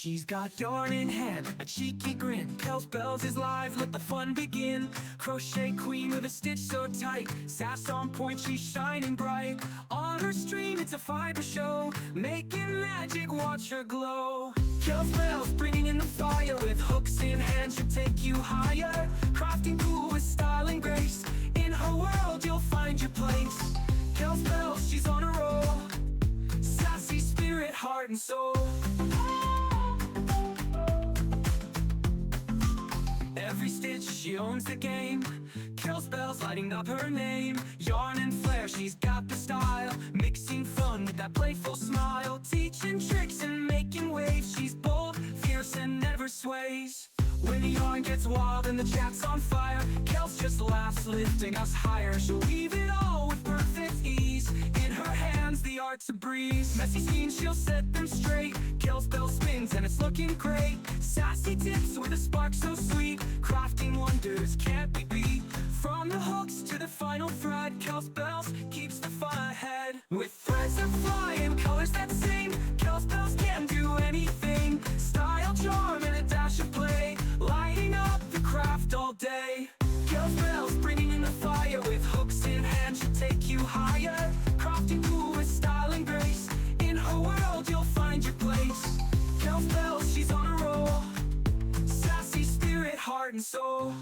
She's got yarn in hand, a cheeky grin. Kells Bells is live, let the fun begin. Crochet queen with a stitch so tight. Sass on point, she's shining bright. On her stream, it's a fiber show. Making magic, watch her glow. Kells Bells bringing in the fire. With hooks in hand, she'll take you higher. Crafting cool with style and grace. In her world, you'll find your place. Kells Bells, she's on a roll. Sassy spirit, heart and soul. Every stitch, she owns the game. Kells Bells lighting up her name. Yarn and flair, she's got the style. Mixing fun with that playful smile. Teaching tricks and making waves. She's bold, fierce, and never sways. When the yarn gets wild and the chat's on fire, Kells just laughs, lifting us higher. She'll weave it all with perfect ease. In her hands, the art's a breeze. Messy scenes, she'll set them straight. Kells Bells spins and it's looking great. Sassy tips with a spark so sweet. Crafting wonders can't be beat. From the hooks to the final thread, Kells Bells keeps the fun ahead. With threads that fly and colors that sing, Kells Bells can do anything. Style, charm, and a dash of play, lighting up the craft all day. Kells Bells bringing in the fire. With hooks in hand, she'll take you higher. Crafting cool with style and grace. In her world, you'll find your place. Kells Bells, she's on a roll. Sassy spirit, heart and soul.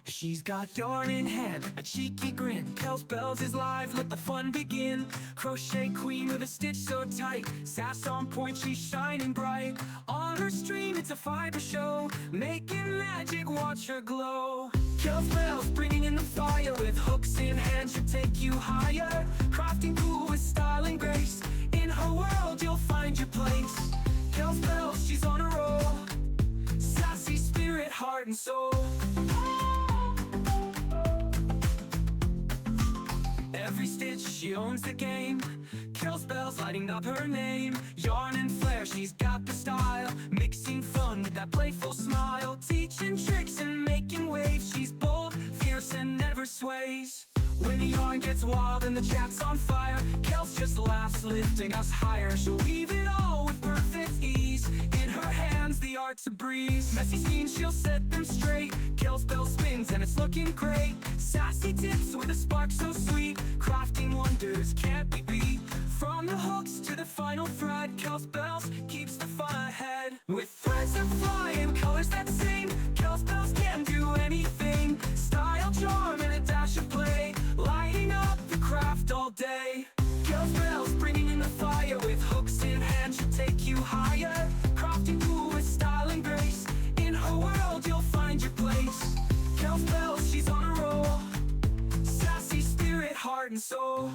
She's got yarn in hand, a cheeky grin. Kells Bells is live, let the fun begin. Crochet queen with a stitch so tight. Sass on point, she's shining bright. On her stream, it's a fiber show. Making magic, watch her glow. Kells Bells bringing in the fire. With hooks in hand, she'll take you higher. Crafting cool with style and grace. In her world, you'll find your place. Kells Bells, she's on a roll. Sassy spirit, heart and soul. Every stitch, she owns the game. Kells Bells lighting up her name. Yarn and flair, she's got the style. Mixing fun with that playful smile. Teaching tricks and making waves. She's bold, fierce, and never sways. When the yarn gets wild and the chat's on fire, Kells just laughs, lifting us higher. She'll weave it all with perfect ease. In her hands, the art's a breeze. Messy scenes, she'll set them straight. Kells Bells spins and it's looking great. Sassy tips with a spark so sweet. Crafting wonders can't be beat. From the hooks to the final thread, Kells Bells keeps the fun ahead. With threads that fly and colors that sing, Kells Bells can do anything. Style, charm, and a dash of play, lighting up the craft all day. Kells Bells bringing in the fire. With hooks in hand, she'll take you higher. Crafting cool with style and grace. In her world, you'll find your place. Kells Bells, she's on a roll. Sassy spirit, heart and soul.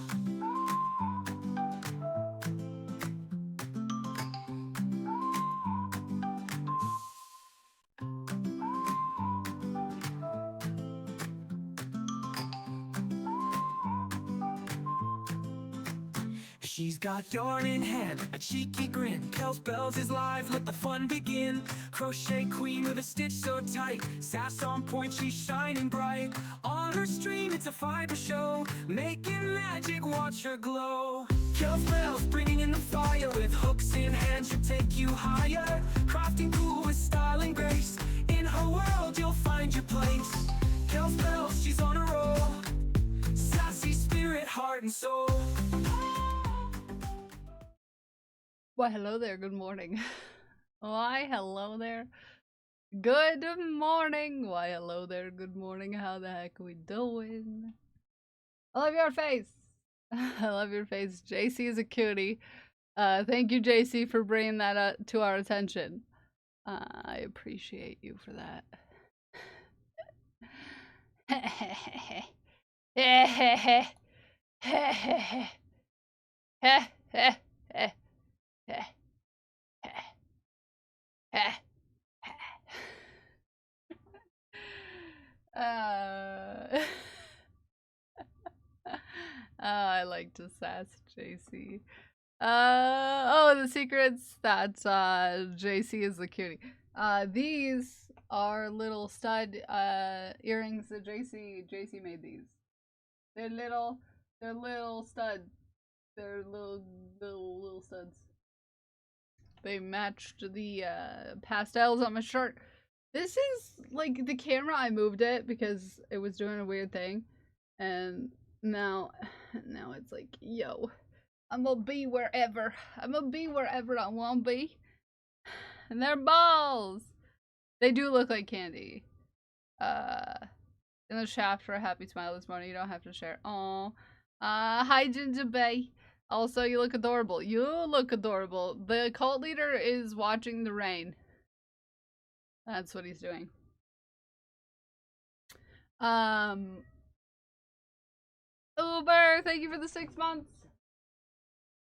She's got yarn in hand, a cheeky grin. Kells Bells is live, let the fun begin. Crochet queen with a stitch so tight. Sass on point, she's shining bright. On her stream, it's a fiber show. Making magic, watch her glow. Kells Bells bringing in the fire. With hooks in hand, she'll take you higher. Crafting cool with style and grace. In her world, you'll find your place. Kells Bells, she's on a roll. Sassy spirit, heart and soul. Why, hello there, good morning. Why, hello there, good morning. Why, hello there, good morning. How the heck are we doing? I love your face. I love your face. JC is a cutie. Thank you, JC, for bringing that to our attention. I appreciate you for that. I like to sass JC. Oh, the secrets that JC is the cutie. These are little stud earrings that JC made these. They're little studs. They're little studs. They matched the pastels on my shirt. This is like the camera. I moved it because it was doing a weird thing, and now it's like, yo, I'm gonna be wherever. I'm gonna be wherever I want to be. And they're balls. They do look like candy. In the shaft for a happy smile this morning. You don't have to share. Aww. Hi Ginger Bay. Also, you look adorable. You look adorable. The cult leader is watching the rain. That's what he's doing. Uber, thank you for the 6 months.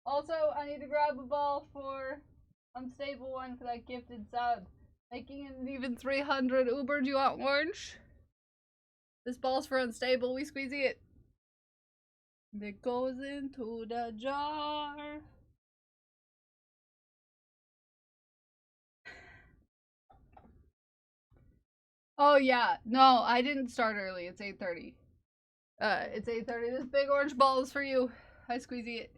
Also, I need to grab a ball for Unstable One for that gifted sub. Making it even 300. Uber, do you want orange? This ball's for Unstable. We squeezy it. It goes into the jar. Oh yeah, no, I didn't start early. It's 8:30. It's 8:30. This big orange ball is for you. I squeezy it.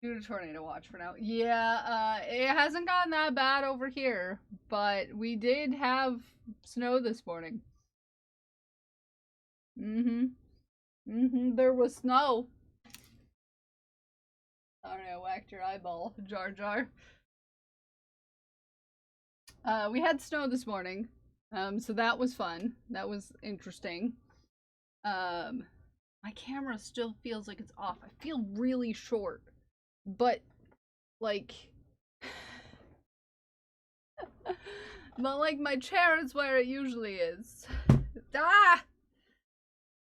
Do the tornado watch for now. Yeah, it hasn't gotten that bad over here, but we did have snow this morning. There was snow. Sorry, I whacked your eyeball, Jar Jar. We had snow this morning, so that was fun. That was interesting. My camera still feels like it's off. I feel really short, but like, but like my chair is where it usually is. Ah!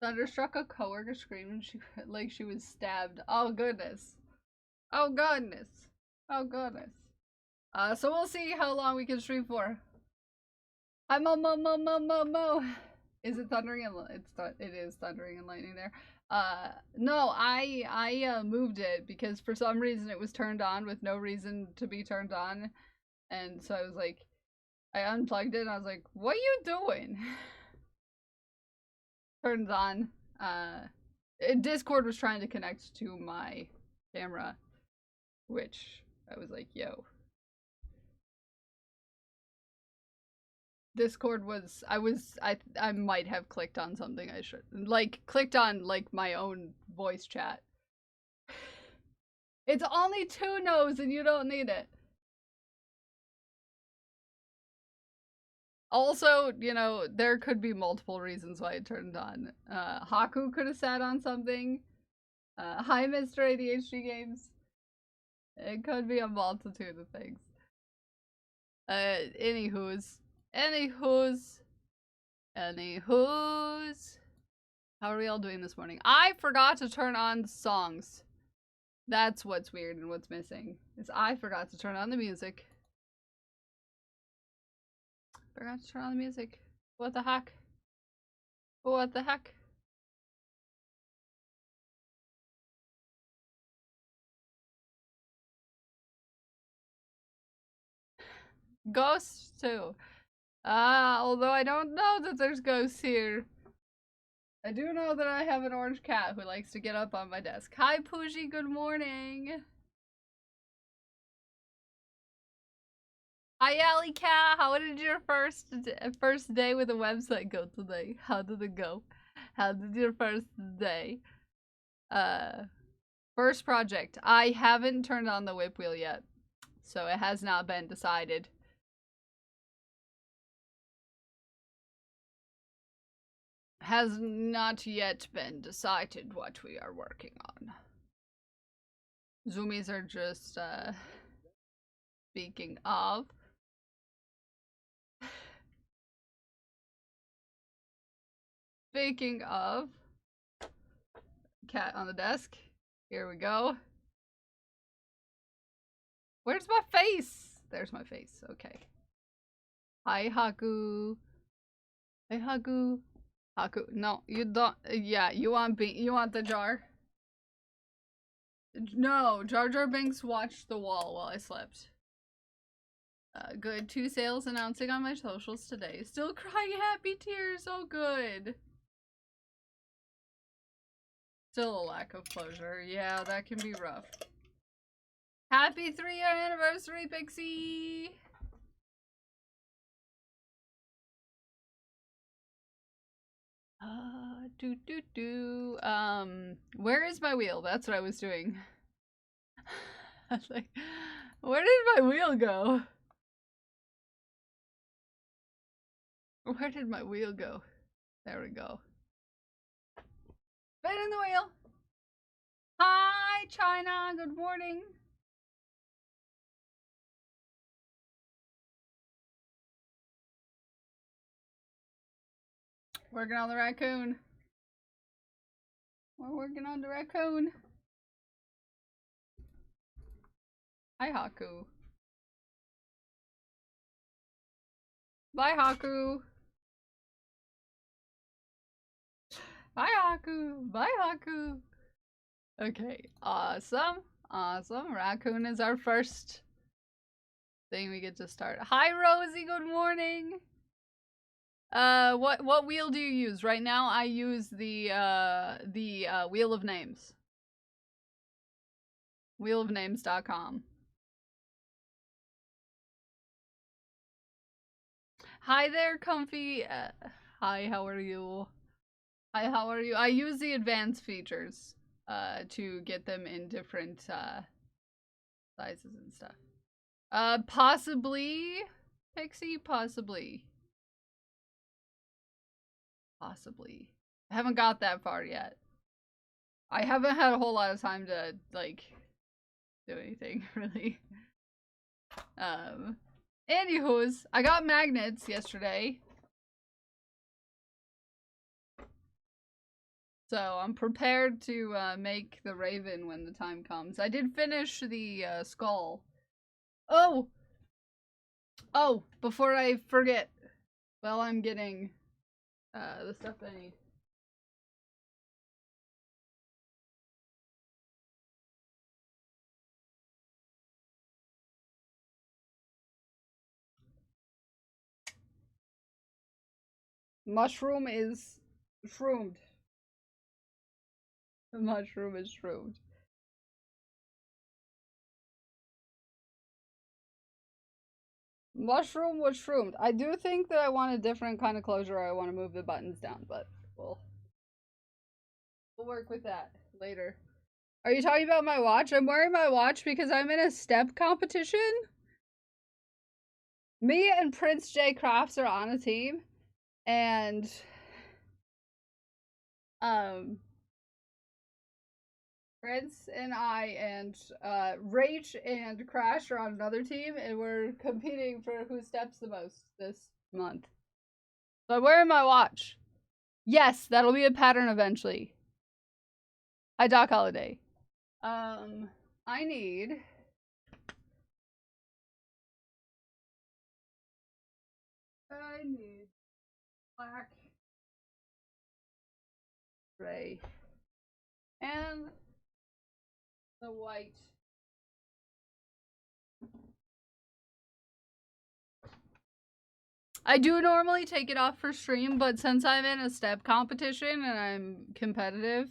Thunderstruck a coworker screaming like she was stabbed. Oh goodness. Oh goodness. Oh goodness. So we'll see how long we can stream for. Hi Mo. Is it thundering and it is thundering and lightning there. No, I moved it because for some reason it was turned on with no reason to be turned on. And so I was like, I unplugged it and I was like, what are you doing? Turns on. Discord was trying to connect to my camera, which I was like, yo. Discord was, I might have clicked on something I should, like, clicked on, like, my own voice chat. It's only 2 no's and you don't need it. Also, you know, there could be multiple reasons why it turned on. Haku could have sat on something. Hi, Mr. ADHD Games. It could be a multitude of things. Anywho's. How are we all doing this morning? I forgot to turn on songs. That's what's weird and what's missing. Is I forgot to turn on the music. Forgot to turn on the music. What the heck? What the heck? Ghosts too. Although I don't know that there's ghosts here. I do know that I have an orange cat who likes to get up on my desk. Hi Pooji, good morning. Hi Alley Cat, how did your first day with the website go today? How did it go? How did your first day? First project. I haven't turned on the whip wheel yet, so it has not been decided. Has not yet been decided what we are working on. Zoomies are just, speaking of. Speaking of. Cat on the desk. Here we go. Where's my face? There's my face. Okay. Hi, Haku. Hey, Haku. Haku. No, you don't. Yeah, you want the jar. No, Jar Jar Binks watched The Wall while I slept. Good. 2 sales announcing on my socials today. Still crying happy tears. Oh, good. Still a lack of closure. Yeah, that can be rough. Happy 3-year anniversary, Pixie! Where is my wheel? That's what I was doing. I was like, where did my wheel go? Where did my wheel go? There we go. Spinning the wheel! Hi, China! Good morning! Working on the raccoon. We're working on the raccoon. Hi, Haku. Bye, Haku. Bye, Haku. Bye, Haku. Okay, awesome. Awesome. Raccoon is our first thing we get to start. Hi, Rosie. Good morning. What wheel do you use? Right now, I use the Wheel of Names. Wheelofnames.com. Hi there, Comfy. Hi, how are you? Hi, how are you? I use the advanced features to get them in different sizes and stuff. Possibly, Pixie, possibly. Possibly. I haven't got that far yet. I haven't had a whole lot of time to, like, do anything, really. Anywho's, I got magnets yesterday. So I'm prepared to make the raven when the time comes. I did finish the skull. Oh! Oh, before I forget, while I'm getting the stuff I need. Mushroom is shroomed. The mushroom is shroomed. Mushroom was shroomed. I do think that I want a different kind of closure. I want to move the buttons down, but we'll work with that later. Are you talking about my watch? I'm wearing my watch because I'm in a step competition. Me and Prince J Crafts are on a team, and Prince and I and Rach and Crash are on another team, and we're competing for who steps the most this month. So I'm wearing my watch. Yes, that'll be a pattern eventually. Hi, Doc Holiday. I need black, gray, and the white. I do normally take it off for stream, but since I'm in a step competition and I'm competitive,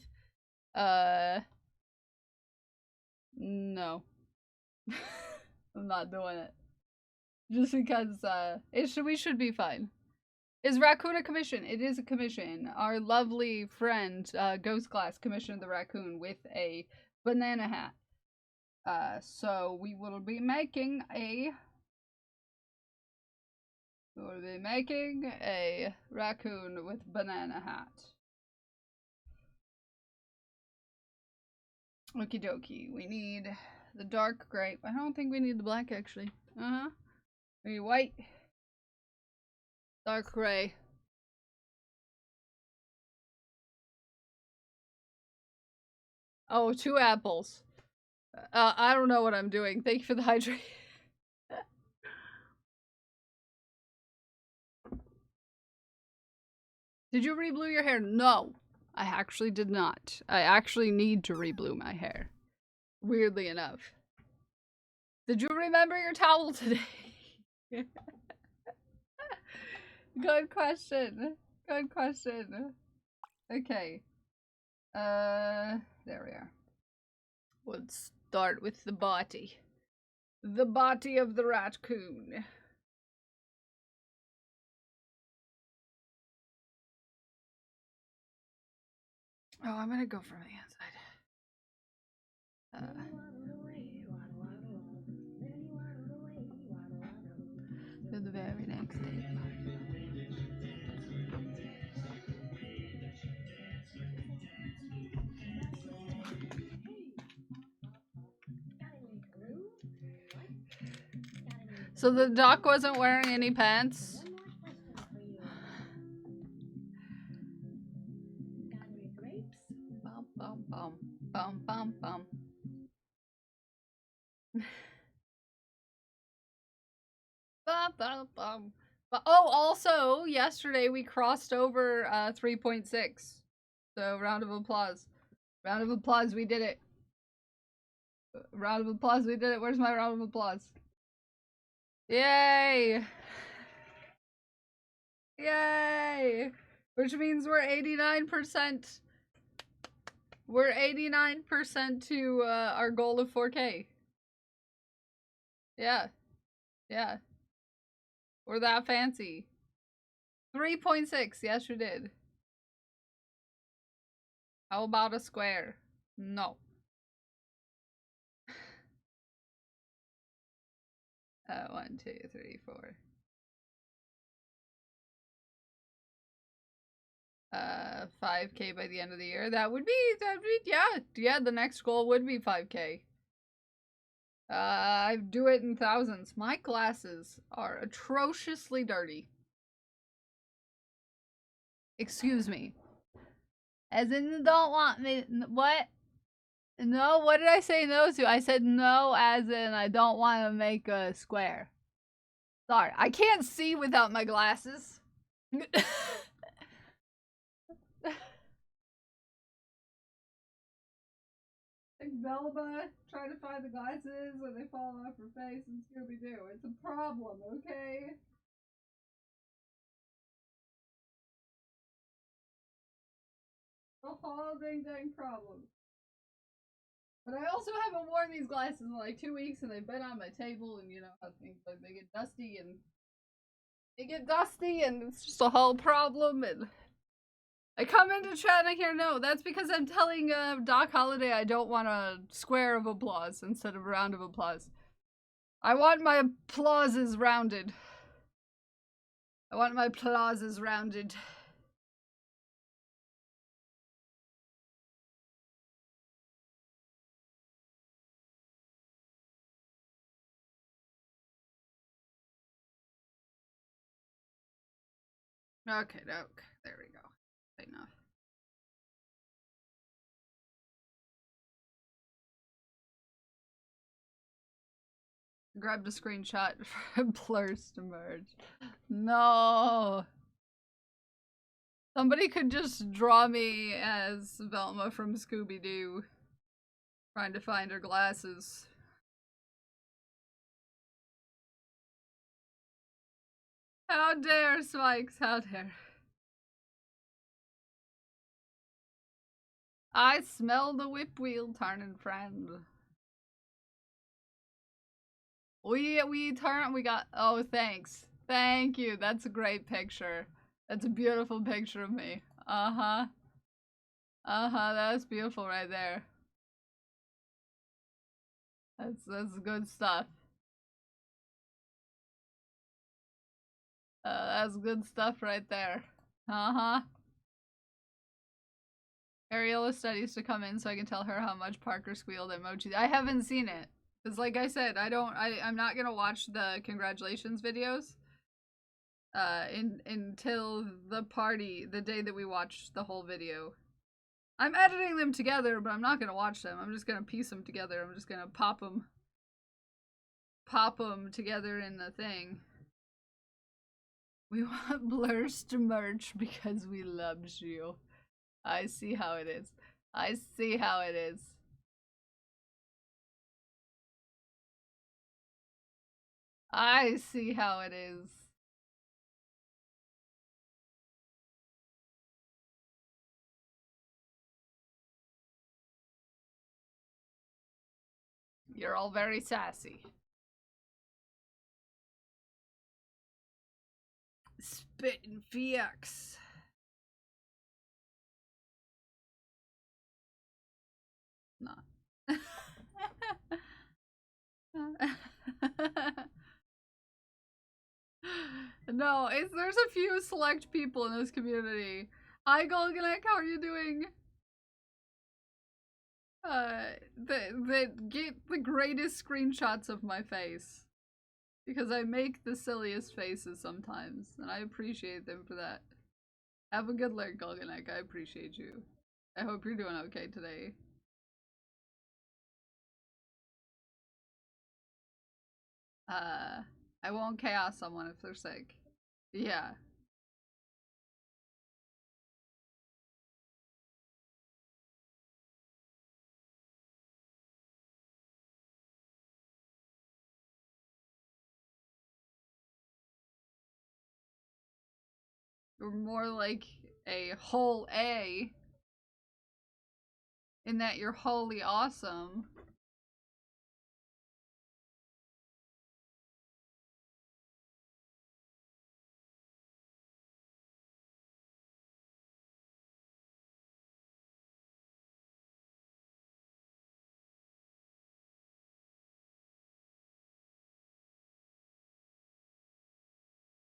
no. I'm not doing it. Just because, we should be fine. Is Raccoon a commission? It is a commission. Our lovely friend, Ghost Glass, commissioned the raccoon with a banana hat. So we will be making a raccoon with banana hat. Okie dokie. We need the dark gray. I don't think we need the black, actually. We need white. Dark gray. Oh, 2 apples. I don't know what I'm doing. Thank you for the hydrate. Did you reblue your hair? No, I actually did not. I actually need to reblue my hair. weirdly enough. Did you remember your towel today? Good question. Good question. Okay. There we are. Let's start with the body. The body of the raccoon. Oh, I'm gonna go from the inside. To the very next day. So the duck wasn't wearing any pants? Bum, bum, bum. Bum, bum, bum. Bum, bum, bum. Oh, also, yesterday we crossed over 3.6. So, round of applause. Round of applause, we did it. Round of applause, we did it. Where's my round of applause? Yay! Yay! Which means we're 89%. We're 89% to our goal of 4K. Yeah. Yeah. We're that fancy. 3.6. Yes, you did. How about a square? No. 1, 2, 3, 4. 5K by the end of the year. That'd be, yeah, the next goal would be 5K. I do it in thousands. My glasses are atrociously dirty. Excuse me. As in, you don't want me, what? No, what did I say no to? I said no as in I don't want to make a square. Sorry, I can't see without my glasses. Like Velma trying to find the glasses and they fall off her face and Scooby-Doo. It's a problem, okay? A whole dang problem. But I also haven't worn these glasses in like 2 weeks and they've been on my table and you know how things like they get dusty and it's just a whole problem and I come into chat and I hear no. That's because I'm telling Doc Holliday I don't want a square of applause instead of a round of applause. I want my applauses rounded. I want my applauses rounded. Okay, there we go. Enough. Grabbed a screenshot for blurs to merge. No. Somebody could just draw me as Velma from Scooby-Doo. Trying to find her glasses. How dare, Spikes, how dare. I smell the whip wheel turning, friend. We got, oh, thanks. Thank you, that's a great picture. That's a beautiful picture of me. Uh-huh. Uh-huh, that's beautiful right there. That's good stuff. That's good stuff right there. Uh-huh. Ariella studies to come in so I can tell her how much Parker squealed at Mochi. I haven't seen it. Because like I said, I'm not gonna watch the congratulations videos. Until the party, the day that we watch the whole video. I'm editing them together, but I'm not gonna watch them. I'm just gonna piece them together. I'm just gonna pop them together in the thing. We want blurs to merge because we love you. I see how it is. I see how it is. I see how it is. You're all very sassy. Spittin' VX. Not. No, there's a few select people in this community. Hi, Golganek, how are you doing? That get the greatest screenshots of my face. Because I make the silliest faces sometimes, and I appreciate them for that. Have a good lurk, Golganek, I appreciate you. I hope you're doing okay today. I won't chaos someone if they're sick. Yeah. You're more like a whole A in that you're wholly awesome.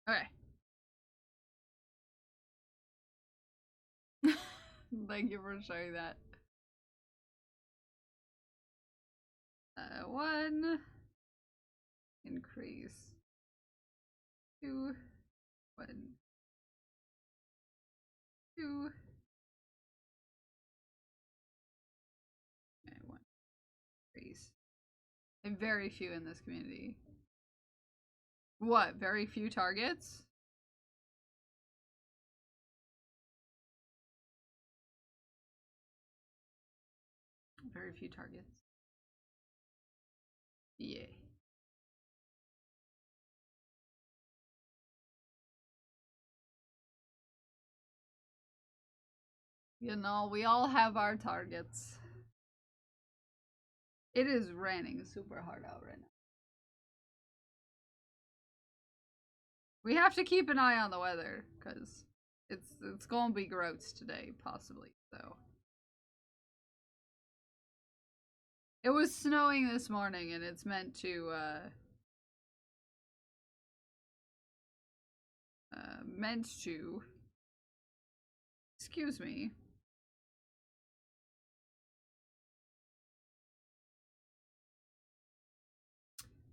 Okay. Thank you for sharing that. One. Increase. Two. One. Two. Okay, one. Increase. And very few in this community. What? Very few targets? Very few targets. Yay. You know, we all have our targets. It is raining super hard out right now. We have to keep an eye on the weather, because it's gonna be gross today, possibly, so. It was snowing this morning, and it's meant to, excuse me.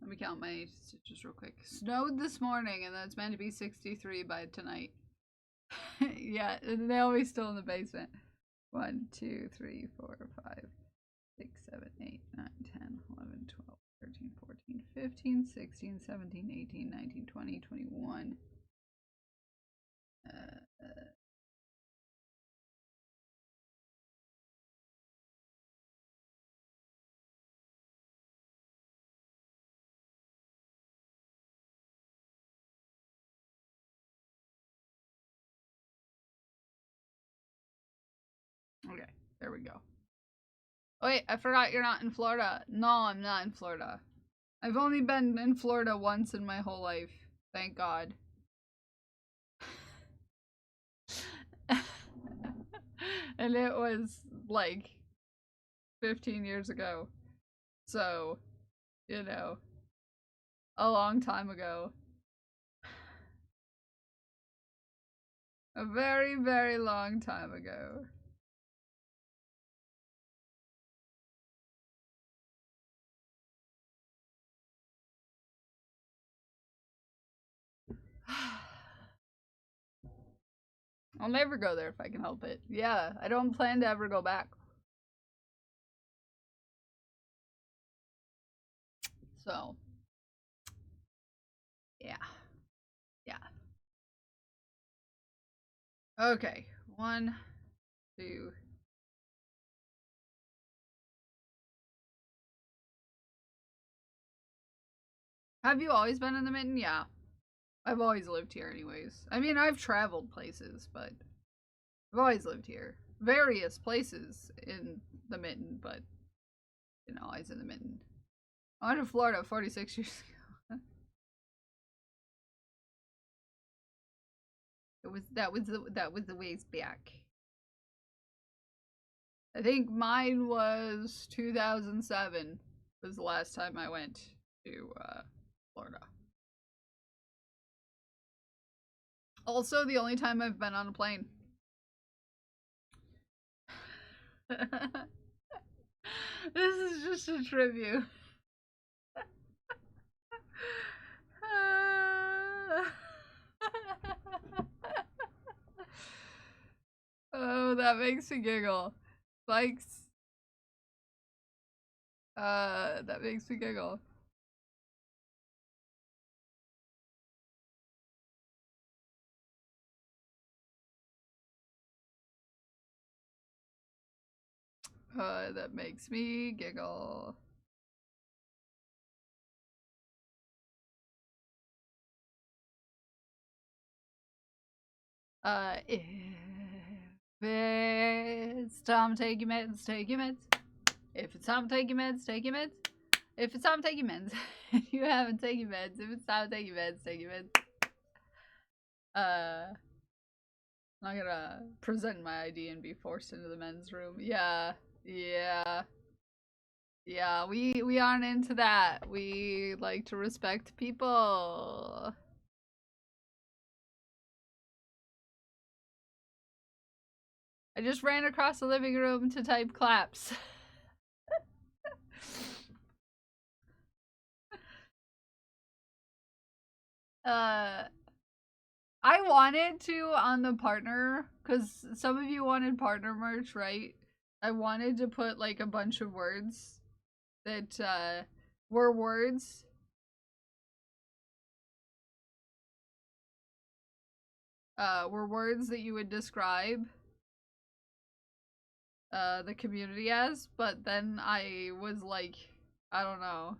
Let me count my stitches real quick. Snowed this morning, and that's meant to be 63 by tonight. Yeah, Naomi's still in the basement. 1, 2, 3, 4, 5, 6, 7, 8, 9, 10, 11, 12, 13, 14, 15, 16, 17, 18, 19, 20, 21. Okay, there we go. Oh, wait, I forgot you're not in Florida. No, I'm not in Florida. I've only been in Florida once in my whole life. Thank God. And it was like 15 years ago. So, you know, a long time ago. A very, very long time ago. I'll never go there if I can help it. Yeah, I don't plan to ever go back. So, yeah. Yeah. Okay. 1, 2. Have you always been in the Mitten? Yeah. I've always lived here anyways. I mean, I've traveled places, but I've always lived here. Various places in the Mitten, but always in the Mitten. I went to Florida 46 years ago. That was the ways back. I think mine was 2007 was the last time I went to Florida. Also, the only time I've been on a plane. This is just a tribute. Oh, that makes me giggle. Spikes. That makes me giggle. That makes me giggle. If it's time to take your meds, take your meds. If it's time to take your meds, take your meds. If it's time to take your meds, you haven't taken your meds. If it's time to take your meds, take your meds. I'm not gonna present my ID and be forced into the men's room. Yeah, yeah. Yeah, we aren't into that. We like to respect people. I just ran across the living room to type claps. I wanted to on the partner, because some of you wanted partner merch, right? I wanted to put like a bunch of words that were words. Were words that you would describe the community as, but then I was like, I don't know.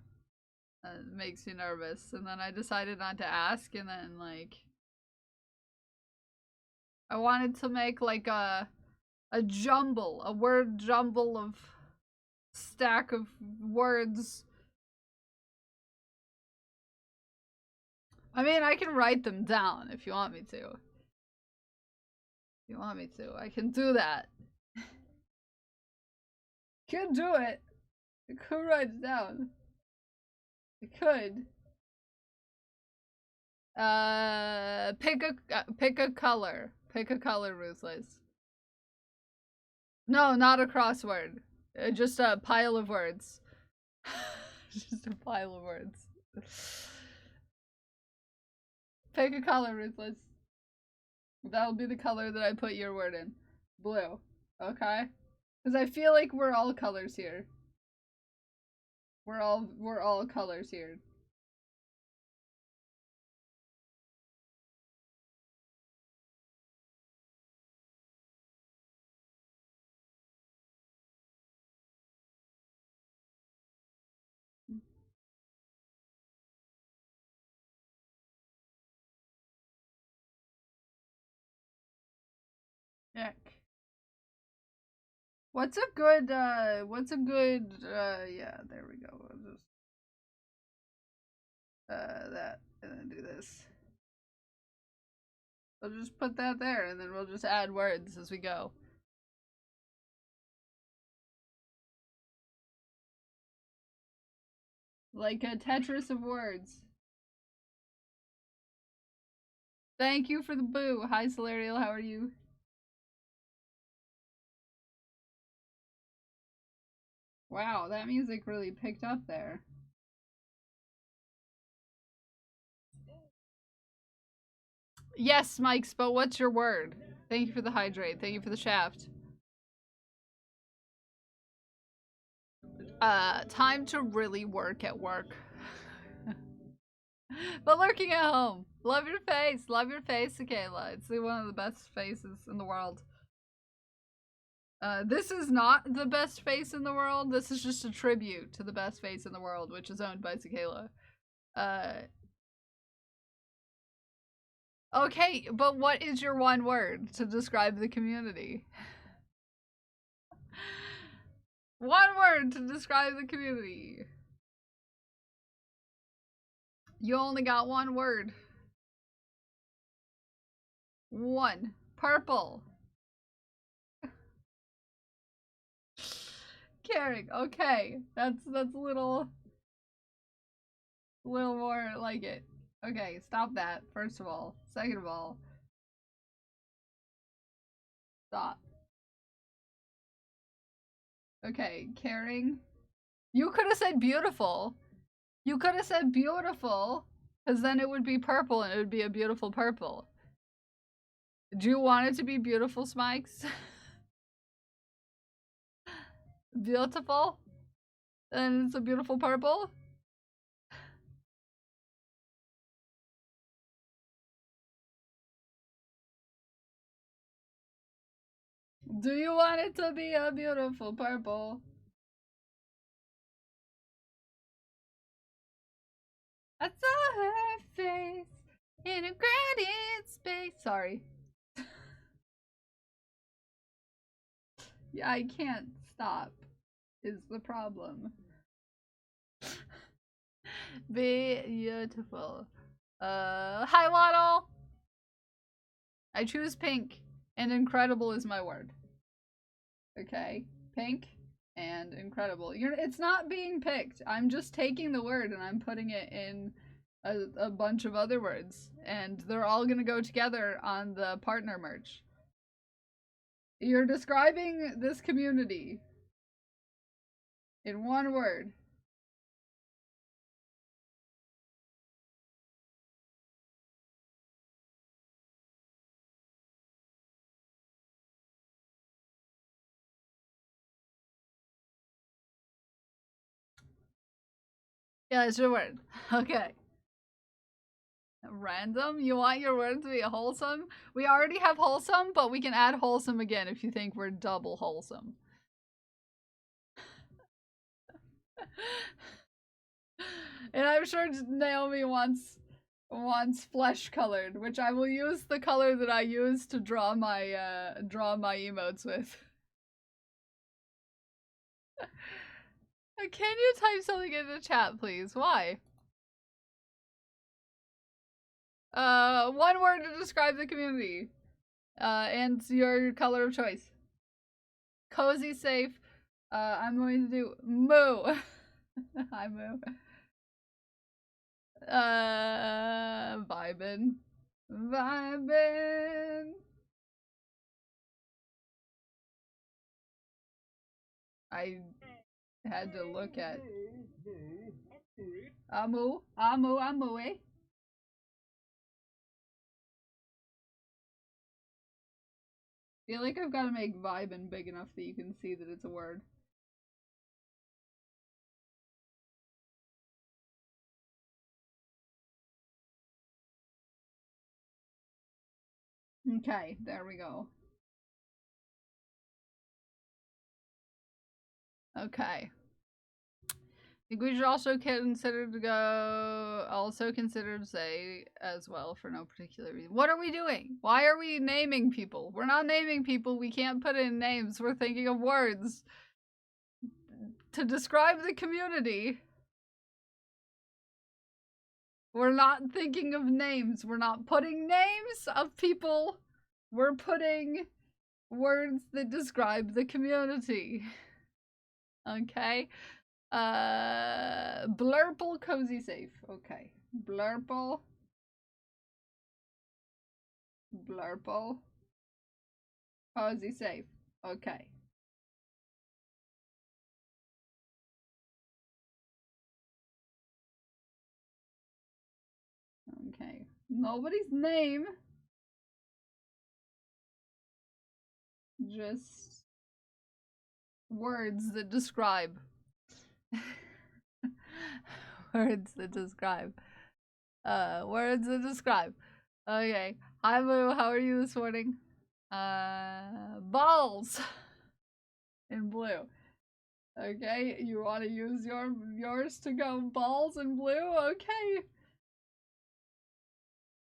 It makes me nervous. And then I decided not to ask, and then like I wanted to make like a jumble, a word jumble of stack of words. I mean, I can write them down if you want me to. If you want me to, I can do that. Could do it. I could write it down. I could. Pick a color. Pick a color, Ruthless. No, not a crossword. Just a pile of words. Just a pile of words. Pick a color, Ruthless. That'll be the color that I put your word in. Blue. Okay? Because I feel like we're all colors here. We're all colors here. Heck. What's a good, yeah, there we go. We'll just, that, and then do this. We'll just put that there, and then we'll just add words as we go. Like a Tetris of words. Thank you for the boo. Hi, Solarial, how are you? Wow, that music really picked up there. Yes, Mikes, but what's your word? Thank you for the hydrate. Thank you for the shaft. Time to really work at work. But lurking at home. Love your face. Love your face, Akela. It's one of the best faces in the world. This is not the best face in the world. This is just a tribute to the best face in the world, which is owned by Sakela. Okay, but what is your one word to describe the community? One word to describe the community. You only got one word. One. Purple. Caring. Okay. That's a little more like it. Okay, stop that, first of all. Second of all, stop. Okay, caring. You could have said beautiful. You could have said beautiful, because then it would be purple and it would be a beautiful purple. Do you want it to be beautiful, Smikes? Beautiful? And it's a beautiful purple? Do you want it to be a beautiful purple? I saw her face in a granite space. Sorry. Yeah, I can't stop, is the problem. Beautiful. Hi, Waddle! I choose pink, and incredible is my word. Okay, pink and incredible. It's not being picked. I'm just taking the word and I'm putting it in a bunch of other words, and they're all gonna go together on the partner merch. You're describing this community in one word. Yeah, it's your word. Okay. Random? You want your word to be wholesome? We already have wholesome, but we can add wholesome again if you think we're double wholesome. And I'm sure Naomi wants flesh colored, which I will use the color that I use to draw my emotes with. Can you type something in the chat, please? Why? One word to describe the community. And your color of choice. Cozy, safe. I'm going to do moo. Hi, moo. Vibin'. Vibin'. I had to look at. Amu, eh? Feel like I've got to make vibin' big enough that you can see that it's a word. Okay, there we go. Okay. I think we should also consider to say as well for no particular reason. What are we doing? Why are we naming people? We're not naming people. We can't put in names. We're thinking of words to describe the community. We're not thinking of names. We're not putting names of people. We're putting words that describe the community. Okay? Blurple, cozy, safe. Okay. Blurple. Blurple. Cozy, safe. Okay. Okay. Nobody's name. Just words that describe. Words that describe. Words that describe. Okay. Hi, Moo. How are you this morning? Balls. In blue. Okay, you want to use yours to go balls in blue? Okay.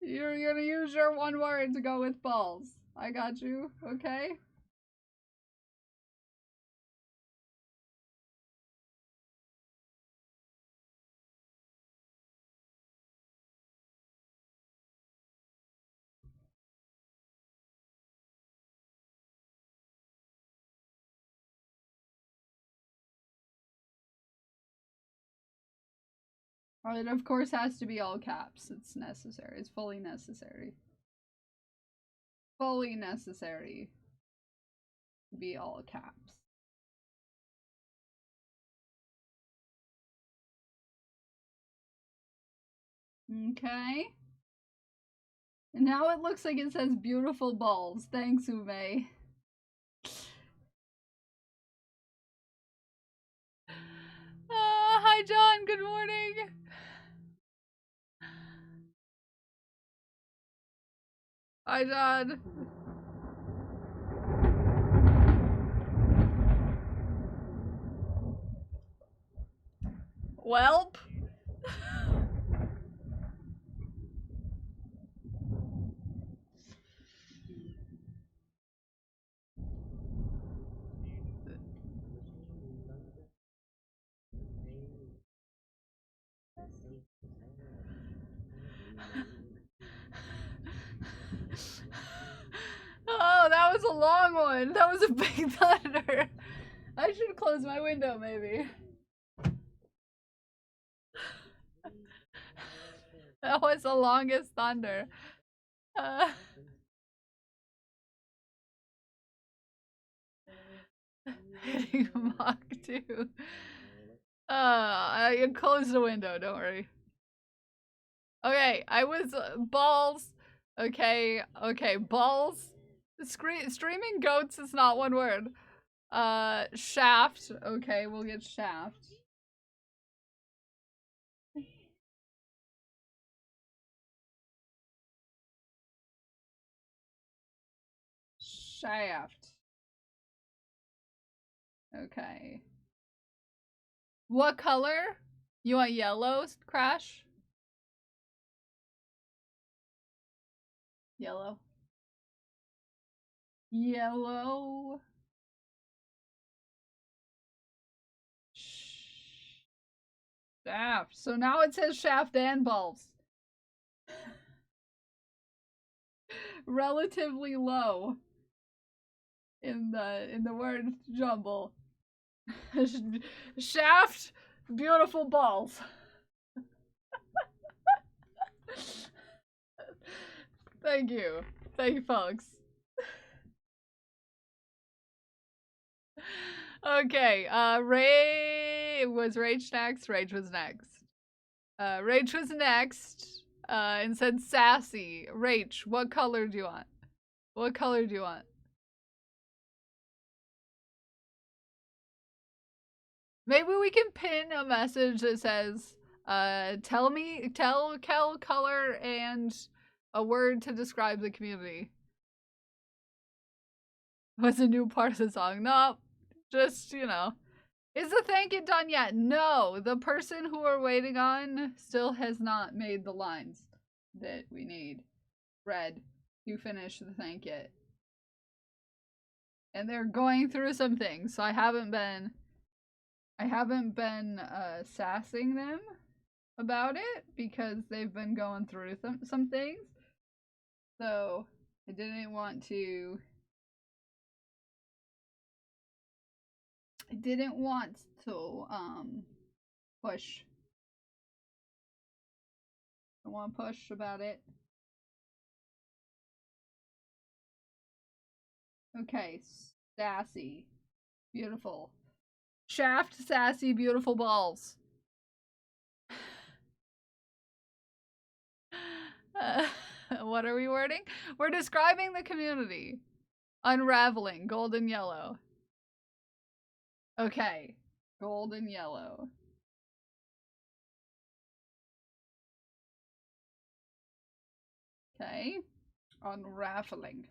You're gonna use your one word to go with balls. I got you, okay? It of course has to be all caps. It's necessary. It's fully necessary. Fully necessary to be all caps. Okay. And now it looks like it says beautiful balls. Thanks, Ume. Hi, John. Good morning. Hi, John. Welp. Oh, that was a long one. That was a big thunder. I should close my window, maybe. That was the longest thunder. Hitting Mach 2. I closed the window, don't worry. Okay, I was balls. Okay, balls. Streaming goats is not one word. Shaft. Okay, we'll get shaft. Shaft. Okay. What color? You want yellow, Crash? Yellow. Yellow. Shaft. So now it says shaft and balls. Relatively low in the word jumble. Shaft, beautiful balls. Thank you, folks. Okay, was Rage next? Rage was next. Rage was next. And said sassy. Rach, what color do you want? What color do you want? Maybe we can pin a message that says, tell Kel color and a word to describe the community. What's a new part of the song? No, just, you know. Is the thank you done yet? No, the person who we're waiting on still has not made the lines that we need. Red, you finish the thank you. And they're going through some things, so I haven't been sassing them about it because they've been going through some things. So I didn't want to push. I want to push about it. Okay, sassy. Beautiful. Shaft, sassy, beautiful balls. What are we wording? We're describing the community. Unraveling, golden yellow. Okay, golden yellow. Okay, unraveling.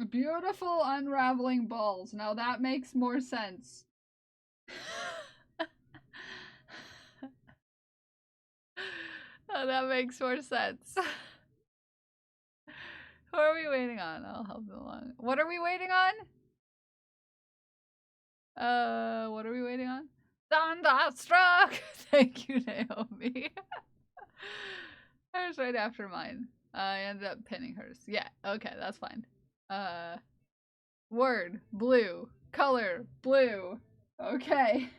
Beautiful unraveling balls. Now that makes more sense. Oh, that makes more sense. Who are we waiting on? I'll help them along. What are we waiting on? What are we waiting on? Thunderstruck! Thank you, Naomi. Hers right after mine. I ended up pinning hers. Yeah, okay, that's fine. Word, blue. Color, blue. Okay.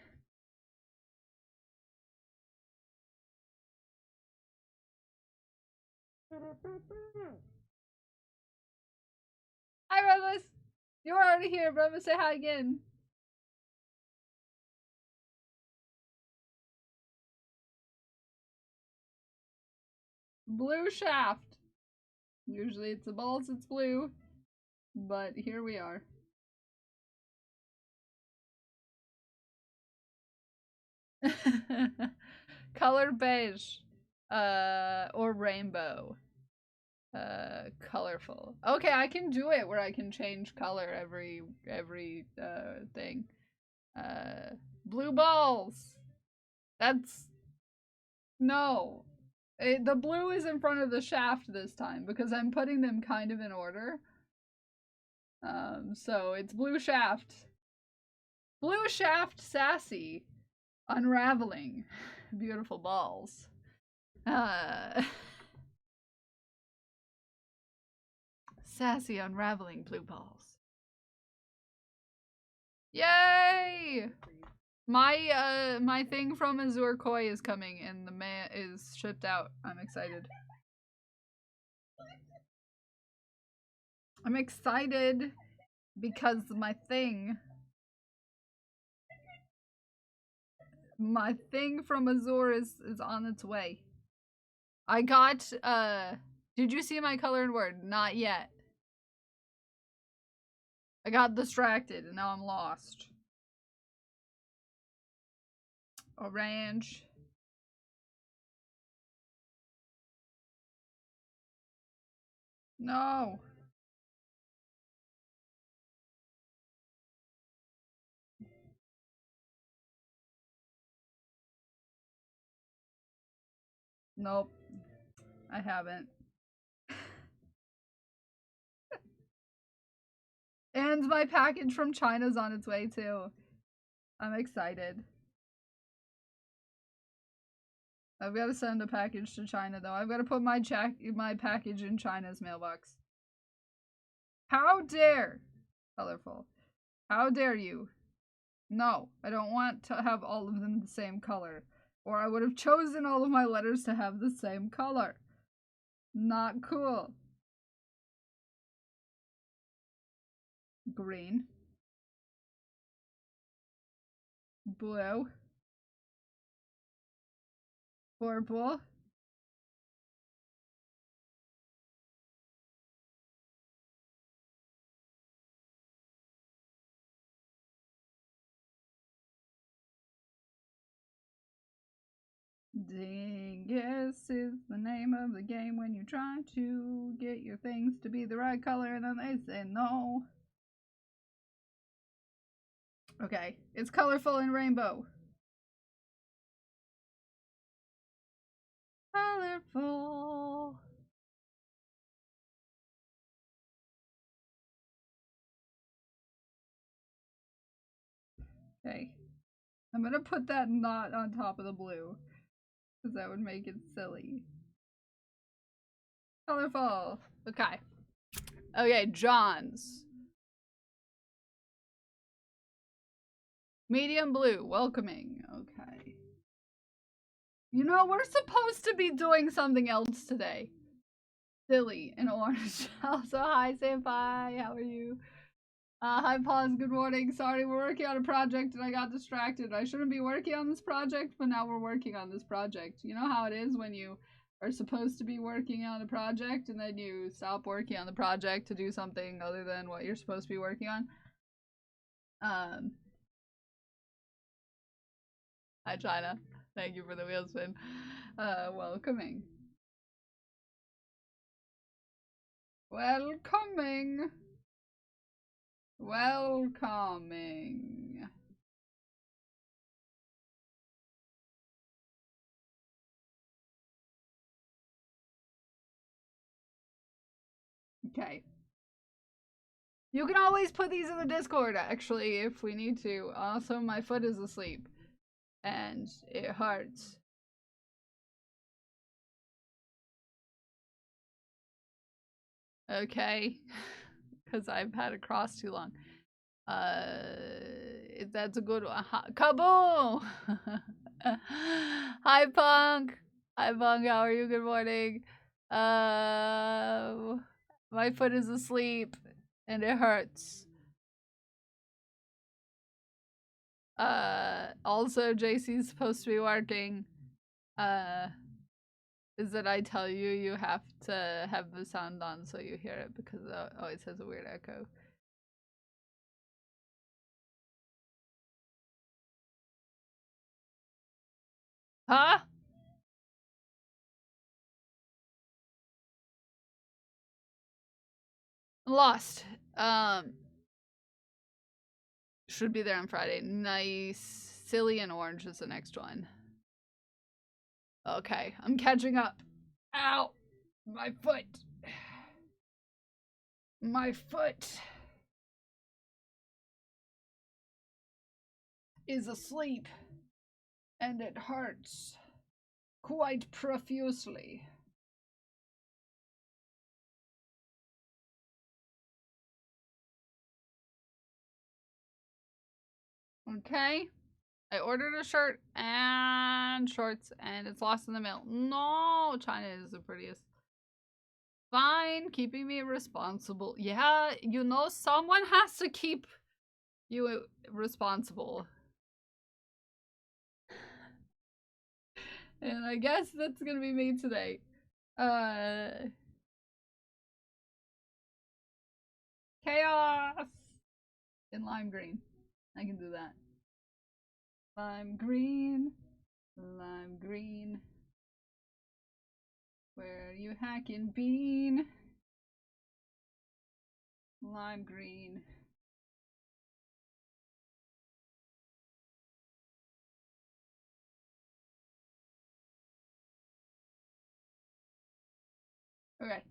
Hi, Rose. You were already here, but I'm gonna say hi again. Blue shaft. Usually it's the balls, it's blue. But here we are. Color beige. Or rainbow. Colorful. Okay, I can do it where I can change color every thing. Blue balls. That's no. The blue is in front of the shaft this time because I'm putting them kind of in order. So it's blue shaft. Blue shaft sassy. Unraveling. Beautiful balls. Sassy unraveling blue balls. Yay! My thing from Azure Koi is coming and the man is shipped out. I'm excited. I'm excited because my thing from Azure is on its way. I got did you see my color and word? Not yet. I got distracted and now I'm lost. Orange. No. Nope. I haven't. And my package from China's on its way too. I'm excited. I've got to send a package to China though. I've got to put my package in China's mailbox. How dare! Colorful. How dare you? No, I don't want to have all of them the same color. Or I would have chosen all of my letters to have the same color. Not cool. Green. Blue. Purple. Dingus is the name of the game when you try to get your things to be the right color and then they say no. Okay, it's colorful and rainbow. Colorful. Okay, I'm gonna put that knot on top of the blue because that would make it silly. Colorful. Okay. Okay, John's. Medium blue, welcoming. Okay. You know, we're supposed to be doing something else today. Silly and orange. Also, hi, Senpai. How are you? Hi, Pause. Good morning. Sorry, we're working on a project and I got distracted. I shouldn't be working on this project, but now we're working on this project. You know how it is when you are supposed to be working on a project and then you stop working on the project to do something other than what you're supposed to be working on? Hi, China. Thank you for the wheel spin. Welcoming. Welcoming. Welcoming. Okay. You can always put these in the Discord, actually, if we need to. Also, my foot is asleep. And it hurts. Okay. Because I've had a cross too long. That's a good one. Kaboom! Hi, Punk! Hi, Punk, how are you? Good morning. My foot is asleep. And it hurts. Also, JC's supposed to be working. Is that I tell you you have to have the sound on so you hear it because it always has a weird echo. Huh? Lost. Should be there on Friday. Nice. Silly and Orange is the next one. Okay, I'm catching up. Ow! My foot. My foot is asleep and it hurts quite profusely. Okay. I ordered a shirt and shorts and it's lost in the mail. No, China is the prettiest. Fine, keeping me responsible. Yeah, you know, someone has to keep you responsible. And I guess that's gonna be me today. Chaos! In lime green. I can do that. Lime green. Lime green. Where you hacking bean? Lime green. Okay.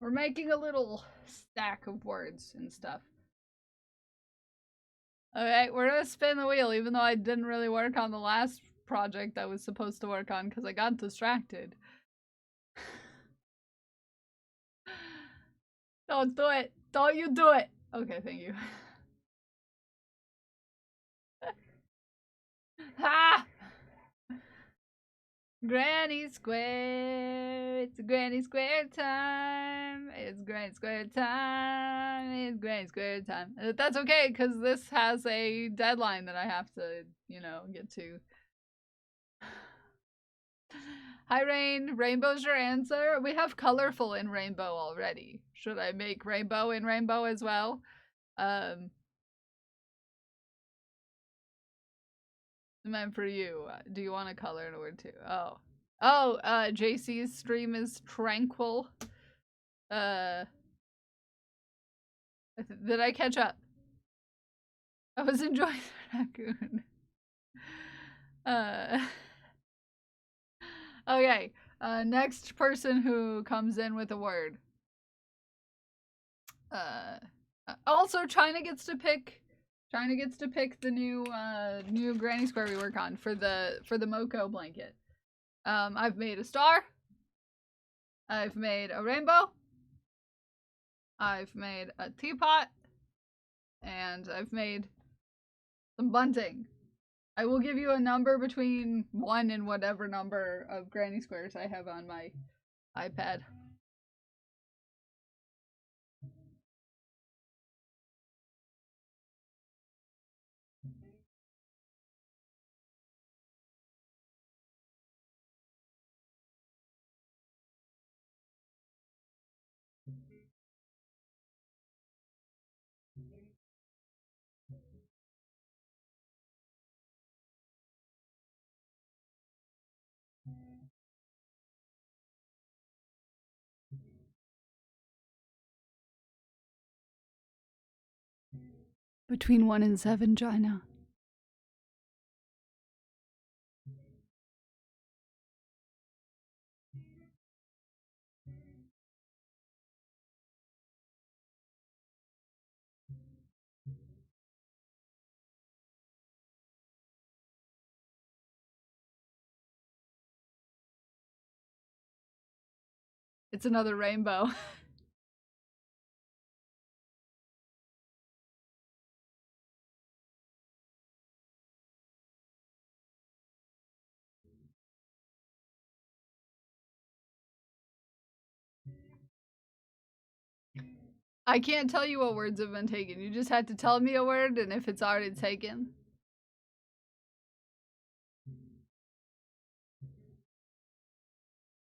We're making a little stack of words and stuff. Okay, we're gonna spin the wheel, even though I didn't really work on the last project I was supposed to work on because I got distracted. Don't do it. Don't you do it. Okay, thank you. Ha! Granny Square. It's Granny Square time. It's Granny Square time. It's Granny Square time. That's okay, because this has a deadline that I have to, you know, get to. Hi, Rain. Rainbow's your answer. We have colorful in rainbow already. Should I make rainbow in rainbow as well? Meant for you. Do you want a color in a word too? Oh. Oh, JC's stream is tranquil. Did I catch up? I was enjoying the raccoon. Okay. Next person who comes in with a word. Also, China gets to pick the new Granny Square we work on for the Moko blanket. I've made a star. I've made a rainbow. I've made a teapot. And I've made some bunting. I will give you a number between 1 and whatever number of Granny Squares I have on my iPad. Between 1 and 7, China. It's another rainbow. I can't tell you what words have been taken. You just had to tell me a word, and if it's already taken.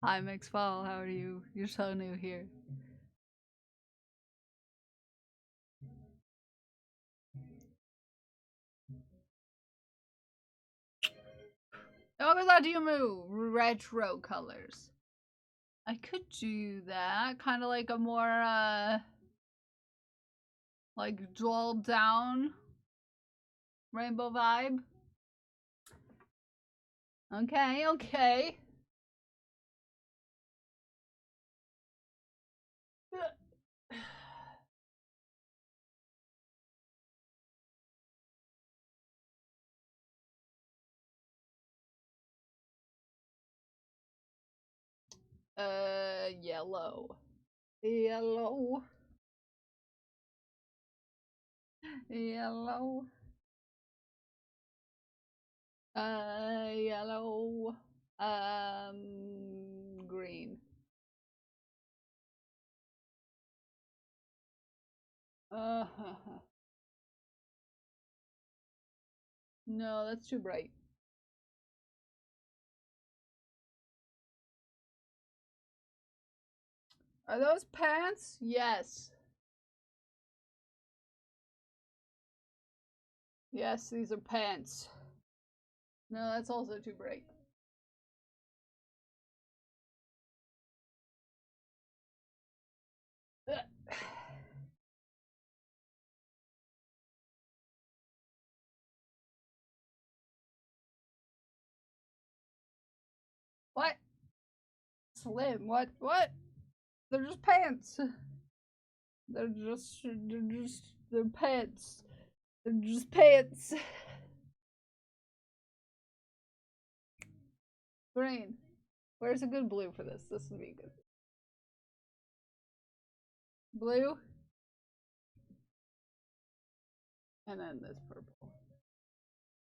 Hi, MixFall. How are you? You're so new here. Oh, do you move? Retro colors. I could do that. Kind of like a more, like dulled down rainbow vibe. Okay, okay. Yellow. Yellow. Yellow. Yellow. Green. Uh, no, that's too bright. Are those pants? Yes. Yes, these are pants. No, that's also too bright. What? Slim, what? What? They're just pants. They're pants. They're just pants. Green. Where's a good blue for this? This would be good. Blue. And then this purple.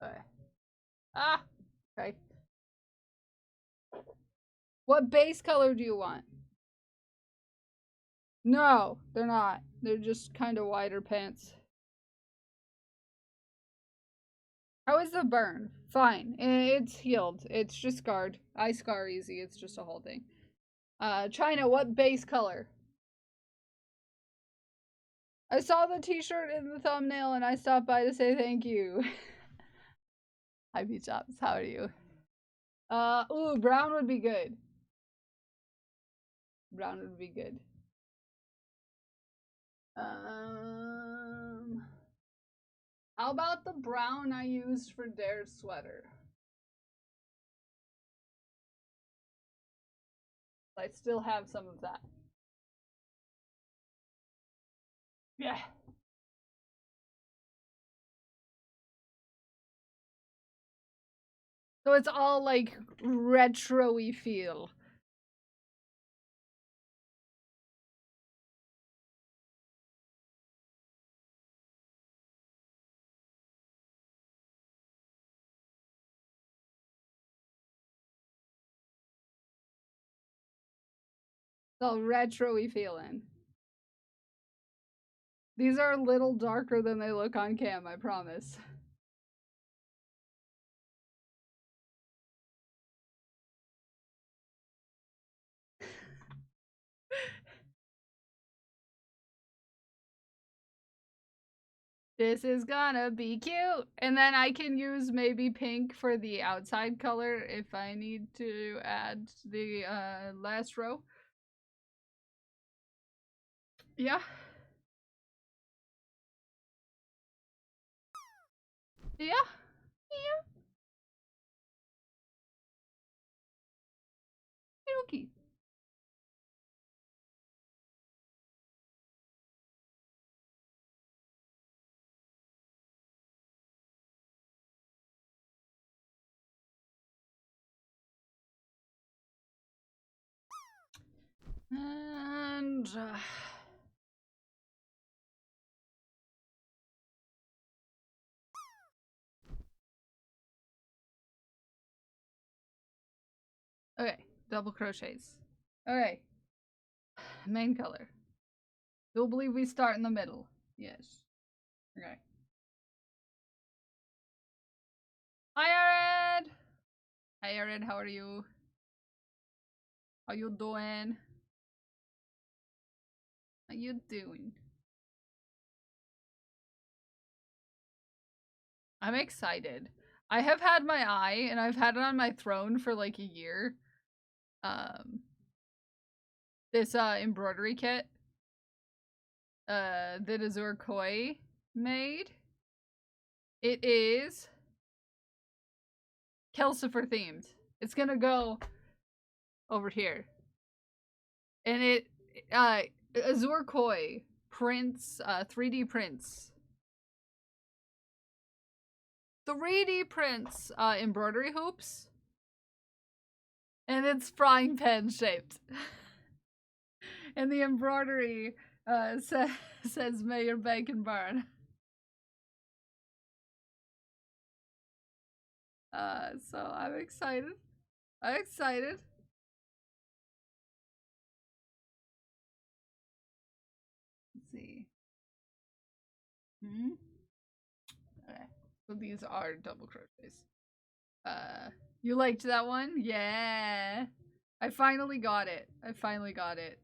Okay. Ah! Okay. What base color do you want? No, they're not. They're just kind of wider pants. How is the burn? Fine. It's healed. It's just scarred. I scar easy. It's just a whole thing. China, what base color? I saw the t-shirt in the thumbnail and I stopped by to say thank you. Hi, Beach Ops. How are you? Ooh, brown would be good. Brown would be good. How about the brown I used for Dare's sweater? I still have some of that. Yeah. So it's all like retro-y feel. It's all retro-y feeling. These are a little darker than they look on cam, I promise. This is gonna be cute. And then I can use maybe pink for the outside color if I need to add the last row. Yeah. Yeah. Yeah. Okay. And okay, double crochets. Okay, main color. You'll believe we start in the middle. Yes. Okay. Hi, Arid. Hi, Arid. How are you? How you doing? How you doing? I'm excited. I have had my eye, and I've had it on my throne for like a year. Um, this embroidery kit that Azur Koi made. It is Kelsifer themed. It's gonna go over here. And it Azur Koi prints 3D prints. 3D prints embroidery hoops. And it's frying pan shaped. And the embroidery says may your bacon burn. So I'm excited. I'm excited. Let's see. Okay. So these are double crochets. You liked that one? Yeah. I finally got it. I finally got it.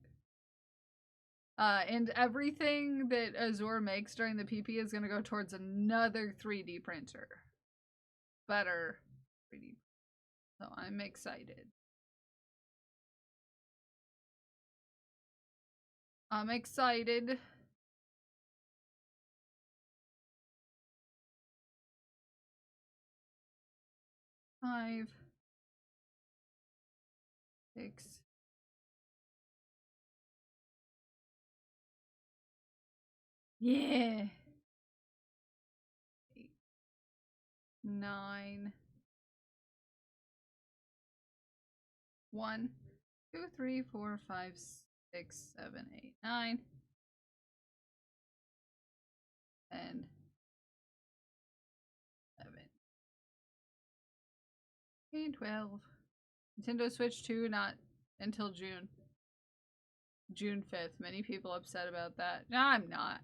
And everything that Azur makes during the PP is gonna go towards another 3D printer. Better 3D. So I'm excited. I'm excited. Five, 6. Yeah. 8, 9. 1, 2, 3, 4, 5, 6, 7, 8, 9. And 7. 8, 12. Nintendo Switch 2 not until June. June 5th. Many people upset about that. No, I'm not.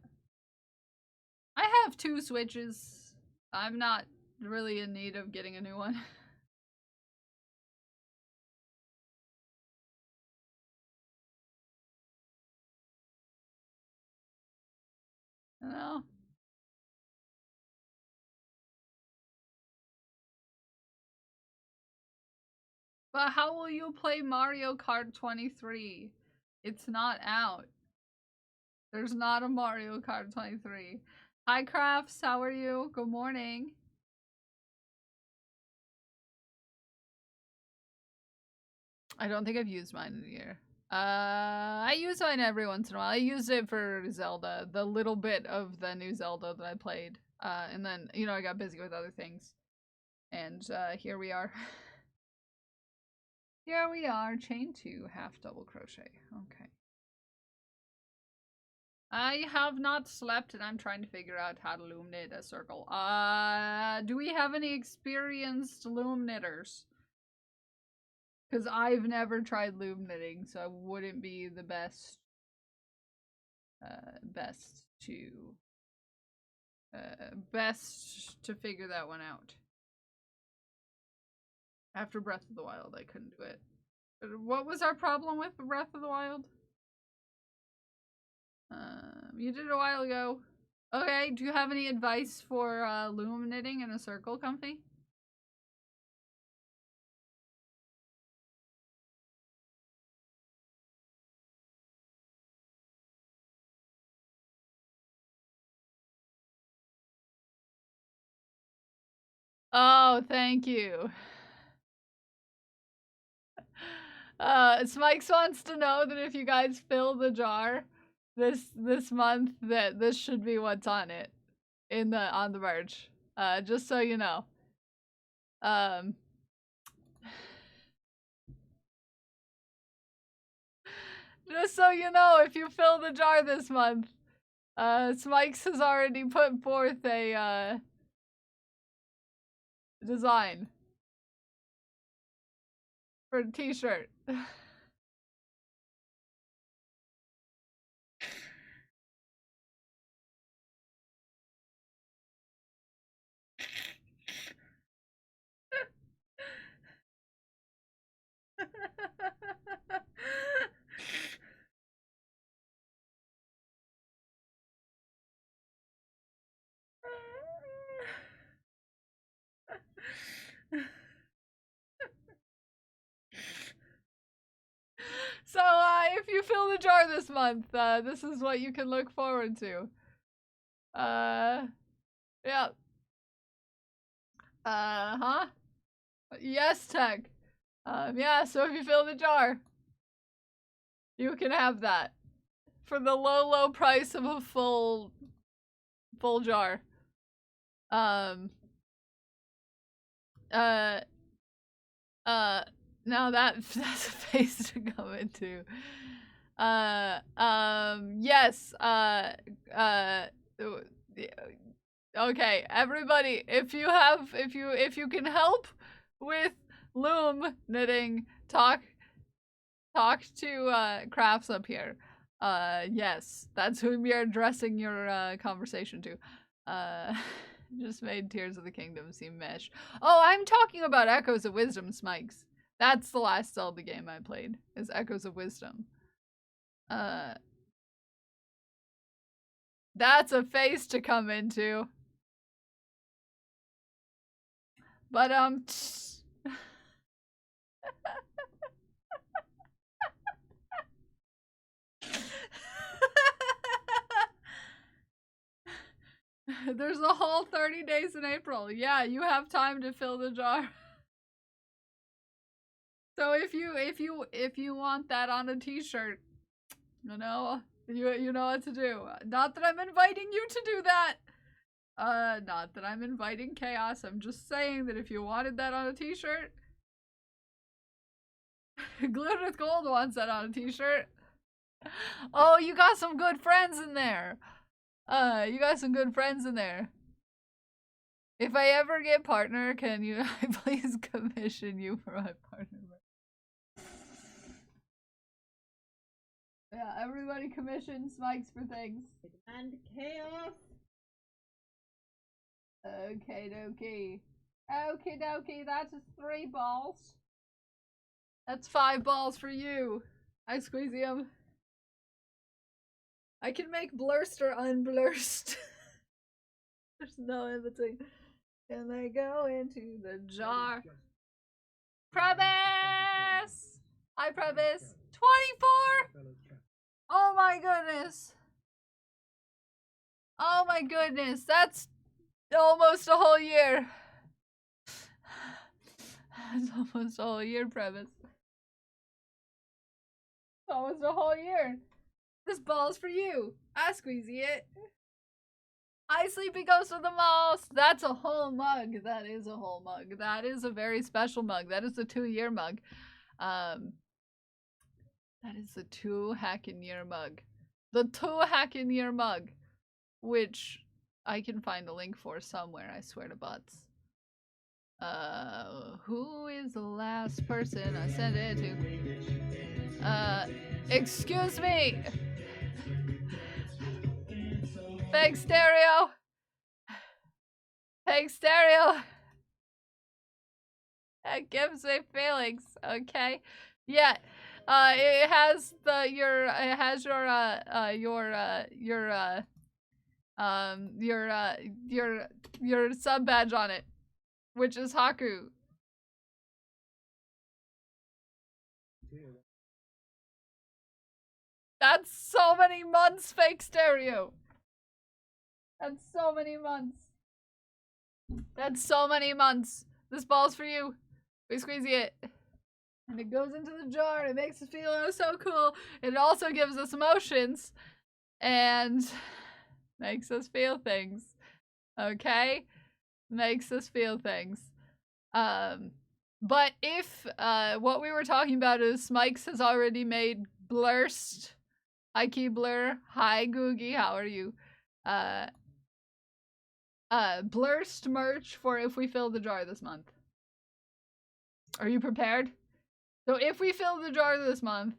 I have 2 Switches. I'm not really in need of getting a new one. No. But how will you play Mario Kart 23? It's not out. There's not a Mario Kart 23. Hi Crafts, how are you? Good morning. I don't think I've used mine in a year. I use mine every once in a while. I used it for Zelda, the little bit of the new Zelda that I played. And then, you know, I got busy with other things. And here we are. Here we are, chain 2, half double crochet. Okay. I have not slept and I'm trying to figure out how to loom knit a circle. Do we have any experienced loom knitters? Because I've never tried loom knitting, so I wouldn't be the best best to figure that one out. After Breath of the Wild, I couldn't do it. But what was our problem with Breath of the Wild? You did it a while ago. Okay, do you have any advice for loom knitting in a circle, Comfy? Oh, thank you. Smikes wants to know that if you guys fill the jar this month, that this should be what's on it on the merch. Just so you know. Just so you know, if you fill the jar this month, Smikes has already put forth a design for a t-shirt. So, if you fill the jar this month, this is what you can look forward to. Yeah. Huh? Yes, Tech. Yeah, so if you fill the jar, you can have that. For the low, low price of a full jar. Now that's a phase to come into. Yes, okay, everybody, if you can help with loom knitting, talk to Crafts up here. Yes, that's whom you're addressing your conversation to. Just made Tears of the Kingdom seem mesh. Oh, I'm talking about Echoes of Wisdom, Smikes. That's the last Zelda game I played, is Echoes of Wisdom. That's a phase to come into. But, there's a whole 30 days in April. Yeah, you have time to fill the jar. So if you want that on a t-shirt, you know what to do. Not that I'm inviting you to do that. Not that I'm inviting chaos. I'm just saying that if you wanted that on a t-shirt, Glued with Gold wants that on a t-shirt. Oh, you got some good friends in there. You got some good friends in there. If I ever get partner, can you please commission you for my partner? Yeah, everybody commission Smikes for things. And chaos. Okay, dokie. Okie dokie, that's 3 balls. That's 5 balls for you. I squeeze him. I can make blurst or unblurst. There's no in between. And they go into the jar. Prebis! Hi, Prebis. 24! Oh my goodness. Oh my goodness. That's almost a whole year. That's almost a whole year, Prebis. Almost a whole year. This ball's for you. I squeezy it. Hi, Sleepy Ghost of the Mouse. That's a whole mug. That is a whole mug. That is a very special mug. That is a 2-year mug. That is a 2-hackin' year mug. The 2-hackin' year mug. Which I can find a link for somewhere, I swear to butts. Who is the last person I sent it to? Excuse me! Fake stereo! Fake stereo! That gives me feelings, okay? Yeah, it has your sub badge on it, which is Haku. That's so many months, fake stereo. That's so many months. That's so many months. This ball's for you. We squeezy it. And it goes into the jar and it makes us feel oh so cool. It also gives us emotions and makes us feel things. Okay? Makes us feel things. But if what we were talking about is Smikes has already made Blurst. Hi Keebler. Hi Googie. How are you? Blurst merch for if we fill the jar this month. Are you prepared? So if we fill the jar this month,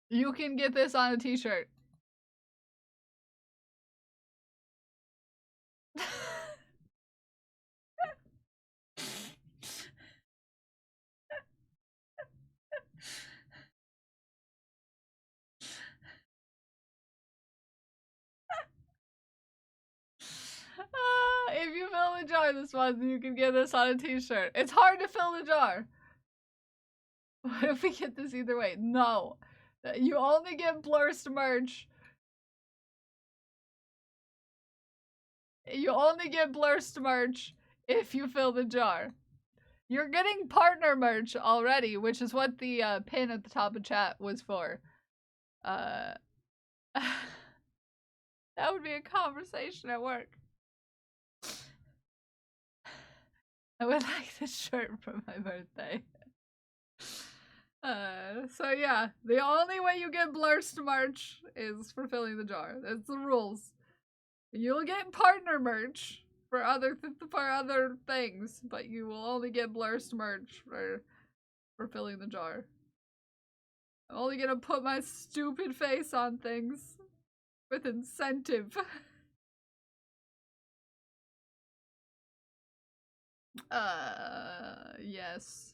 you can get this on a t-shirt. If you fill the jar this month, you can get this on a t-shirt. It's hard to fill the jar. What if we get this either way? No. You only get Blurst merch. You only get Blurst merch if you fill the jar. You're getting partner merch already, which is what the pin at the top of chat was for. That would be a conversation at work. I would like this shirt for my birthday. So yeah, the only way you get Blurst merch is for filling the jar. That's the rules. You'll get partner merch for other things, but you will only get Blurst merch for filling the jar. I'm only gonna put my stupid face on things with incentive. Yes.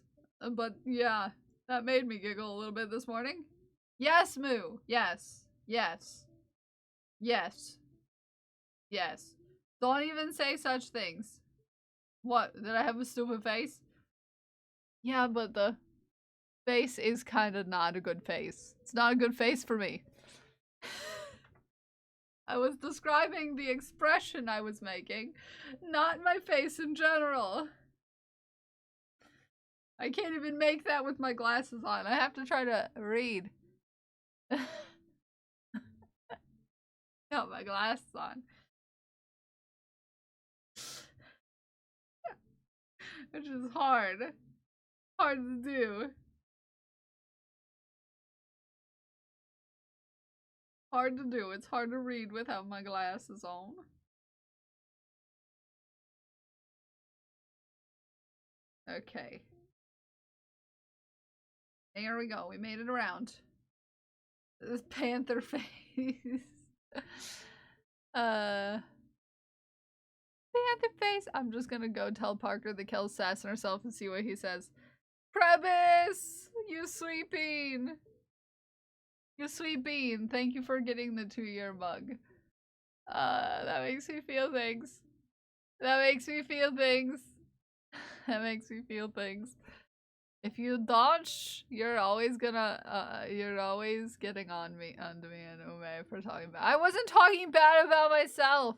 But yeah, that made me giggle a little bit this morning. Yes, Moo. Yes. Yes. Yes. Yes. Don't even say such things. What? Did I have a stupid face? Yeah, but the face is kind of not a good face. It's not a good face for me. I was describing the expression I was making, not my face in general. I can't even make that with my glasses on. I have to try to read. Got my glasses on. Which is hard. Hard to do. Hard to do. It's hard to read without my glasses on. Okay. There we go. We made it around. This panther face. Panther face. I'm just gonna go tell Parker that Kel's sassing herself and see what he says. Prebis! You sweet bean! You sweet bean. Thank you for getting the 2-year mug. That makes me feel things. That makes me feel things. That makes me feel things. If you dodge, you're always gonna, you're always getting onto me and Ume for talking bad. I wasn't talking bad about myself.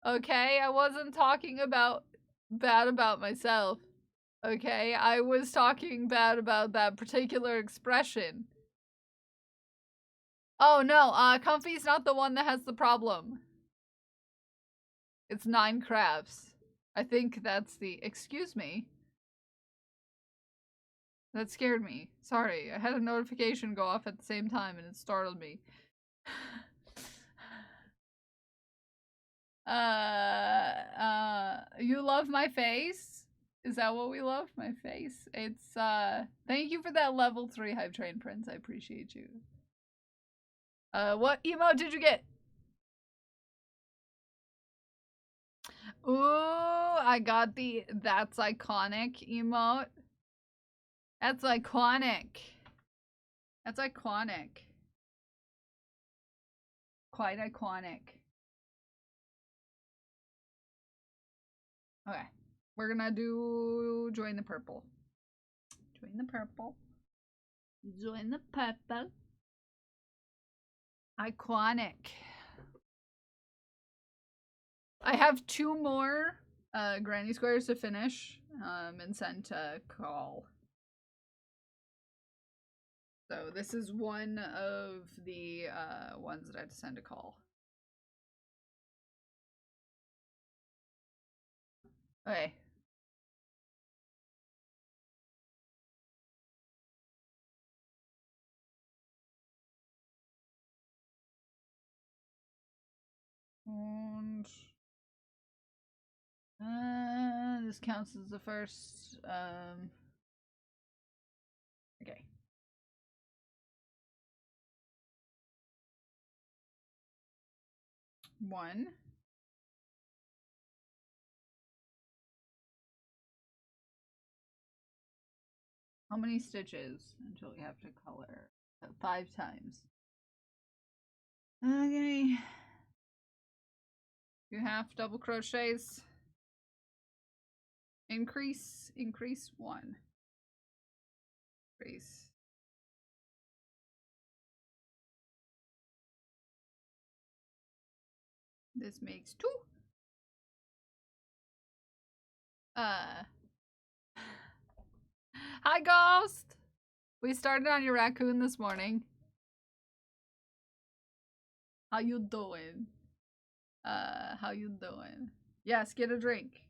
Okay? I wasn't talking bad about myself. Okay? I was talking bad about that particular expression. Oh no, Comfy's not the one that has the problem. It's 9 crabs. I think that's the, excuse me. That scared me. Sorry, I had a notification go off at the same time and it startled me. You love my face? Is that what we love? My face? It's, thank you for that level 3 Hype Train Prince. I appreciate you. What emote did you get? Ooh, I got the That's Iconic emote. That's iconic. That's iconic. Quite iconic. Okay. We're gonna do Join the Purple. Join the Purple. Join the Purple. Iconic. I have 2 more granny squares to finish and send to call. So this is one of the ones that I have to send to call. Okay. And this counts as the first. Okay. One. How many stitches until we have to color? 5 times. Okay. 2 half double crochets. Increase 1. Increase. This makes 2. Hi, Ghost! We started on your raccoon this morning. How you doing? How you doing? Yes, get a drink.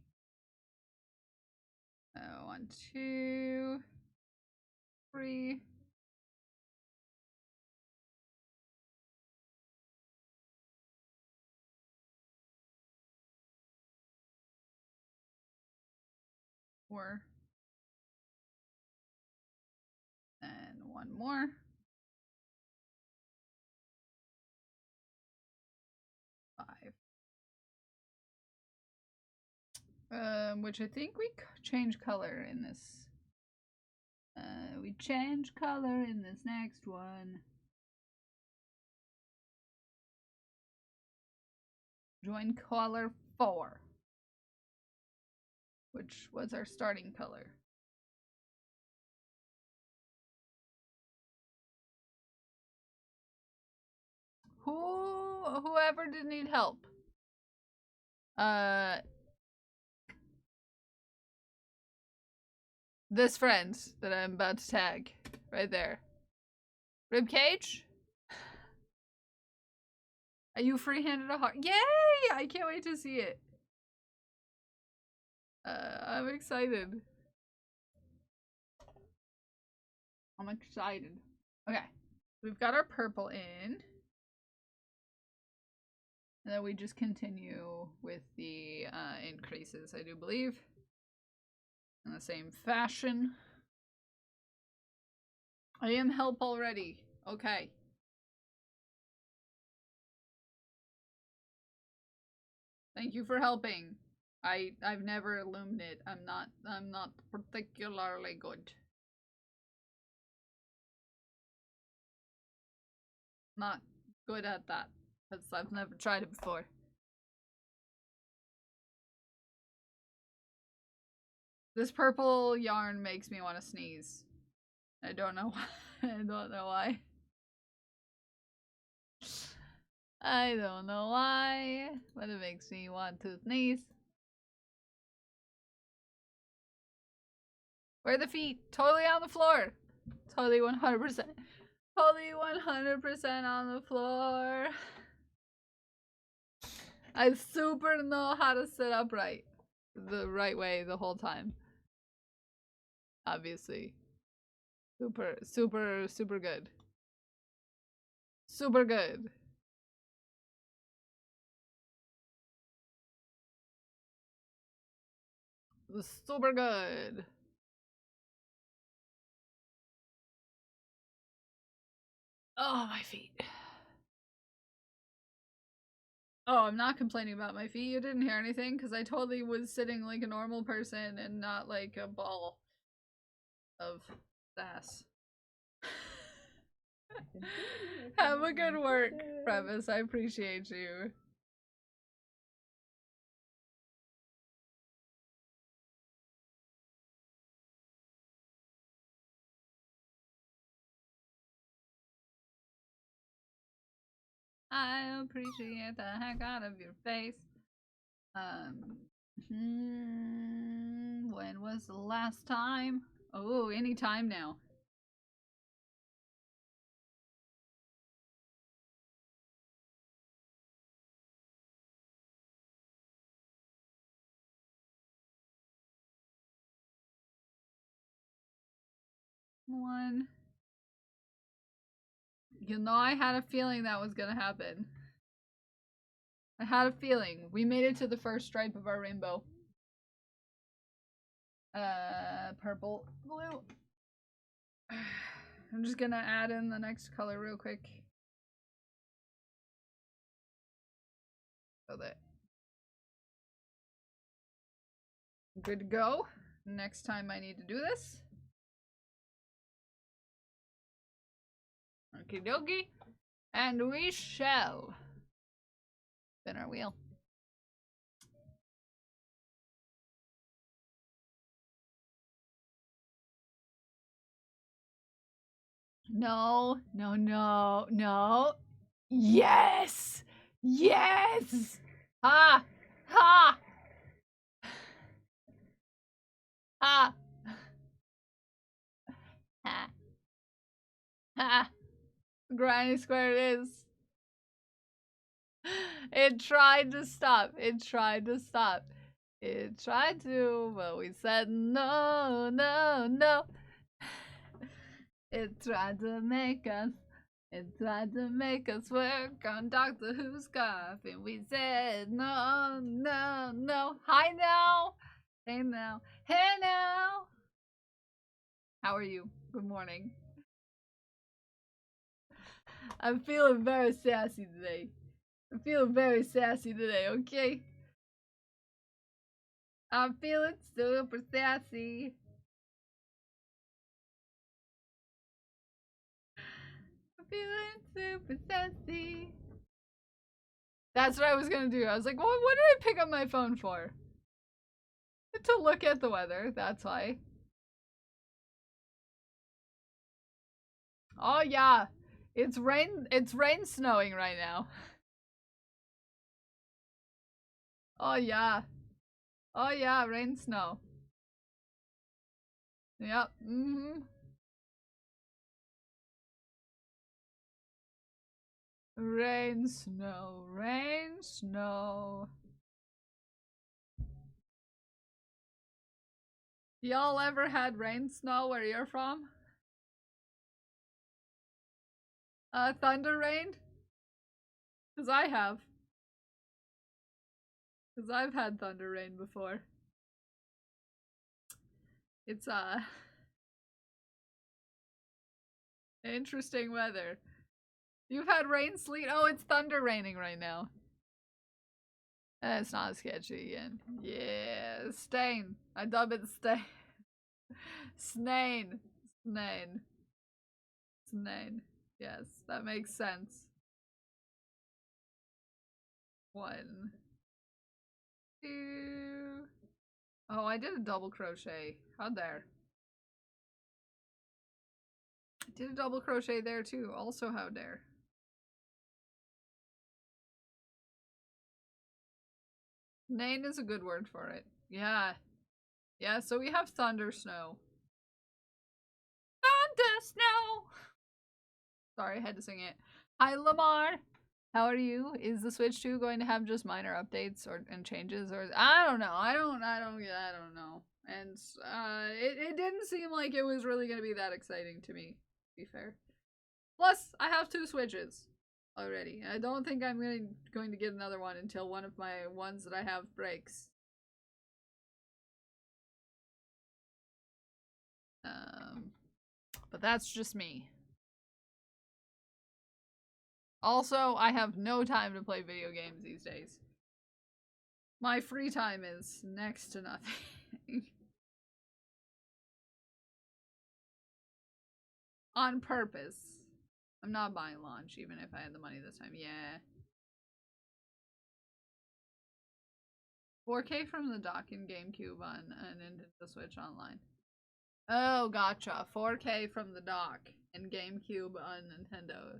1, 2, 3. Four. And 1 more. 5. Which I think we change color in this. We change color in this next one. Join color 4. Which was our starting color. Whoever did need help. This friend that I'm about to tag. Right there. Ribcage? Are you free-handed a heart? Yay! I can't wait to see it. I'm excited. I'm excited. Okay. We've got our purple in. And then we just continue with the increases, I do believe. In the same fashion. I am help already. Okay. Thank you for helping. I've never illuminated. I'm not particularly good. Not good at that. Because I've never tried it before. This purple yarn makes me want to sneeze. I don't know why. I don't know why. I don't know why, but it makes me want to sneeze. Where are the feet? Totally on the floor. Totally 100%. Totally 100% on the floor. I super know how to sit upright. The right way the whole time. Obviously. Super good. Super good. It was super good. Oh, my feet. Oh, I'm not complaining about my feet. You didn't hear anything because I totally was sitting like a normal person and not like a ball of sass. Have a good work, Premise. I appreciate you. I appreciate the heck out of your face. When was the last time? Oh, any time now. One. You know, I had a feeling that was gonna happen. I had a feeling. We made it to the first stripe of our rainbow. Purple, blue. I'm just gonna add in the next color real quick. So that. Good to go. Next time I need to do this. Okie dokie. And we shall spin our wheel. No, no, no, no. Yes! Yes! Ha! Ha! Ha! Ha! Ha! Granny Square it is. It tried to stop. It tried to stop. It tried to, but we said no, no, no. It tried to make us. It tried to make us work on Doctor Who's coffin. We said no, no, no. Hi now. Hey now. Hey now. How are you? Good morning. I'm feeling very sassy today. I'm feeling very sassy today, okay? I'm feeling super sassy. I'm feeling super sassy. That's what I was gonna do. I was like, well, what did I pick up my phone for? To look at the weather, that's why. Oh yeah. It's rain snowing right now. Oh yeah. Oh yeah, rain snow. Yep. Mm-hmm. Rain snow, rain snow. Y'all ever had rain snow where you're from? Thunder rain? Cause I have. Cause I've had thunder rain before. It's interesting weather. You've had rain, sleet? Oh, it's thunder raining right now. It's not sketchy again. Yeah, stain. I dub it stain. Snain. Snain. Snain. Yes, that makes sense. 1, 2. Oh, I did a double crochet. How there? I did a double crochet there too. Also, how dare? Nain is a good word for it. Yeah. Yeah, so we have thunder snow. Thunder snow! Sorry, I had to sing it. Hi, Lamar. How are you? Is the Switch 2 going to have just minor updates and changes, or I don't know. I don't know. And it didn't seem like it was really going to be that exciting to me, to be fair. Plus, I have 2 Switches already. I don't think I'm going to get another one until one of my ones that I have breaks. But that's just me. Also, I have no time to play video games these days. My free time is next to nothing. On purpose. I'm not buying launch, even if I had the money this time. Yeah. 4K from the dock in GameCube on Nintendo Switch Online. Oh, gotcha. 4K from the dock and GameCube on Nintendo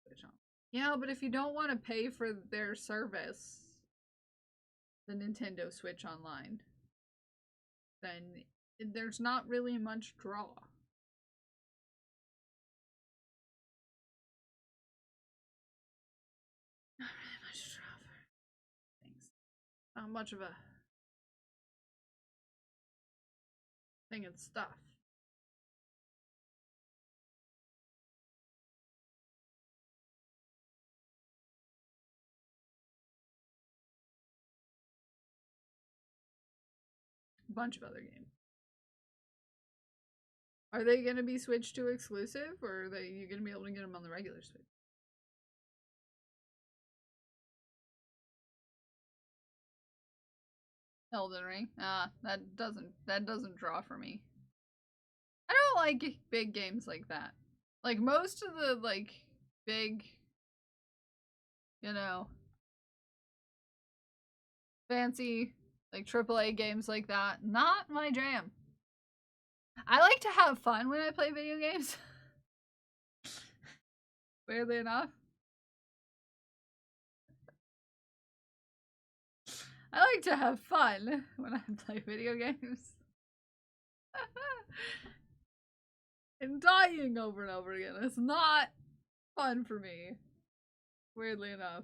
Switch Online. Yeah, but if you don't want to pay for their service, the Nintendo Switch Online, then there's not really much draw. Not really much draw for things. Not much of a thing of stuff. A bunch of other games. Are they going to be Switch 2 exclusive, or are you going to be able to get them on the regular Switch? Elden Ring. That doesn't draw for me. I don't like big games like that. Like most of the like big, you know, fancy like AAA games like that, not my jam. I like to have fun when I play video games. Weirdly enough. I like to have fun when I play video games. And dying over and over again is not fun for me. Weirdly enough.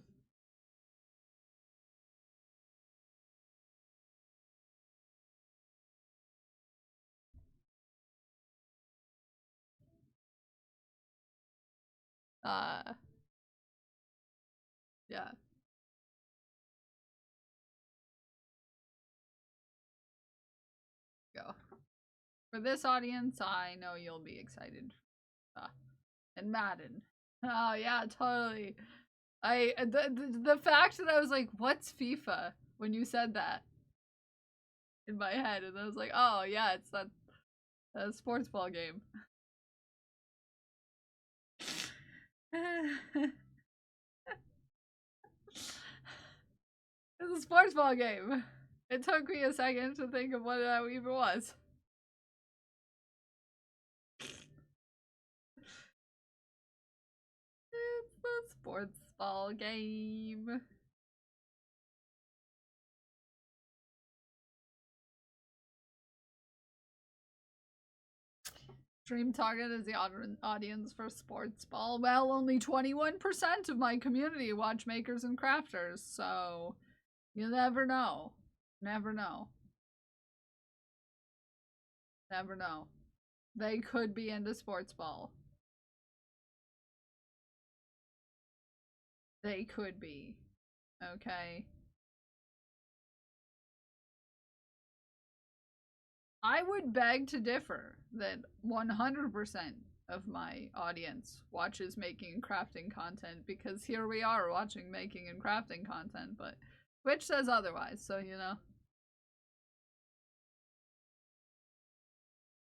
Yeah. Go. For this audience, I know you'll be excited. And Madden. Oh yeah, totally. The fact that I was like, "What's FIFA?" when you said that in my head, and I was like, "Oh yeah, it's that sports ball game." It's a sports ball game. It took me a second to think of what that even was. It's the sports ball game. Dream target is the audience for sports ball. Well, only 21% of my community watchmakers and crafters, so you never know. Never know. Never know. They could be into sports ball. They could be. Okay. I would beg to differ that 100% of my audience watches making and crafting content, because here we are watching making and crafting content, but Twitch says otherwise, so you know.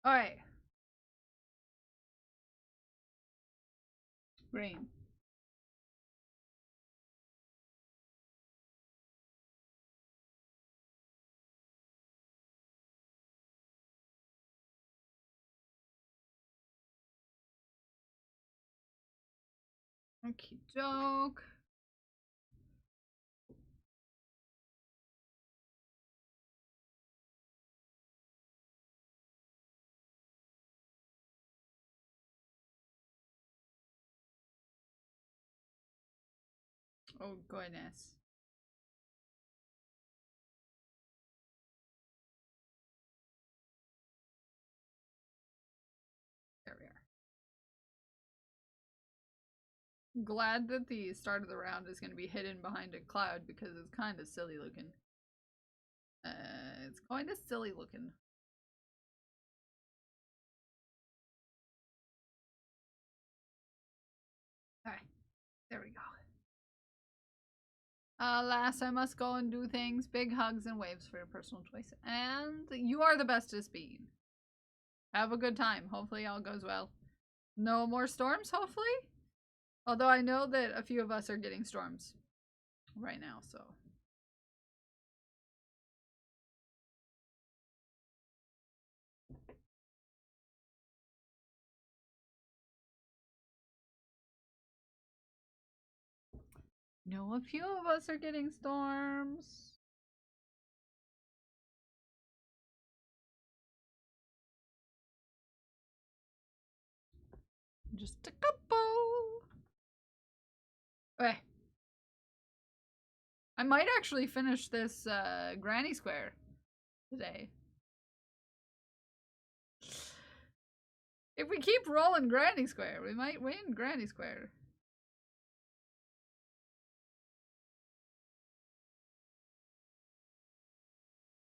Alright. Green. Okie doke. Oh goodness. There we are. Glad that the start of the round is going to be hidden behind a cloud, because it's kind of silly looking. It's kind of silly looking. Alright, there we go. Alas, I must go and do things. Big hugs and waves for your personal choice. And you are the bestest being. Have a good time. Hopefully all goes well. No more storms, hopefully? Although I know that a few of us are getting storms right now, so. No, a few of us are getting storms. Just a couple. Okay. I might actually finish this Granny Square today. If we keep rolling Granny Square, we might win Granny Square.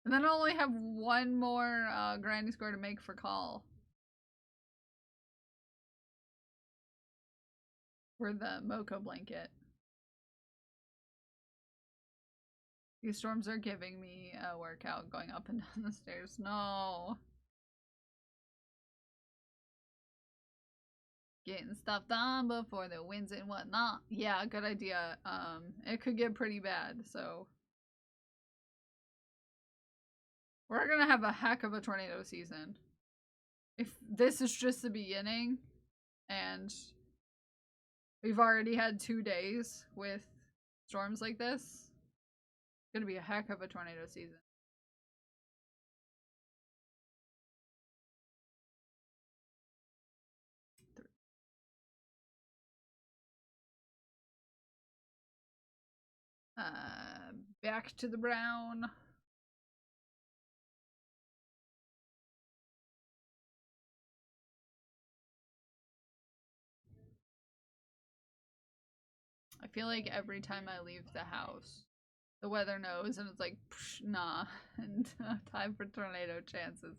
And then I'll only have one more Granny Square to make for call. For the Mocha blanket. These storms are giving me a workout going up and down the stairs. No. Getting stuff done before the winds and whatnot. Yeah, good idea. It could get pretty bad, so. We're gonna have a heck of a tornado season. If this is just the beginning, and we've already had 2 days with storms like this, it's gonna be a heck of a tornado season. Back to the brown. I feel like every time I leave the house, the weather knows and it's like, psh, nah, and time for tornado chances.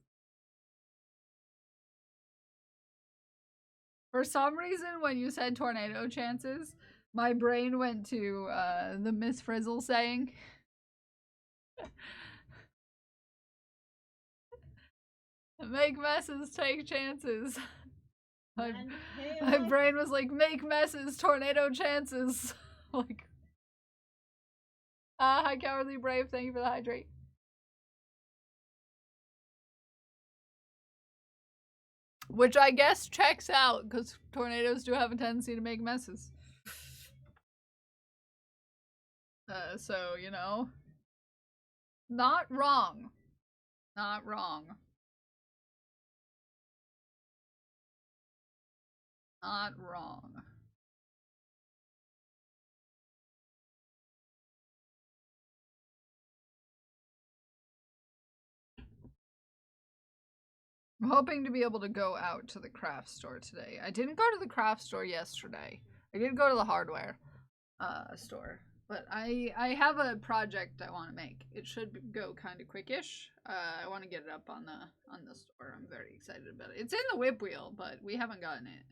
For some reason, when you said tornado chances, my brain went to the Miss Frizzle saying. Make messes, take chances. My brain was like, make messes, tornado chances. Like, hi, Cowardly Brave. Thank you for the hydrate. Which I guess checks out, because tornadoes do have a tendency to make messes. So, you know. Not wrong. Not wrong. Not wrong. I'm hoping to be able to go out to the craft store today. I didn't go to the craft store yesterday. I did go to the hardware store. But I have a project I want to make. It should go kind of quickish. I want to get it up on the store. I'm very excited about it. It's in the whip wheel, but we haven't gotten it.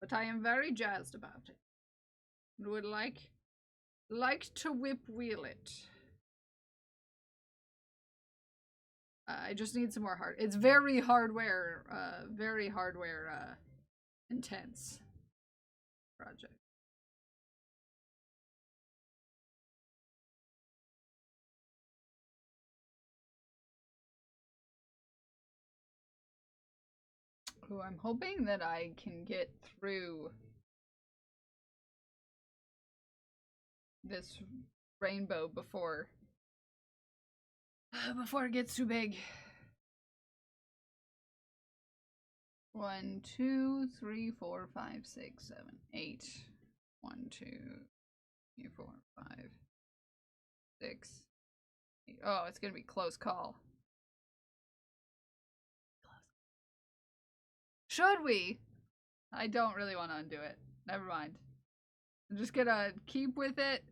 But I am very jazzed about it. And would like to whip wheel it. I just need some more hard. It's very hardware intense project. Ooh, I'm hoping that I can get through this rainbow before it gets too big. 1, 2, 3, 4, 5, 6, 7, 8. 1, 2, 3, 4, 5, 6, 8. Oh, it's gonna be close call. Should we? I don't really want to undo it. Never mind. I'm just gonna keep with it.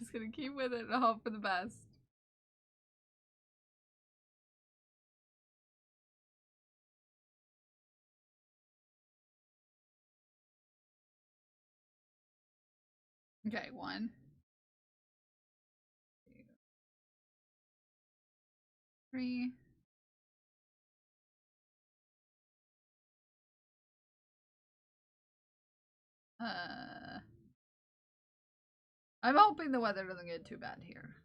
Just gonna keep with it and hope for the best. Okay, 1, 2, 3. I'm hoping the weather doesn't get too bad here.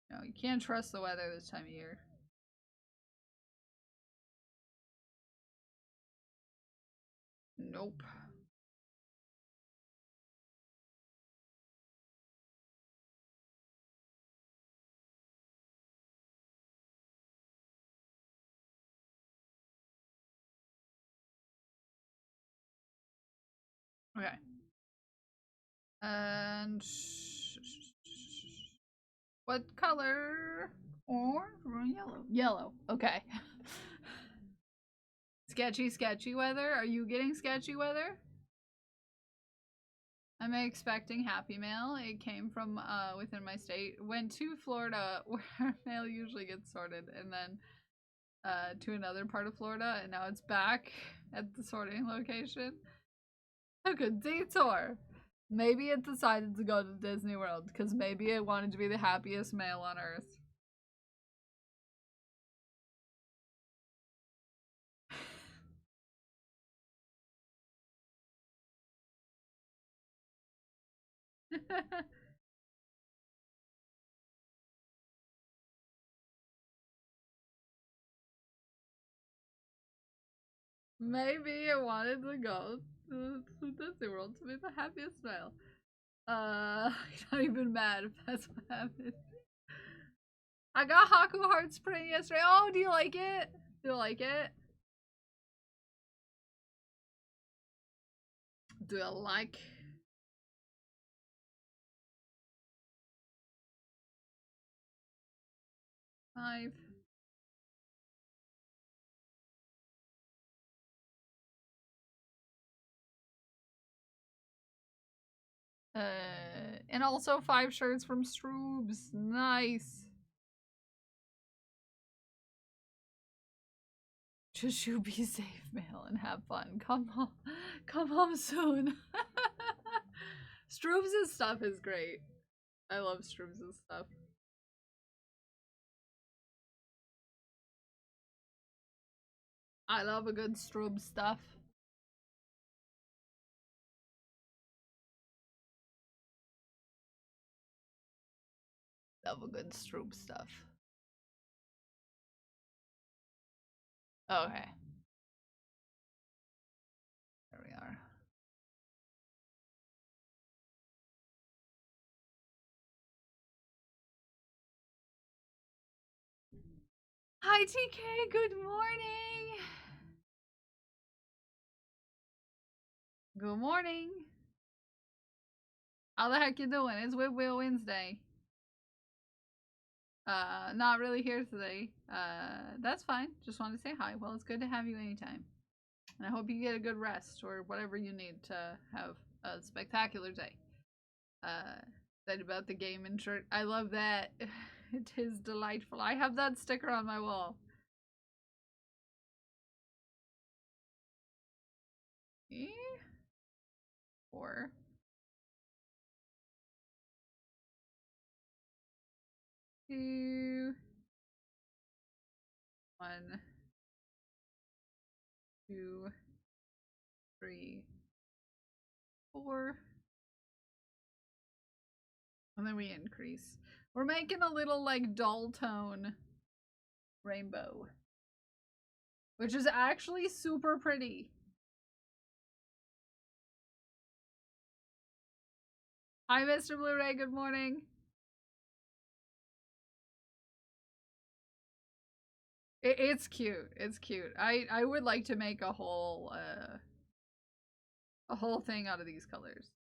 No, you can't trust the weather this time of year. Nope. Okay. And what color? Orange or yellow? Yellow. Okay. Sketchy weather. Are you getting sketchy weather? I'm expecting happy mail. It came from within my state. Went to Florida where mail usually gets sorted, and then to another part of Florida, and now it's back at the sorting location. Took a detour. Maybe it decided to go to Disney World because maybe it wanted to be the happiest male on earth. Maybe it wanted to go to Disney World to be the happiest male. I'm not even mad if that's what happened. I got Haku Heart Spring yesterday. Oh, do you like it? Do you like it? Do you like? Five. And also 5 shirts from Stroobs. Nice. Just you be safe, Mail, and have fun. Come home soon. Stroobs' stuff is great. I love Stroobs' stuff. I love a good Stroobs stuff. Love a good Stroobs stuff. Okay. There we are. Hi TK, good morning. Good morning. How the heck you doing? It's WHEEEL Wednesday. Not really here today. That's fine. Just wanted to say hi. Well, it's good to have you anytime. And I hope you get a good rest or whatever you need to have a spectacular day. Said about the gaming shirt. I love that. It is delightful. I have that sticker on my wall. Eh? 4. 2. 1. 2. 3. 4. And then we increase. We're making a little like dull tone rainbow, which is actually super pretty. Hi, Mr. Blu-ray. Good morning. It's cute. It's cute. I would like to make a whole thing out of these colors.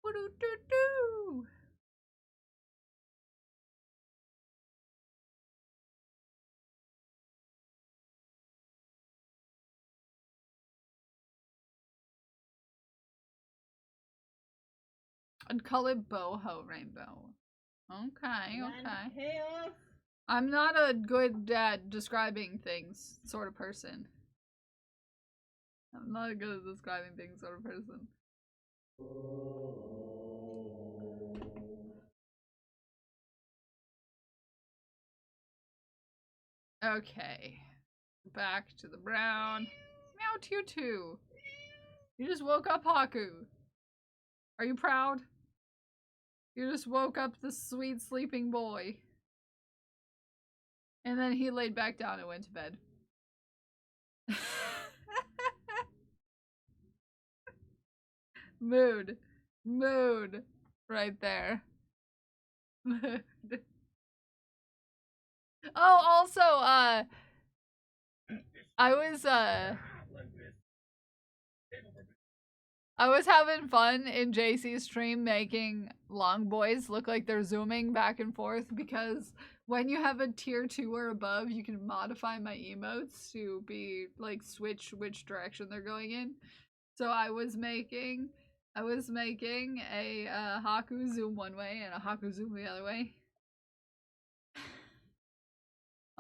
Woo-doo-doo-doo. I'd call it boho rainbow. Okay, okay. Chaos. I'm not a good at describing things sort of person. I'm not good at describing things sort of person. Okay. Back to the brown. Meow Tutu. You just woke up Haku. Are you proud? You just woke up the sweet sleeping boy. And then he laid back down and went to bed. Mood. Mood. Right there. Mood. Oh, also, I was having fun in JC's stream making long boys look like they're zooming back and forth because when you have a tier 2 or above, you can modify my emotes to be like switch which direction they're going in. So I was making a Haku zoom one way and a Haku zoom the other way.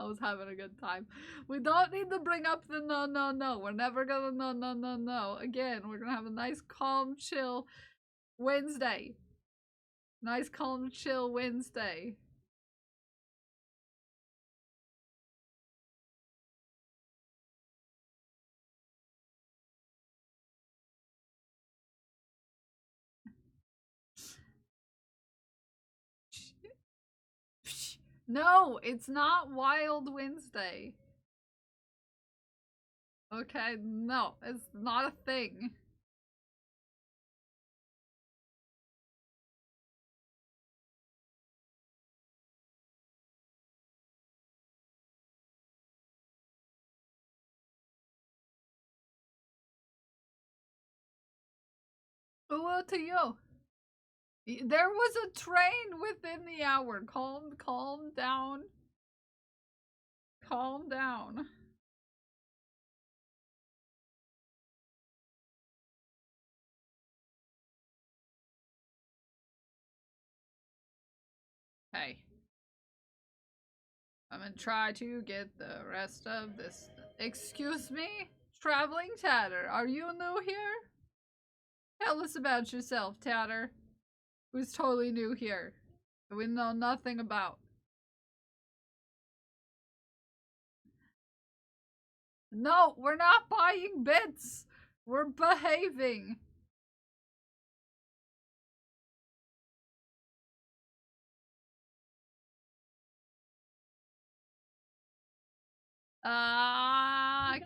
I was having a good time. We don't need to bring up the no, no, no. We're never gonna no, no, no, no. Again, we're gonna have a nice, calm, chill Wednesday. Nice, calm, chill Wednesday. No, it's not Wild Wednesday. Okay, no, it's not a thing. Hello to you. There was a train within the hour. Calm down. Calm down. Hey. I'm gonna try to get the rest of this. Excuse me? Traveling Tatter, are you new here? Tell us about yourself, Tatter. Who's totally new here. We know nothing about. No, we're not buying bits. We're behaving.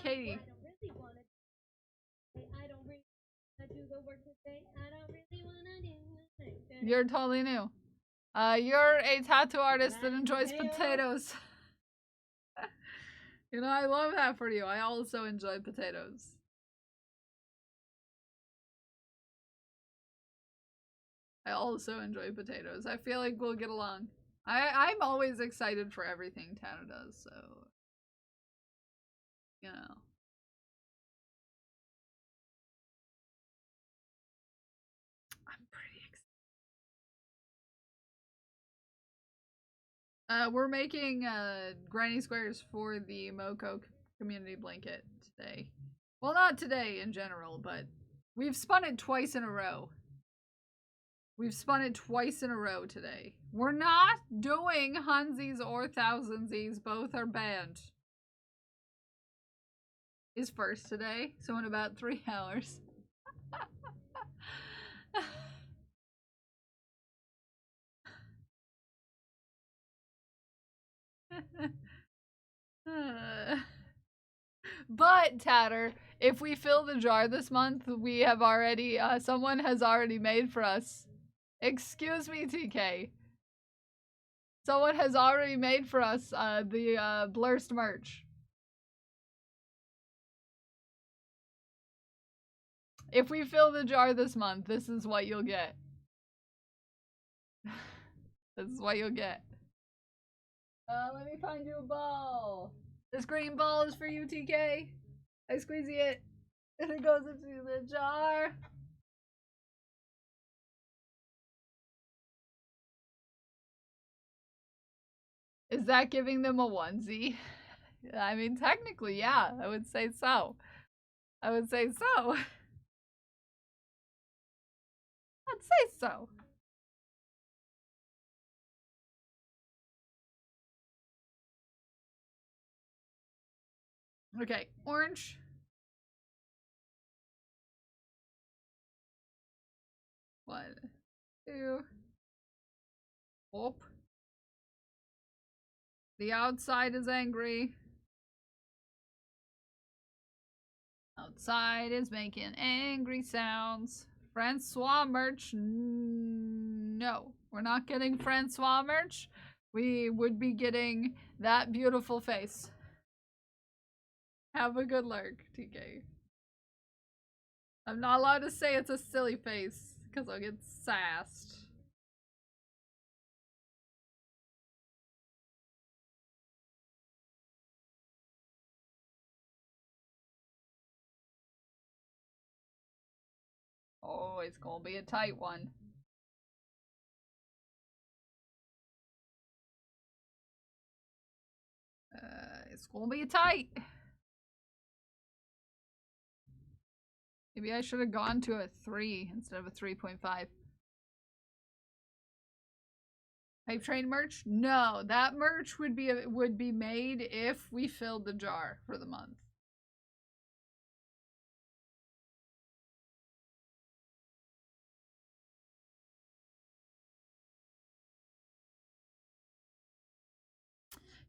Katie. You're totally new. You're a tattoo artist that enjoys potatoes. You know, I love that for you. I also enjoy potatoes. I also enjoy potatoes. I feel like we'll get along. I'm always excited for everything Tana does, so you know. I'm pretty excited. We're making granny squares for the Moko community blanket today. Well, not today in general, but we've spun it twice in a row. We've spun it twice in a row today. We're not doing Hansies or Thousandsies. Both are banned. Is first today, so in about 3 hours. But Tatter, if we fill the jar this month, we have already someone has already made for us. Excuse me, TK. Someone has already made for us the Blurst merch. If we fill the jar this month, this is what you'll get. This is what you'll get. Let me find you a ball. This green ball is for you, TK. I squeeze it, and it goes into the jar. Is that giving them a onesie? I mean, technically, yeah, I would say so. I would say so. I'd say so. Okay, orange. One, two. Whoop. The outside is angry. Outside is making angry sounds. Francois merch. No, we're not getting Francois merch. we would be getting that beautiful face. Have a good lurk, TK. I'm not allowed to say it's a silly face, because I'll get sassed. Oh, it's gonna be a tight one. It's gonna be tight. Maybe I should have gone to a 3 instead of a 3.5. Hype train merch? No, that merch would be made if we filled the jar for the month.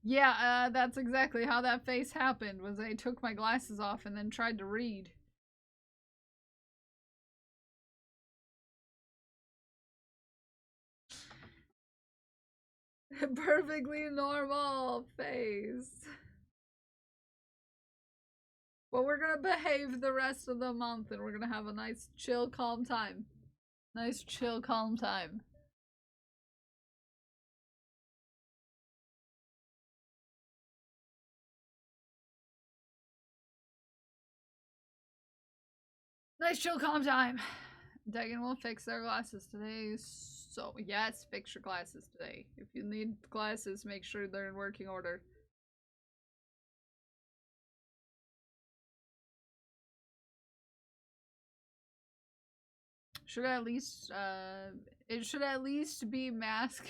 Yeah, that's exactly how that face happened, was I took my glasses off and then tried to read. Perfectly normal face. Well, we're gonna behave the rest of the month and we're gonna have a nice, chill, calm time. Nice, chill, calm time. Nice, chill, calm time. Dagon will fix their glasses today. So, yes, fix your glasses today. If you need glasses, make sure they're in working order. Should at least, it should at least be mask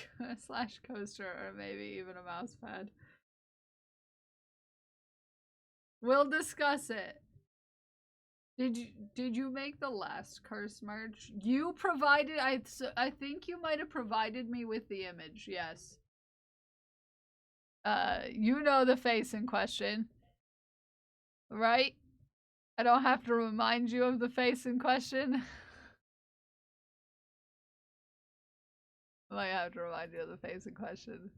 slash coaster or maybe even a mouse pad. We'll discuss it. Did you make the last curse merch? You provided, I think you might have provided me with the image, yes. You know the face in question. Right? I don't have to remind you of the face in question. I might have to remind you of the face in question.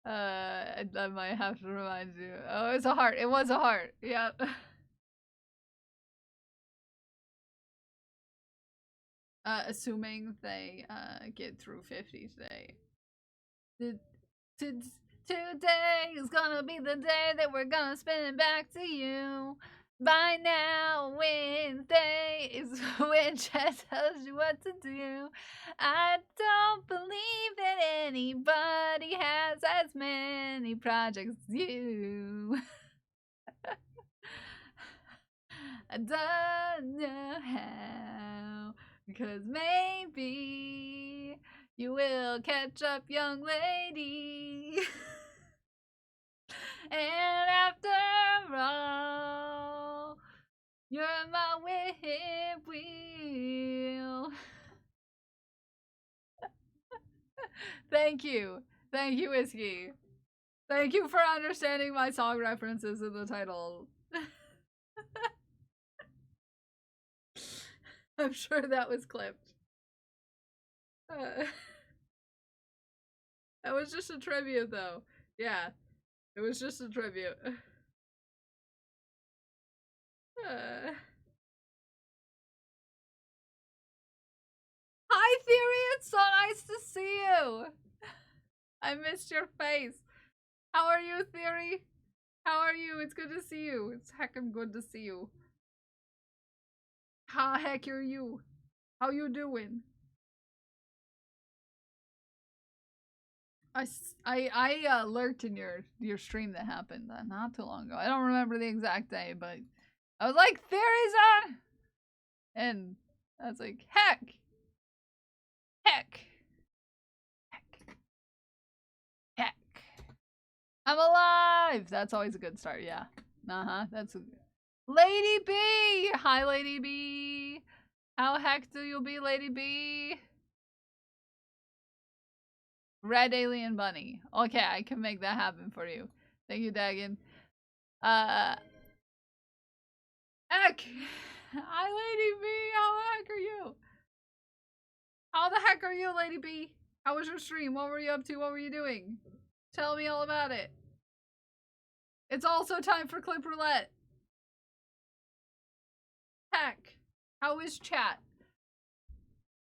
I might have to remind you. Oh, it's a heart. It was a heart. Yep. Assuming they get through 50 today. Today is gonna be the day that we're gonna spin it back to you. By now, Wednesday is when Chad tells you what to do. I don't believe that anybody has as many projects as you. I don't know how, because maybe you will catch up, young lady. And after all, you're my whip wheel. Thank you. Thank you, Whiskey. Thank you for understanding my song references in the title. I'm sure that was clipped. That was just a tribute, though. Yeah, it was just a tribute. Hi, Theory! It's so nice to see you! I missed your face. How are you, Theory? How are you? It's good to see you. It's heckin' good to see you. How heck are you? How you doing? I lurked in your stream that happened not too long ago. I don't remember the exact day, but I was like, Theory's on! And I was like, heck! Heck! Heck! Heck! I'm alive! That's always a good start, yeah. Uh-huh, that's a... Lady B! Hi, Lady B! How heck do you be, Lady B? Red Alien Bunny. Okay, I can make that happen for you. Thank you, Dagon. Heck! Hi, Lady B! How the heck are you? How the heck are you, Lady B? How was your stream? What were you up to? What were you doing? Tell me all about it. It's also time for Clip Roulette. Heck, how is chat?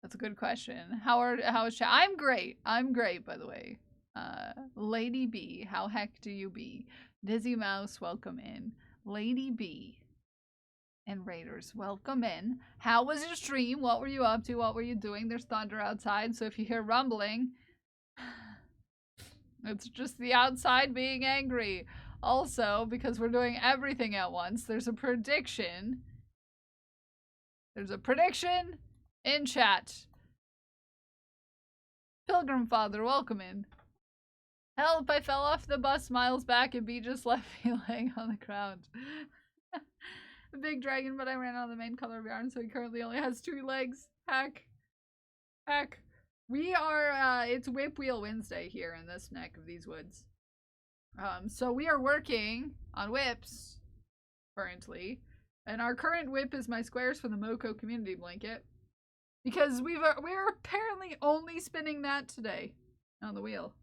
That's a good question. How is chat? I'm great. I'm great, by the way. Lady B, how heck do you be? Dizzy Mouse, welcome in. Lady B and Raiders, welcome in. How was your stream? What were you up to? What were you doing? There's thunder outside, so if you hear rumbling, it's just the outside being angry. Also, because we're doing everything at once, there's a prediction. There's a prediction in chat. Pilgrim Father, welcome in. Help, I fell off the bus miles back and B just left me laying on the ground. A big dragon, but I ran out of the main color of yarn, so he currently only has 2 legs. Heck. Heck. We are, it's Whip Wheel Wednesday here in this neck of these woods. So we are working on whips currently. And our current whip is my squares for the Moko community blanket. Because we're apparently only spinning that today on the wheel.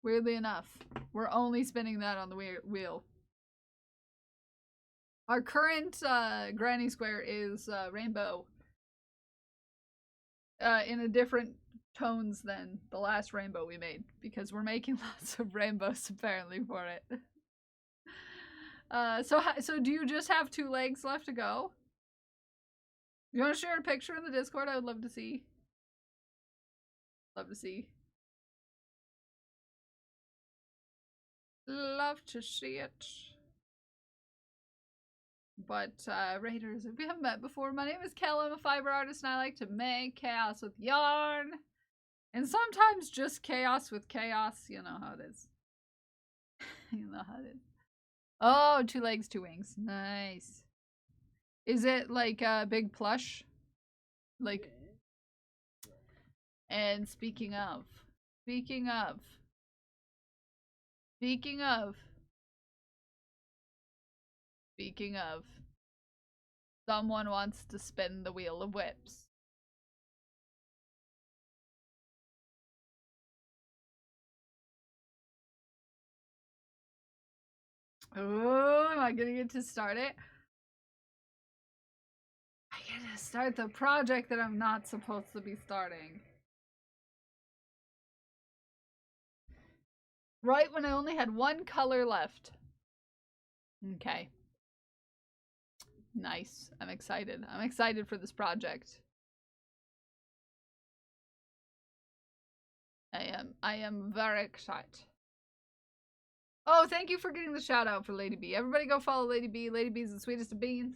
Weirdly enough, we're only spinning that on the wheel. Our current granny square is rainbow. In a different tones than the last rainbow we made. Because we're making lots of rainbows apparently for it. So do you just have 2 legs left to go? You want to share a picture in the Discord? I would love to see. Love to see. Love to see it. But, Raiders, if we haven't met before, my name is Kel. I'm a fiber artist and I like to make chaos with yarn. And sometimes just chaos with chaos. You know how it is. You know how it is. Oh, 2 legs, 2 wings. Nice. Is it like a big plush? Like, and speaking of, someone wants to spin the wheel of whips. Oh, am I gonna get to start it? I get to start the project that I'm not supposed to be starting. Right when I only had 1 color left. Okay. Nice. I'm excited. I'm excited for this project. I am very excited. Oh, thank you for getting the shout out for Lady B. Everybody go follow Lady B. Lady B is the sweetest of beans.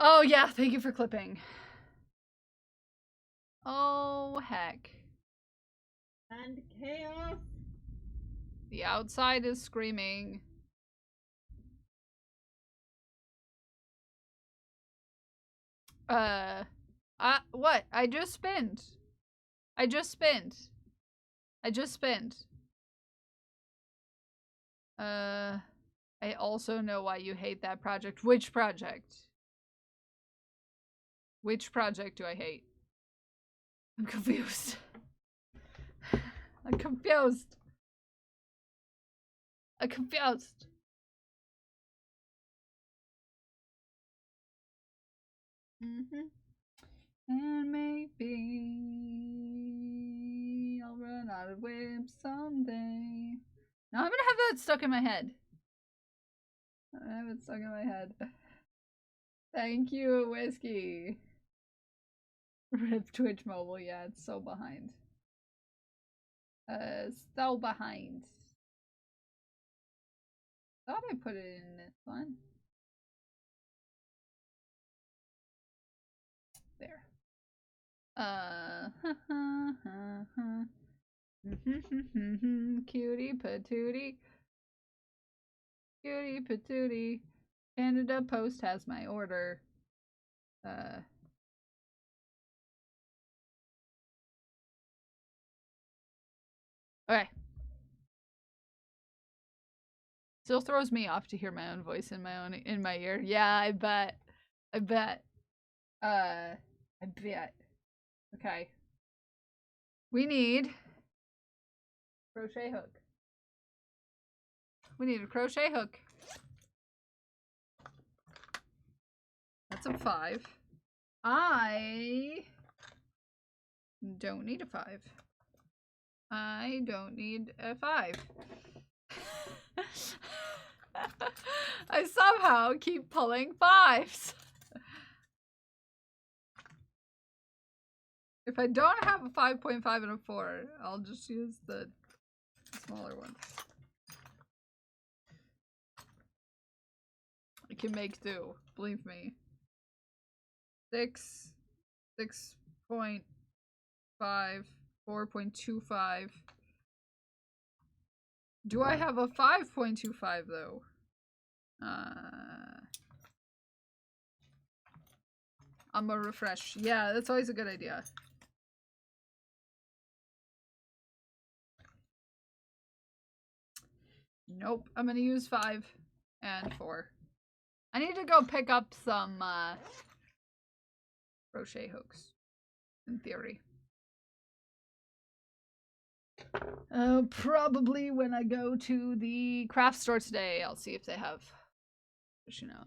Oh yeah, thank you for clipping. Oh heck. And chaos. The outside is screaming. What? I just spinned. I I also know why you hate that project. Which project? Which project do I hate? I'm confused. I'm confused. I'm confused. And maybe I'll run out of whips someday. Now I'm gonna have that stuck in my head. I have it stuck in my head. Thank you, Whiskey. Rip Twitch Mobile, yeah, it's so behind. So behind. Thought I put it in this one. There. Cutie patootie. Cutie patootie. Canada Post has my order. Okay. Still throws me off to hear my own voice in my ear. Yeah, I bet. I bet. I bet. Okay. We need crochet hook. We need a crochet hook. That's a 5. I don't need a 5. I don't need a 5. I somehow keep pulling 5s. If I don't have a 5.5 and a 4, I'll just use the smaller ones. I can make do, believe me. 6, 6.5, 4.25. Do I have a 5.25 though? I'm gonna refresh. Yeah, that's always a good idea. Nope, I'm gonna use 5 and 4. I need to go pick up some crochet hooks, in theory. Probably when I go to the craft store today, I'll see if they have, you know,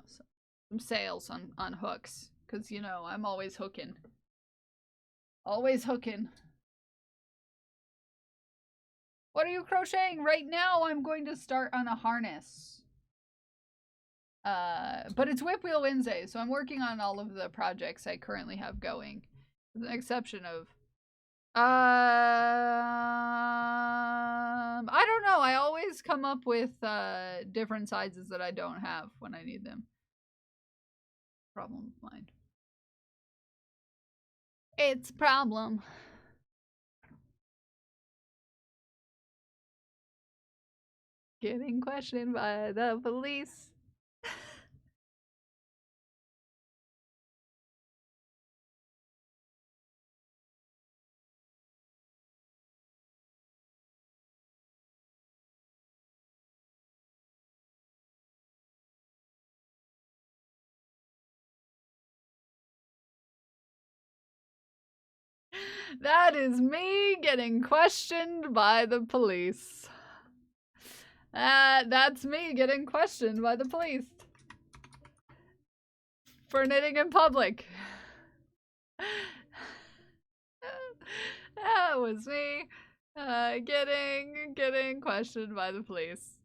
some sales on hooks. Because, you know, I'm always hooking. Always hooking. What are you crocheting? Right now, I'm going to start on a harness. But it's Whip Wheel Wednesday, so I'm working on all of the projects I currently have going. With an exception of... I don't know. I always come up with different sizes that I don't have when I need them. Problem of mine. It's a problem. Getting questioned by the police. That is me getting questioned by the police. That's me getting questioned by the police. For knitting in public. That was me getting questioned by the police.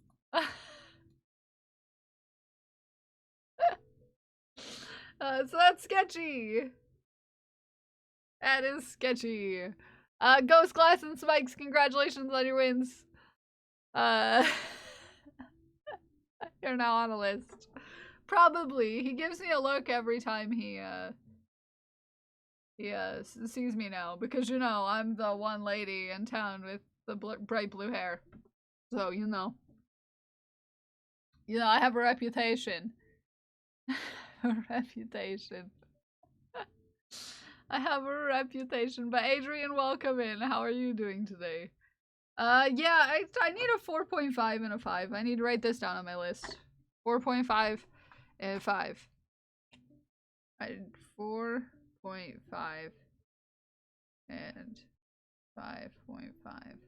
So that's sketchy. That is sketchy. Ghost Glass and Spikes, congratulations on your wins. You're now on a list. Probably. He gives me a look every time he sees me now. Because, you know, I'm the one lady in town with the bright blue hair. So, you know. You know, I have a reputation. A reputation. I have a reputation. But Adrian, welcome in. How are you doing today? Yeah, I need a 4.5 and a 5. I need to write this down on my list. 4.5 and 5. I did 4.5 and 5.5.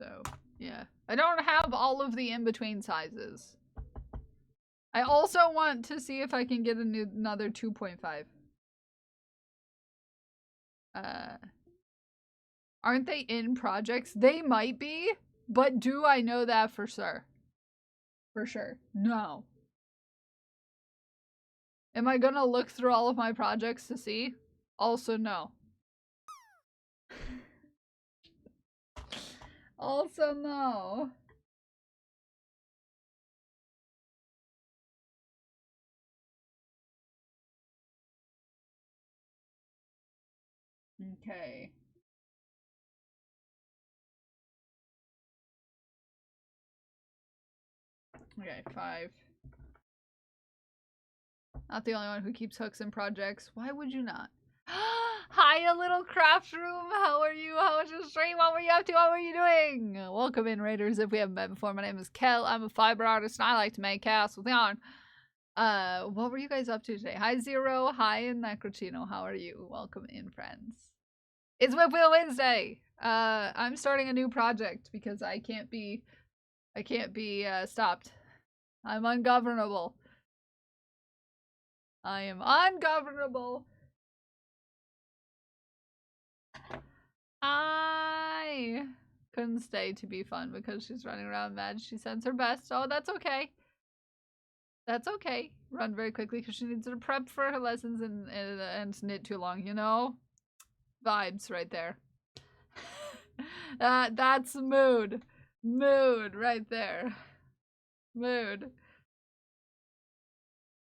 So, yeah. I don't have all of the in-between sizes. I also want to see if I can get another 2.5. Aren't they in projects? They might be, but do I know that for sure? For sure. No. Am I gonna look through all of my projects to see? Also, no. Also, no. Okay. Okay, 5. Not the only one who keeps hooks in projects. Why would you not? Hi, our little craft room. How are you? How was your stream? What were you up to? What were you doing? Welcome in, Raiders, if we haven't met before. My name is Kel. I'm a fiber artist, and I like to make chaos with yarn. What were you guys up to today? Hi, Zero. Hi, Necrotino. How are you? Welcome in, friends. It's WHIP Wheel Wednesday. I'm starting a new project because I can't be stopped. I'm ungovernable. I am ungovernable. I couldn't stay to be fun because she's running around mad. She sends her best. Oh, that's okay. That's okay. Run very quickly because she needs to prep for her lessons and knit too long, you know? Vibes right there. That's mood. Mood right there. Mood.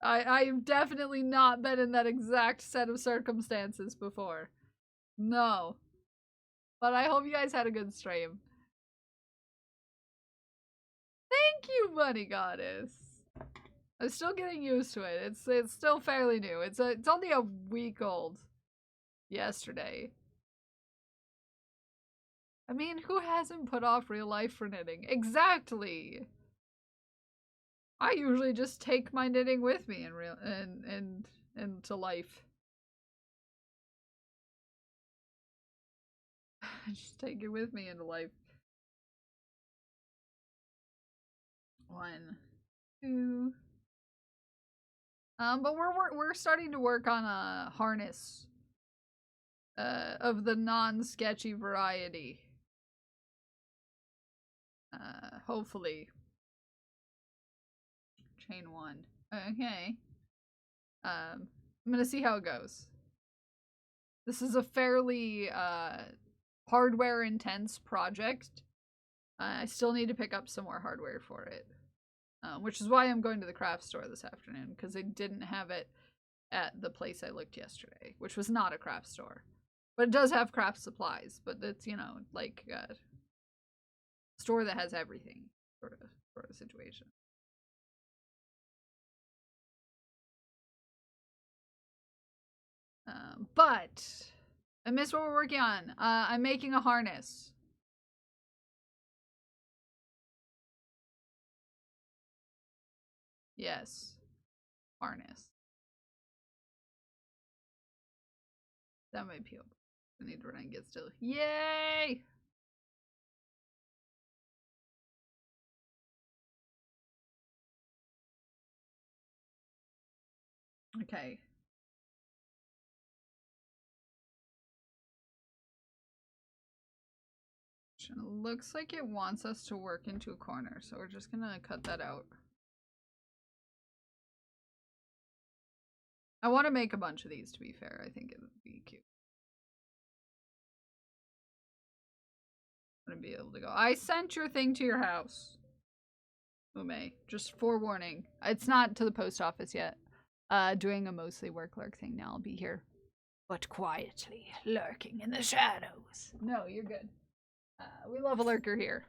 I've definitely not been in that exact set of circumstances before. No. But I hope you guys had a good stream. Thank you, Bunny Goddess. I'm still getting used to it. It's still fairly new. It's only a week old. Yesterday. I mean, who hasn't put off real life for knitting? Exactly. I usually just take my knitting with me into life. I just take it with me into life. 1, 2. But we're starting to work on a harness of the non-sketchy variety. Hopefully. Chain 1. Okay. I'm gonna see how it goes. This is a fairly hardware intense project. I still need to pick up some more hardware for it. Which is why I'm going to the craft store this afternoon, because they didn't have it at the place I looked yesterday, which was not a craft store. But it does have craft supplies, but it's, you know, like a store that has everything sort of situation. But I missed what we're working on. I'm making a harness. Yes. Harness. That might be open. I need to run and get still. Yay! Okay. It looks like it wants us to work into a corner, so we're just gonna cut that out. I want to make a bunch of these, to be fair. I think it would be cute. I'm gonna be able to go. I sent your thing to your house. Ume. Just forewarning. It's not to the post office yet. Doing a mostly work lurk thing now. I'll be here. But quietly, lurking in the shadows. No, you're good. We love a lurker here.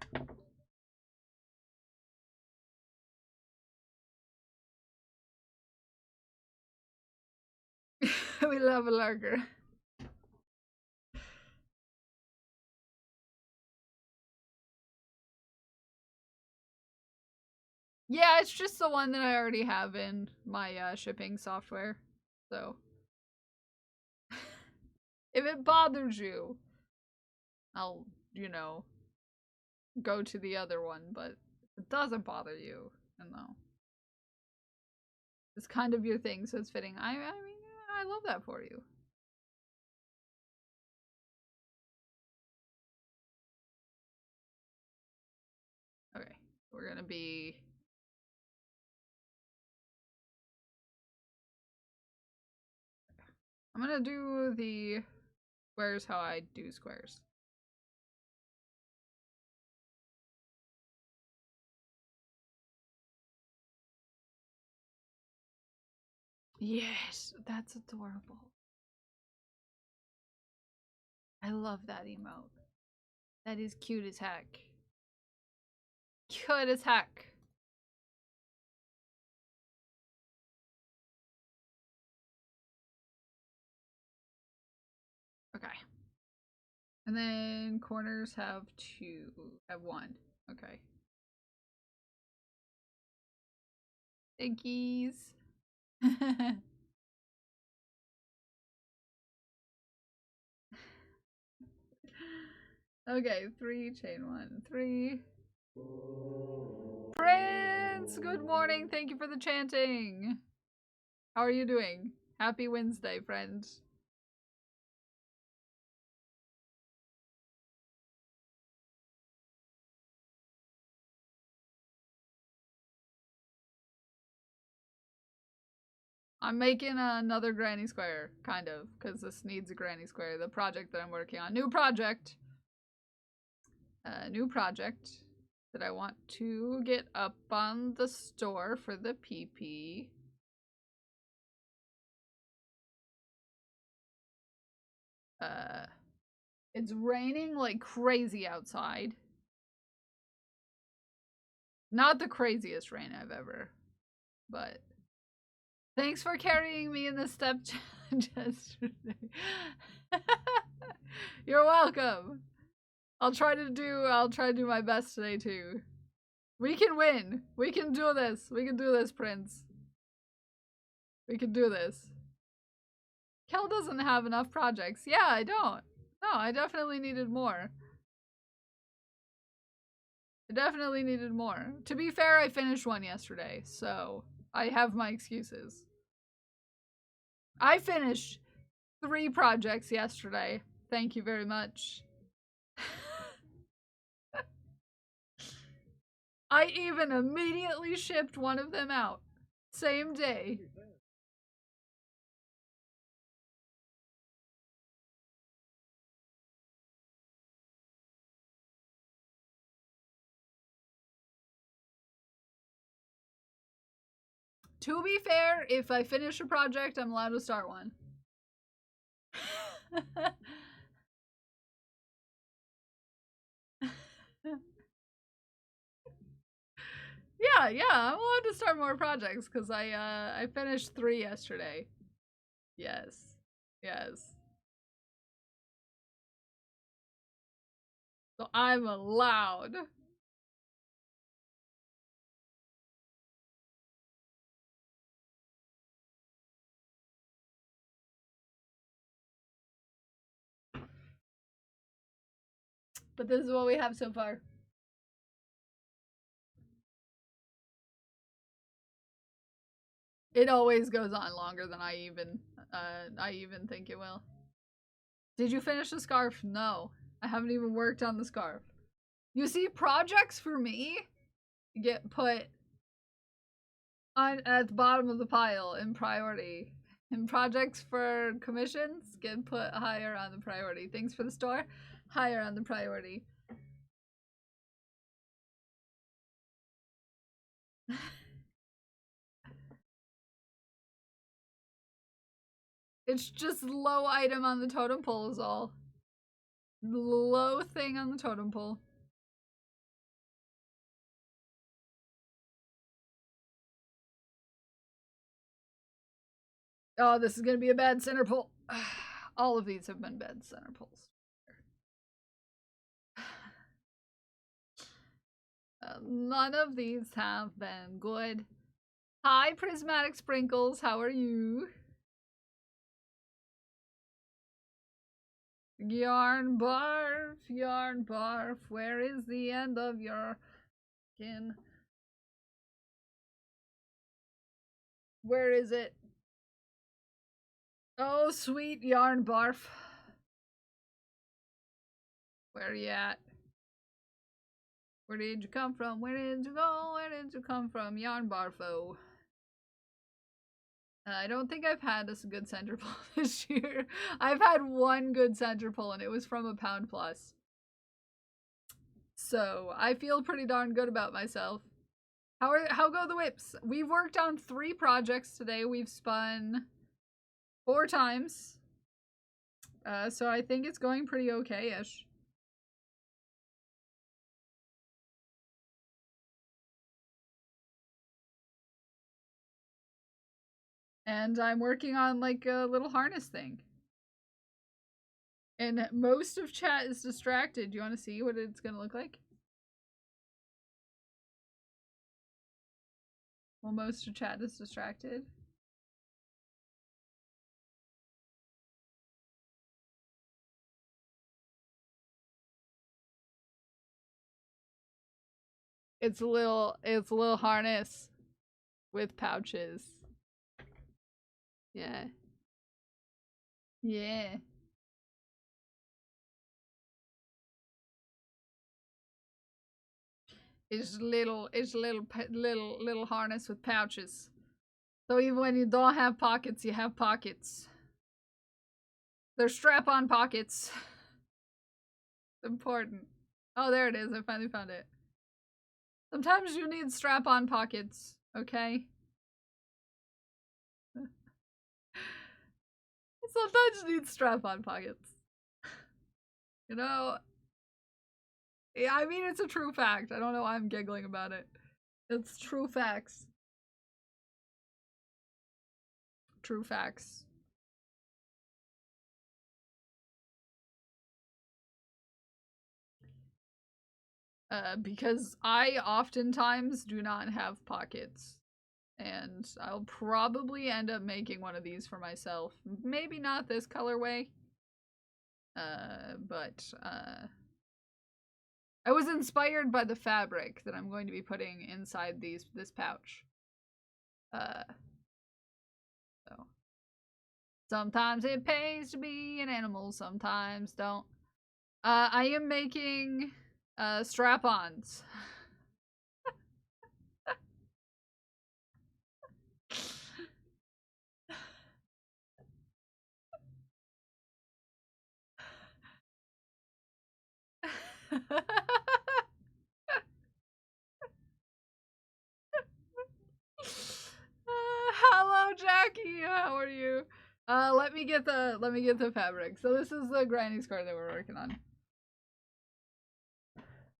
We love a lurker. Yeah, it's just the one that I already have in my shipping software. So if it bothers you, I'll, you know, go to the other one, but if it doesn't bother you, you know. It's kind of your thing, so it's fitting. I mean, I love that for you. Okay, we're gonna be... I'm gonna do the squares how I do squares. Yes, that's adorable. I love that emote. That is cute as heck. Cute as heck. Okay. Okay. And then corners have one. Okay. Thankies. Okay, 3, chain 1, 3. Prince! Good morning, thank you for the chanting. How are you doing? Happy Wednesday, friend. I'm making another granny square, kind of, because this needs a granny square. The project that I'm working on. New project that I want to get up on the store for the PP. It's raining like crazy outside. Not the craziest rain I've ever, but thanks for carrying me in the step challenge yesterday. You're welcome. I'll try to do my best today too. We can win. We can do this. We can do this, Prince. We can do this. Kel doesn't have enough projects. Yeah, I don't. No, I definitely needed more. I definitely needed more. To be fair, I finished one yesterday, so I have my excuses. I finished 3 projects yesterday. Thank you very much. I even immediately shipped one of them out. Same day. To be fair, if I finish a project, I'm allowed to start one. Yeah, I'm allowed to start more projects because I finished 3 yesterday. Yes. So I'm allowed. But this is what we have so far. It always goes on longer than I even think it will. Did you finish the scarf? No. I haven't even worked on the scarf. You see, projects for me get put on at the bottom of the pile in priority. And projects for commissions get put higher on the priority. Things for the store, higher on the priority. It's just low item on the totem pole is all. Low thing on the totem pole. Oh, this is gonna be a bad center pull. All of these have been bad center pulls. None of these have been good. Hi, Prismatic Sprinkles. How are you? Yarn barf, yarn barf. Where is the end of your skin? Where is it? Oh, sweet yarn barf. Where are you at? Where did you come from? Where did you go? Where did you come from? Yarn barfo. I don't think I've had a good center pull this year. I've had one good center pull and it was from a pound plus. So I feel pretty darn good about myself. How go the whips? We've worked on 3 projects today. We've spun 4 times. So I think it's going pretty okay-ish. And I'm working on like a little harness thing. And most of chat is distracted. Do you want to see what it's gonna look like? Well, most of chat is distracted. It's a little harness with pouches. Yeah. Yeah. It's little harness with pouches. So even when you don't have pockets, you have pockets. They're strap-on pockets. Important. Oh, there it is. I finally found it. Sometimes you need strap-on pockets, okay? Sometimes you need strap-on pockets. You know? Yeah, I mean, it's a true fact. I don't know why I'm giggling about it. It's true facts. True facts. Because I oftentimes do not have pockets. And I'll probably end up making one of these for myself. Maybe not this colorway. But I was inspired by the fabric that I'm going to be putting inside this pouch. So sometimes it pays to be an animal, sometimes don't. I am making strap-ons. Hello, Jackie. How are you? Let me get the fabric. So this is the granny scarf that we're working on.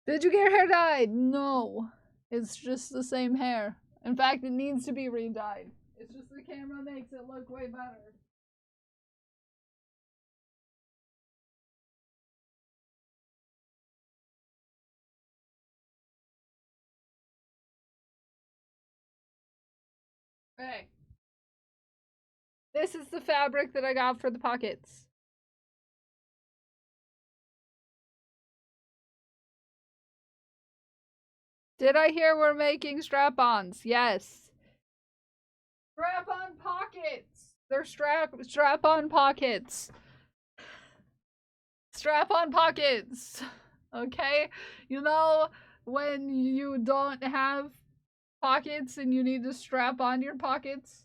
Did you get your hair dyed? No. It's just the same hair. In fact, it needs to be re-dyed. It's just the camera makes it look way better. Okay. This is the fabric that I got for the pockets. Did I hear we're making strap-ons? Yes. Strap-on pockets. They're strap-on pockets. Strap-on pockets. Okay? You know when you don't have pockets and you need to strap on your pockets?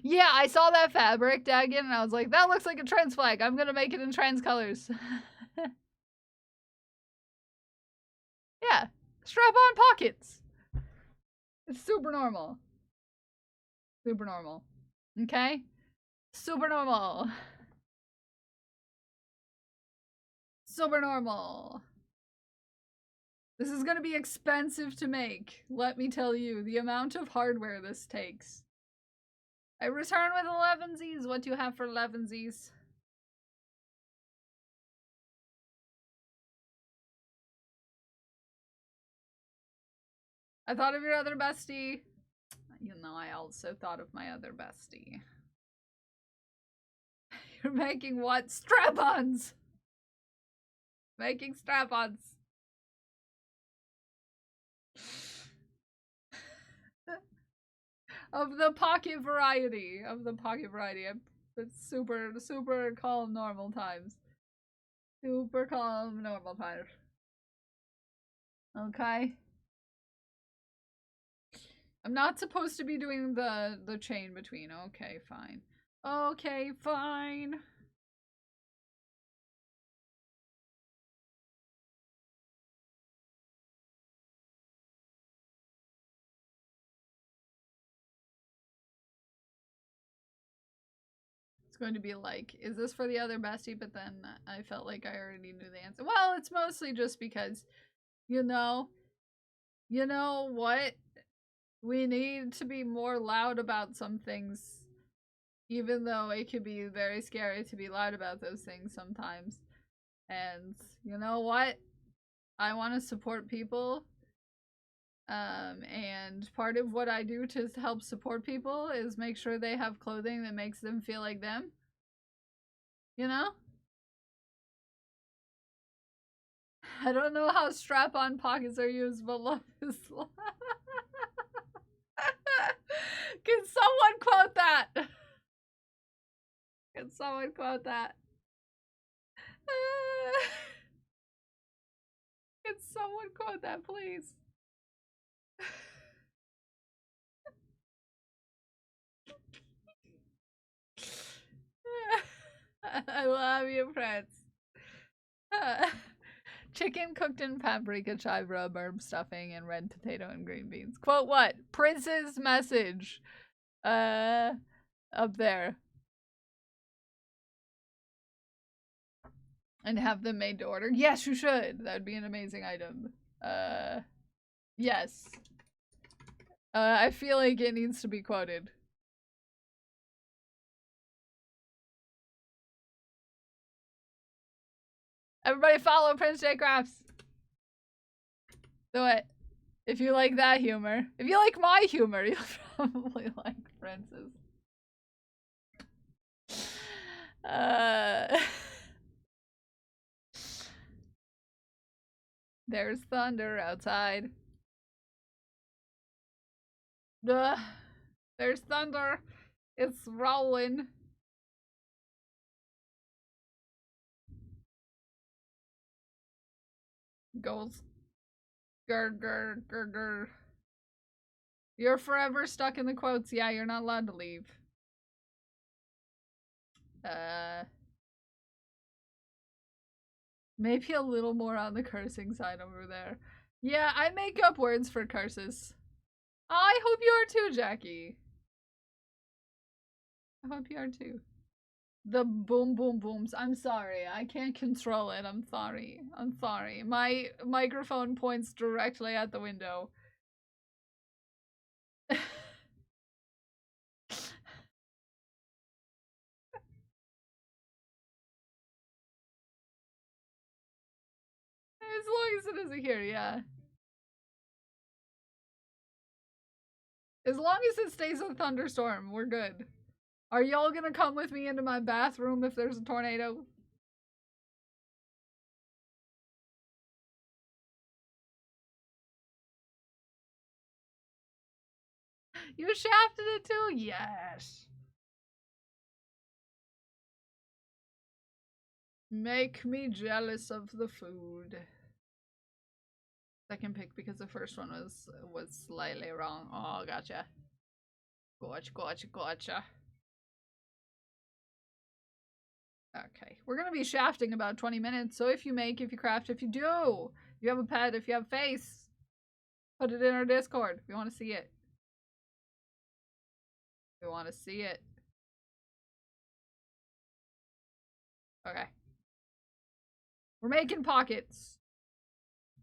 Yeah, I saw that fabric, Dagon, and I was like, that looks like a trans flag. I'm gonna make it in trans colors. Yeah, strap-on pockets. It's super normal. Super normal. Okay? Super normal. Super normal. This is gonna be expensive to make. Let me tell you, the amount of hardware this takes. I return with 11Zs. What do you have for 11Zs? I thought of your other bestie. You know, I also thought of my other bestie. You're making what? Strap-ons! Making strap-ons. Of the pocket variety. Of the pocket variety. It's super calm normal times. Super calm normal times. Okay? I'm not supposed to be doing the chain between. Okay, fine. Okay, fine. It's going to be like, is this for the other bestie? But then I felt like I already knew the answer. Well, it's mostly just because, you know what? We need to be more loud about some things, even though it can be very scary to be loud about those things sometimes. And you know what? I want to support people. And part of what I do to help support people is make sure they have clothing that makes them feel like them. You know? I don't know how strap-on pockets are used, but love is love. Can someone quote that? Can someone quote that? Can someone quote that, please? I love you, Prince. Chicken cooked in paprika, chive herb stuffing, and red potato and green beans. Quote what? Prince's message. Up there. And have them made to order. Yes, you should. That'd be an amazing item. Yes. I feel like it needs to be quoted. Everybody follow Prince J Crafts. Do it. If you like that humor. If you like my humor, you'll probably like Prince's. There's thunder outside. There's thunder. It's rolling. Goes. Grr. You're forever stuck in the quotes. Yeah, you're not allowed to leave. Maybe a little more on the cursing side over there. Yeah, I make up words for curses. I hope you are too, Jackie. I hope you are too. The boom boom booms. I'm sorry. I can't control it. I'm sorry. I'm sorry. My microphone points directly at the window. As long as it isn't here, yeah. As long as it stays a thunderstorm, we're good. Are y'all gonna come with me into my bathroom if there's a tornado? You shafted it too? Yes. Make me jealous of the food. Second pick because the first one was slightly wrong. Oh, gotcha. Gotcha. Okay, we're gonna be shafting about 20 minutes, so if you make, if you craft, if you do, if you have a pet, if you have face, put it in our Discord. We want to see it. We want to see it. Okay. We're making pockets.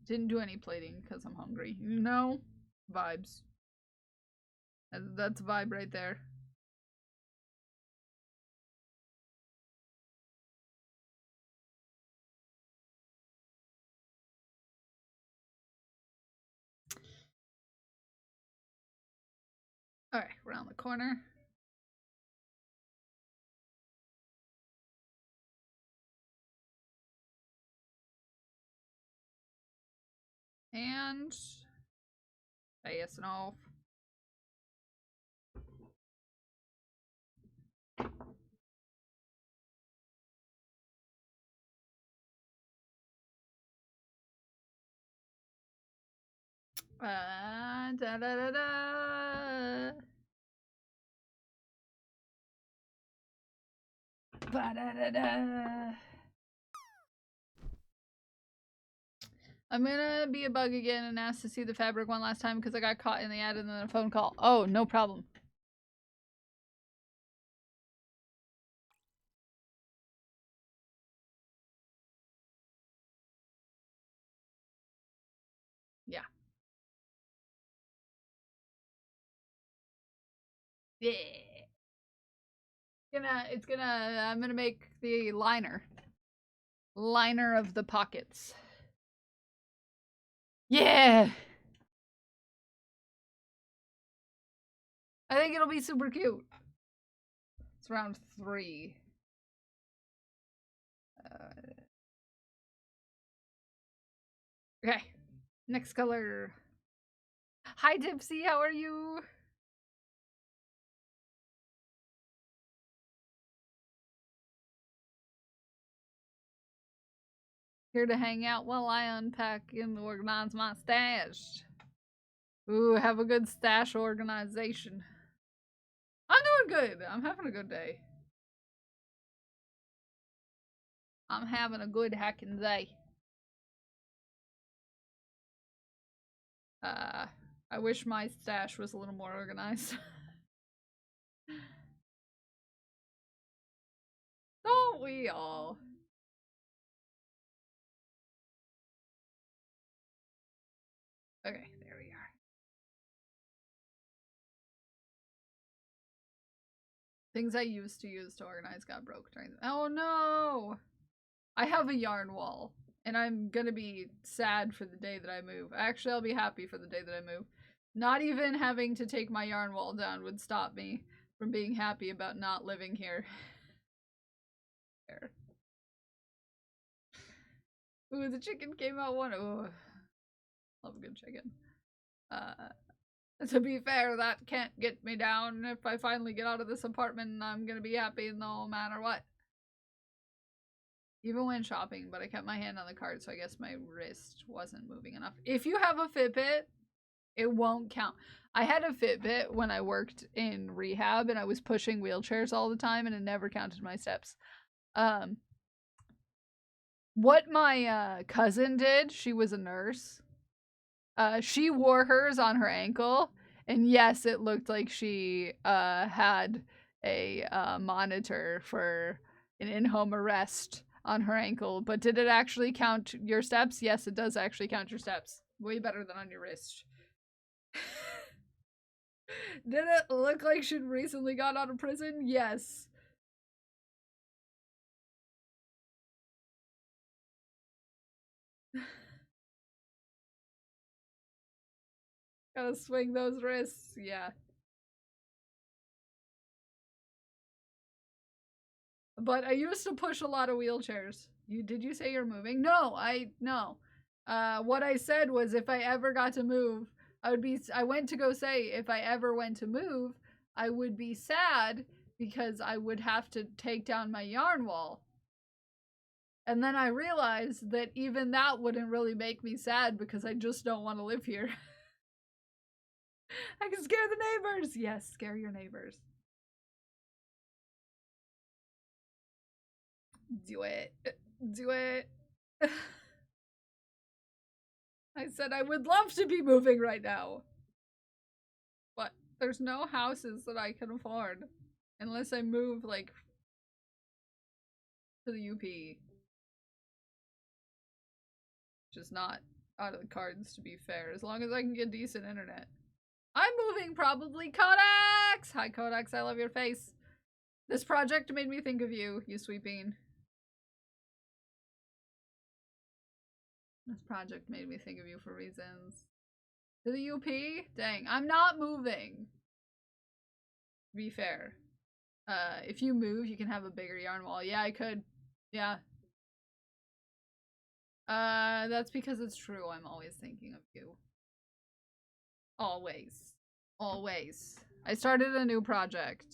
Didn't do any plating because I'm hungry. You know? Vibes. That's a vibe right there. Alright, around the corner. And face and off. Da da da da. Ba da da da. I'm gonna be a bug again and ask to see the fabric one last time because I got caught in the ad and then a phone call. Oh, no problem. Yeah. Yeah. I'm gonna make the liner. Liner of the pockets. Yeah! I think it'll be super cute. It's round 3. Okay. Next color. Hi, Dipsy. How are you? Here to hang out while I unpack and organize my stash. Ooh, have a good stash organization. I'm doing good. I'm having a good day. I'm having a good hacking day. I wish my stash was a little more organized. Don't we all? Okay, there we are. Things I used to use to organize got broke during the— oh no! I have a yarn wall, and I'm gonna be sad for the day that I move. Actually, I'll be happy for the day that I move. Not even having to take my yarn wall down would stop me from being happy about not living here. There. Ooh, the chicken came out one. Ooh. Love a good chicken. To be fair, that can't get me down. If I finally get out of this apartment, I'm gonna be happy no matter what. Even when shopping, but I kept my hand on the cart, so I guess my wrist wasn't moving enough. If you have a Fitbit, it won't count. I had a Fitbit when I worked in rehab, and I was pushing wheelchairs all the time, and it never counted my steps. What my cousin did, she was a nurse. She wore hers on her ankle, and yes, it looked like she had a monitor for an in-home arrest on her ankle. But did it actually count your steps? Yes, it does actually count your steps. Way better than on your wrist. Did it look like she'd recently got out of prison? Yes. Gotta swing those wrists, yeah. But I used to push a lot of wheelchairs. Did you say you're moving? No. What I said was if I ever got to move, I went to go say if I ever went to move, I would be sad because I would have to take down my yarn wall. And then I realized that even that wouldn't really make me sad because I just don't want to live here. I can scare the neighbors. Yes, scare your neighbors. Do it. Do it. I said I would love to be moving right now. But there's no houses that I can afford. Unless I move, like, to the UP. Which is not out of the cards, to be fair. As long as I can get decent internet. I'm moving, probably. Codex! Hi, Codex. I love your face. This project made me think of you, you sweet bean. This project made me think of you for reasons. To the UP? Dang, I'm not moving. To be fair. If you move, you can have a bigger yarn wall. Yeah, I could. Yeah. That's because it's true. I'm always thinking of you. Always. Always. I started a new project.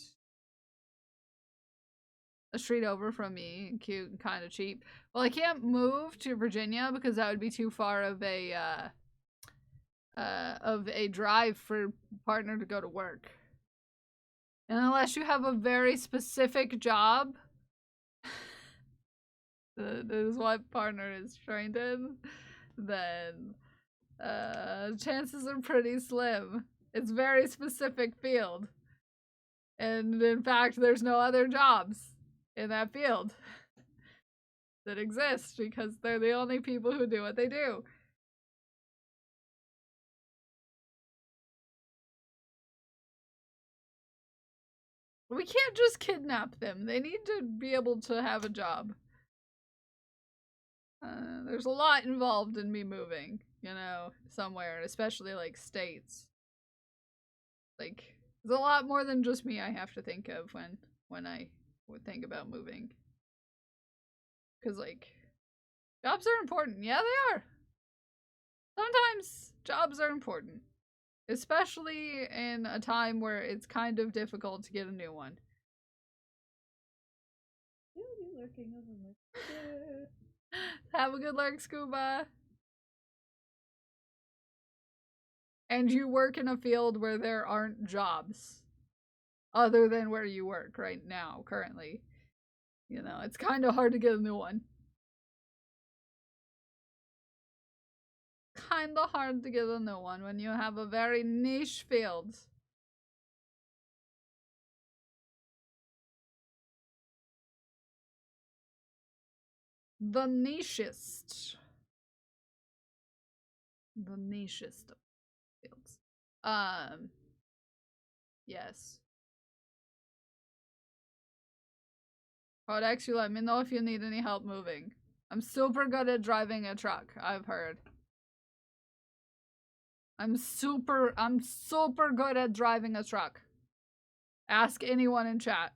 A street over from me, cute and kind of cheap. Well, I can't move to Virginia because that would be too far of a drive for partner to go to work. And unless you have a very specific job, that is what partner is trained in, then chances are pretty slim. It's a very specific field. And in fact, there's no other jobs in that field that exist because they're the only people who do what they do. We can't just kidnap them. They need to be able to have a job. There's a lot involved in me moving, you know, somewhere, especially like states. Like, there's a lot more than just me I have to think of when I would think about moving. Cause like, jobs are important. Yeah, they are. Sometimes jobs are important. Especially in a time where it's kind of difficult to get a new one. Have a good lurk, Scuba. And you work in a field where there aren't jobs. Other than where you work right now, currently. You know, it's kind of hard to get a new one. Kind of hard to get a new one when you have a very niche field. The nichest. The nichest of fields. Yes. Codex, you let me know if you need any help moving. I'm super good at driving a truck, I've heard. I'm super good at driving a truck. Ask anyone in chat.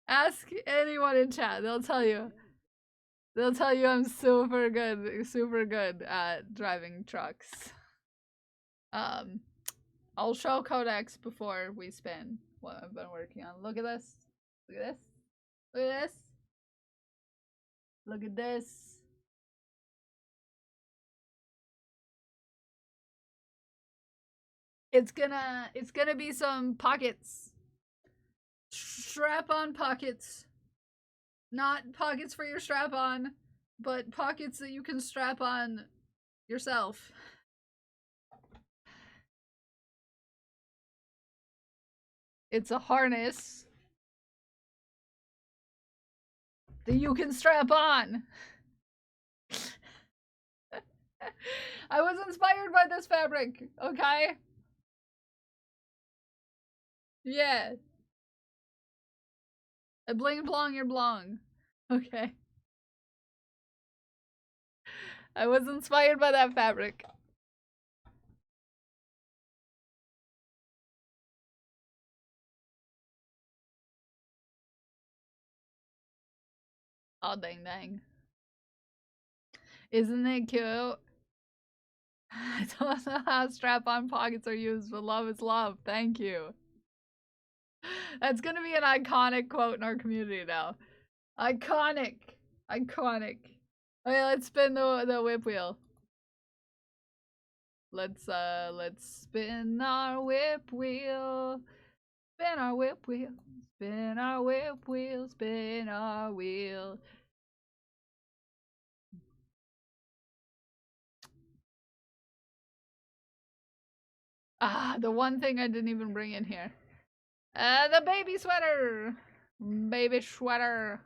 Ask anyone in chat. They'll tell you. They'll tell you I'm super good at driving trucks. I'll show Codex before we spin what I've been working on. Look at this. Look at this. Look at this. Look at this. It's gonna be some pockets. Strap-on pockets. Not pockets for your strap-on, but pockets that you can strap on yourself. It's a harness that you can strap on. I was inspired by this fabric, okay? Yeah. A bling blong your blong. Okay. I was inspired by that fabric. Oh, dang dang. Isn't it cute? I don't know how strap-on pockets are used, but love is love. Thank you. That's gonna be an iconic quote in our community now. Iconic. Iconic. Okay, let's spin the whip wheel. Let's spin our whip wheel. Spin our whip wheel. Spin our whip wheel. Spin our wheel. Ah, the one thing I didn't even bring in here. The baby sweater! Baby sweater.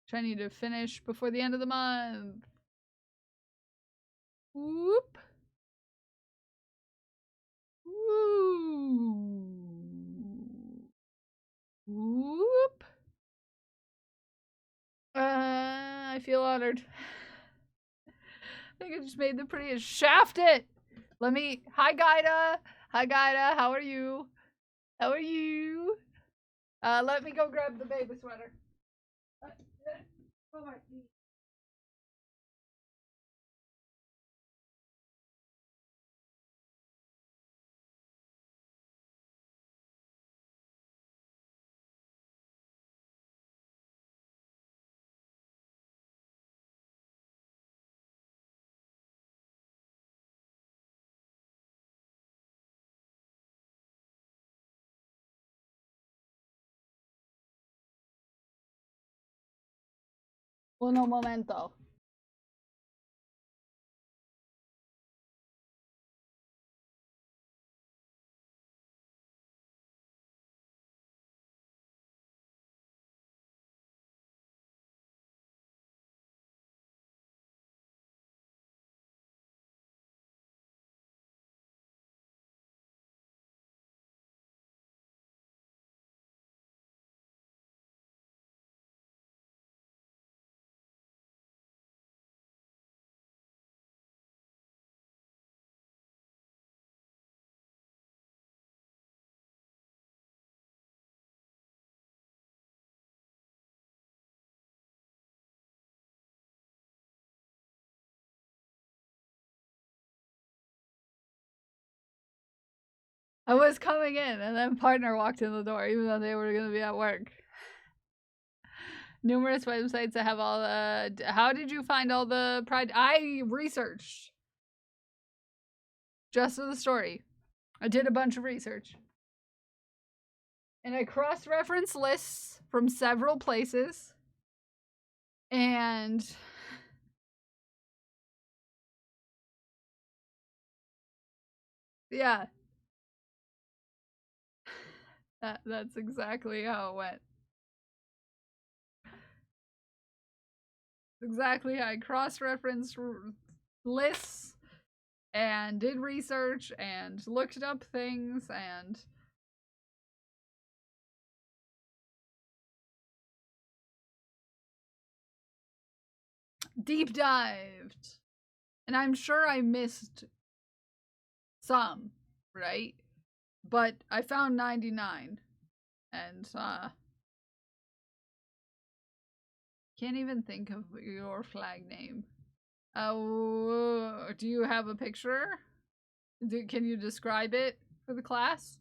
Which I need to finish before the end of the month. Whoop. Woo. Whoop. I feel honored. I think I just made the prettiest. Shaft it! Let me. Hi, Gaida. Hi, Gaida. How are you? How are you? Let me go grab the baby sweater. Oh my. Uno momento. I was coming in, and then partner walked in the door, even though they were going to be at work. Numerous websites that have all the... How did you find all the Pride? I researched. Just for the story. I did a bunch of research. And I cross-referenced lists from several places. And... yeah. That's exactly how it went. Exactly how I cross-referenced lists and did research and looked up things and deep dived. And I'm sure I missed some, right? But I found 99. And can't even think of your flag name. Do you have a picture? Can you describe it for the class?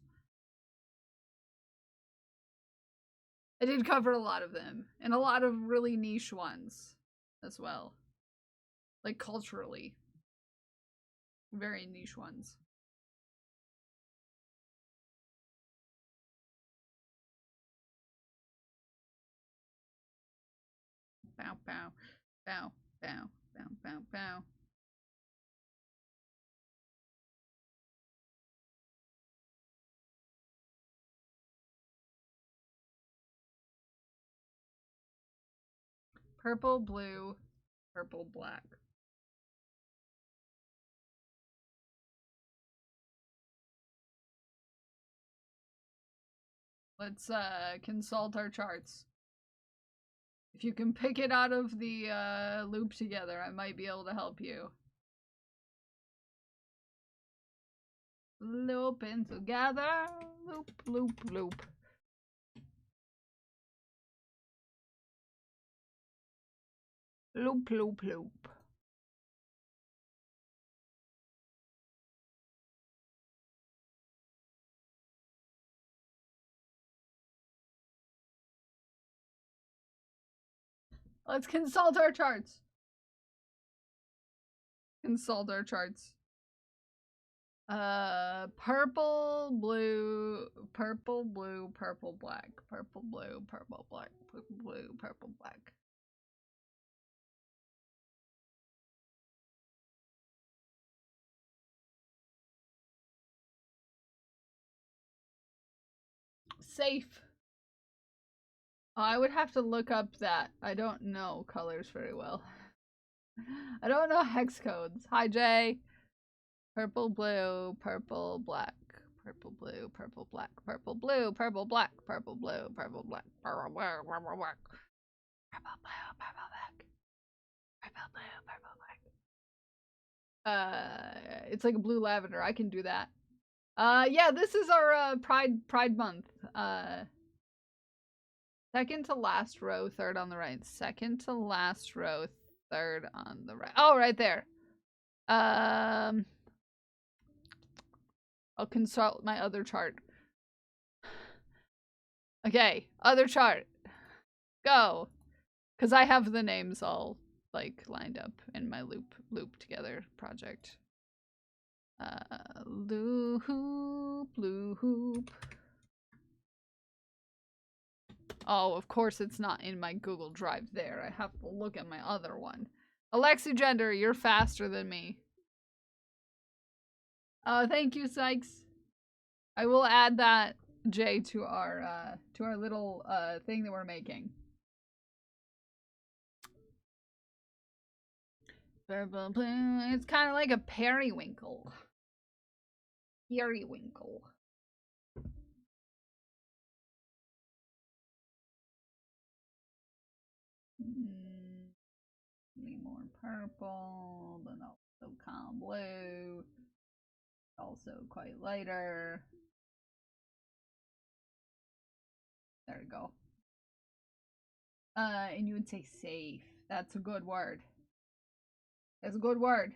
I did cover a lot of them, and a lot of really niche ones as well. Like culturally. Very niche ones. Bow, bow, bow, bow, bow, bow, bow. Purple, blue, purple, black. Let's consult our charts. If you can pick it out of the loop together, I might be able to help you. Looping together. Loop, loop, loop. Loop, loop, loop. Let's consult our charts. Consult our charts. Purple, blue, purple, blue, purple, black, purple, blue, purple, black, purple, blue, purple, black. Safe. Oh, I would have to look up that. I don't know colors very well. I don't know hex codes. Hi, Jay. Purple, blue, purple, black. Purple, blue, purple, black. Purple, blue, purple, black. Purple, blue, purple, black. Purple, blue, purple, black. Purple, blue, purple, black. Purple, blue, purple, black. It's like a blue lavender. I can do that. Yeah, this is our Pride month. Second to last row, third on the right. Second to last row, third on the right. Oh, right there. I'll consult my other chart. Okay, other chart. Go. Because I have the names all, like, lined up in my loop together project. Loop, loop. Oh, of course it's not in my Google Drive there. I have to look at my other one. Alexi Gender, you're faster than me. Thank you, Sykes. I will add that, Jay, to our little thing that we're making. Purple, blue. It's kind of like a periwinkle. Periwinkle. More purple, but also calm blue. Also quite lighter. There we go. And you would say safe. That's a good word. That's a good word.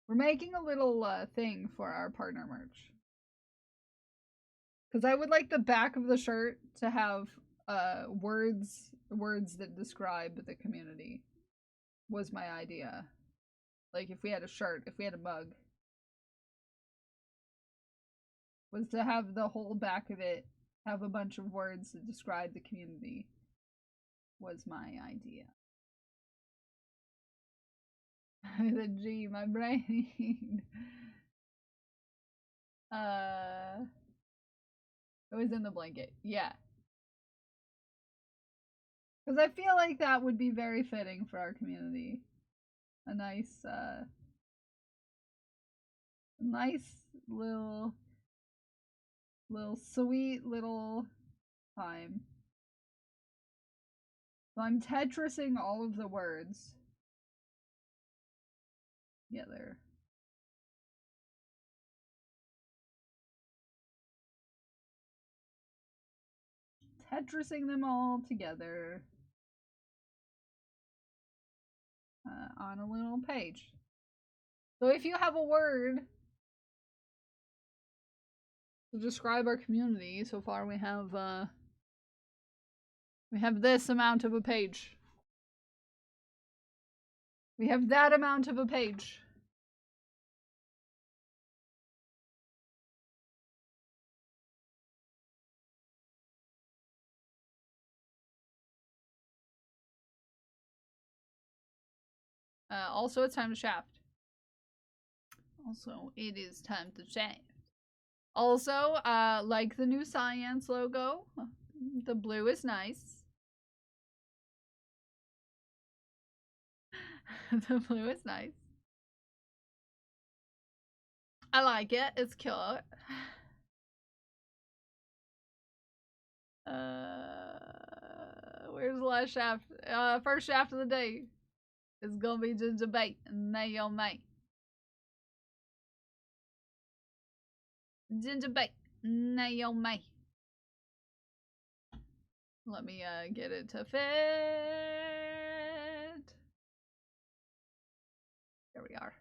We're making a little thing for our partner merch. Because I would like the back of the shirt to have words that describe the community. Was my idea. Like if we had a shirt, if we had a mug. Was to have the whole back of it have a bunch of words that describe the community. Was my idea. The G, my brain. It was in the blanket. Yeah. Because I feel like that would be very fitting for our community. A nice little sweet little time. So I'm Tetrising all of the words. Yeah, there. Tetrising them all together on a little page. So if you have a word to describe our community, so far we have this amount of a page. We have that amount of a page. Also, it's time to shaft. Also, it is time to shaft. Also, like the new science logo, the blue is nice. The blue is nice. I like it. It's cute. Where's the last shaft? First shaft of the day is gonna be ginger bait and mayo mate. Ginger bait, mayo mate. Let me get it to fit. There we are.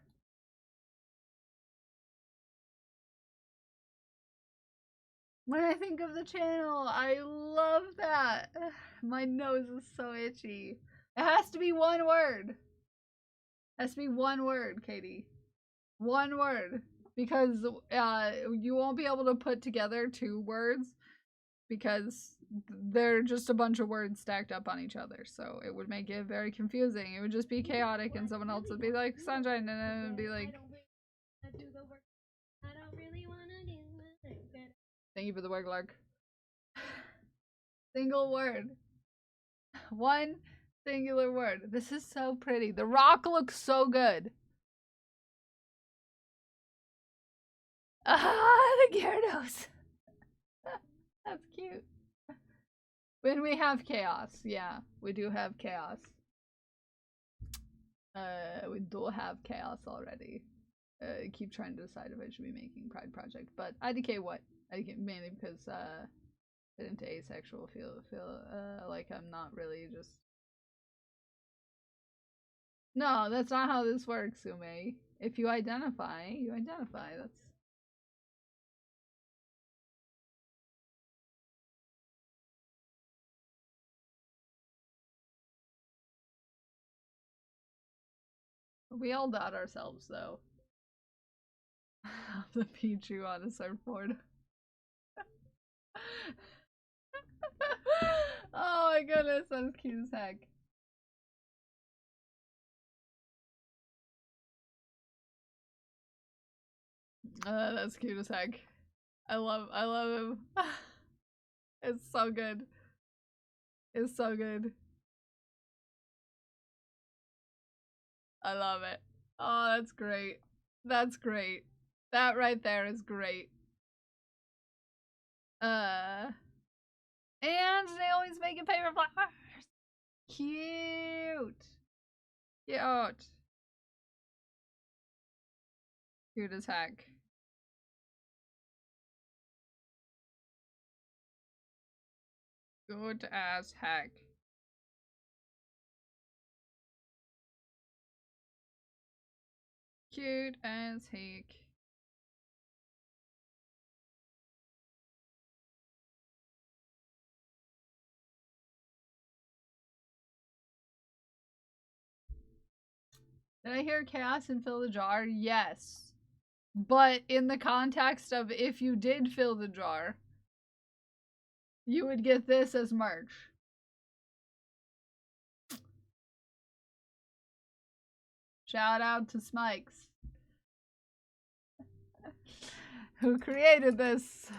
When I think of the channel, I love that. My nose is so itchy. It has to be one word. It has to be one word, Katie. One word. Because you won't be able to put together two words because they're just a bunch of words stacked up on each other. So it would make it very confusing. It would just be chaotic and someone else would be like, sunshine, and then it would be like, I don't really wanna do it. thank you for the word, Lark. Single word. One singular word. This is so pretty. The rock looks so good. Ah, the Gyarados. That's cute. When we have chaos, yeah, we do have chaos. We do have chaos already. Keep trying to decide if I should be making Pride Project, but IDK what? IDK mainly because fit into asexual. Feel like I'm not really just. No, that's not how this works, Ume. If you identify, you identify. That's. We all dot ourselves, though. The Pichu on a surfboard. Oh my goodness, that's cute as heck. That's cute as heck. I love him. It's so good. It's so good. I love it. Oh, that's great. That's great. That right there is great. And they always make it paper flowers. Cute. Cute. Cute as heck. Good as heck. Cute as heck. Did I hear chaos and fill the jar? Yes. But in the context of if you did fill the jar, you would get this as merch. Shout out to Smikes, who created this.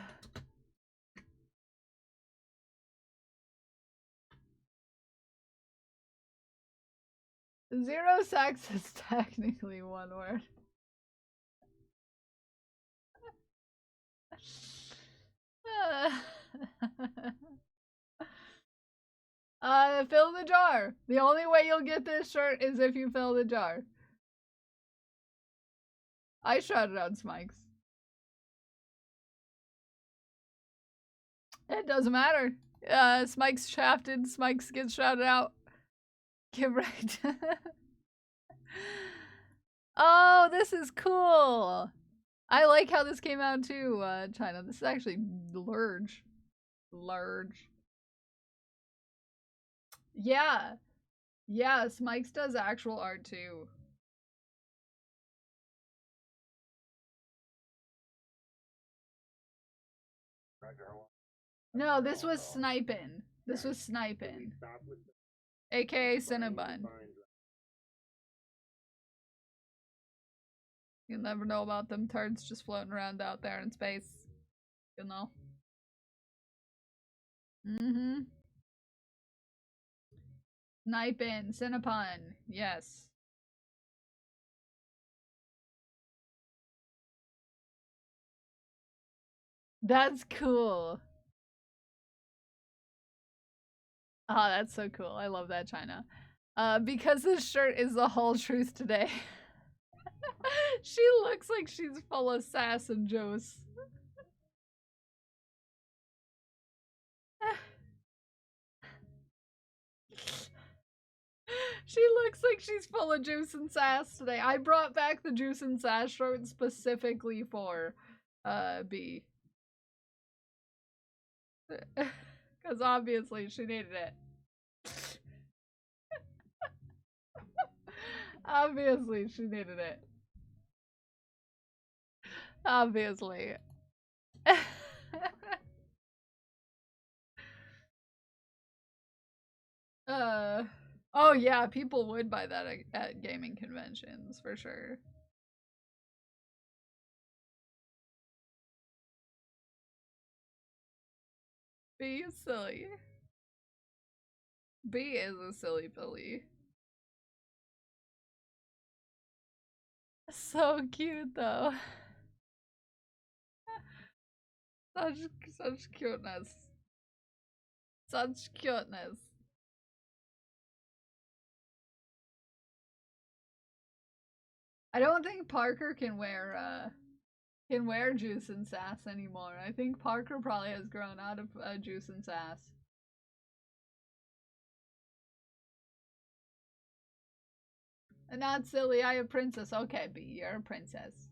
Zero sex is technically one word. Fill the jar. The only way you'll get this shirt is if you fill the jar. I shouted out Smikes. It doesn't matter. Smikes shafted. Smikes gets shouted out. Get right. Oh, this is cool. I like how this came out too, China. This is actually large. Large. Yeah. Yeah, Smikes does actual art too. No, this was sniping. This was sniping. AKA Cinnabon. You'll never know about them turds just floating around out there in space. You know? Mm-hmm. Sniping. Cinnapon. Yes. That's cool. Oh, that's so cool. I love that, China. Because this shirt is the whole truth today. She looks like she's full of sass and juice. She looks like she's full of juice and sass today. I brought back the juice and sass shirt specifically for B. Because obviously she needed it. Obviously she needed it. Obviously. Oh yeah, people would buy that at gaming conventions for sure. B is silly. B is a silly Billy. So cute though. Such cuteness. Such cuteness. I don't think Parker can wear juice and sass anymore. I think Parker probably has grown out of juice and sass. Not silly, I a princess. Okay, B, you're a princess.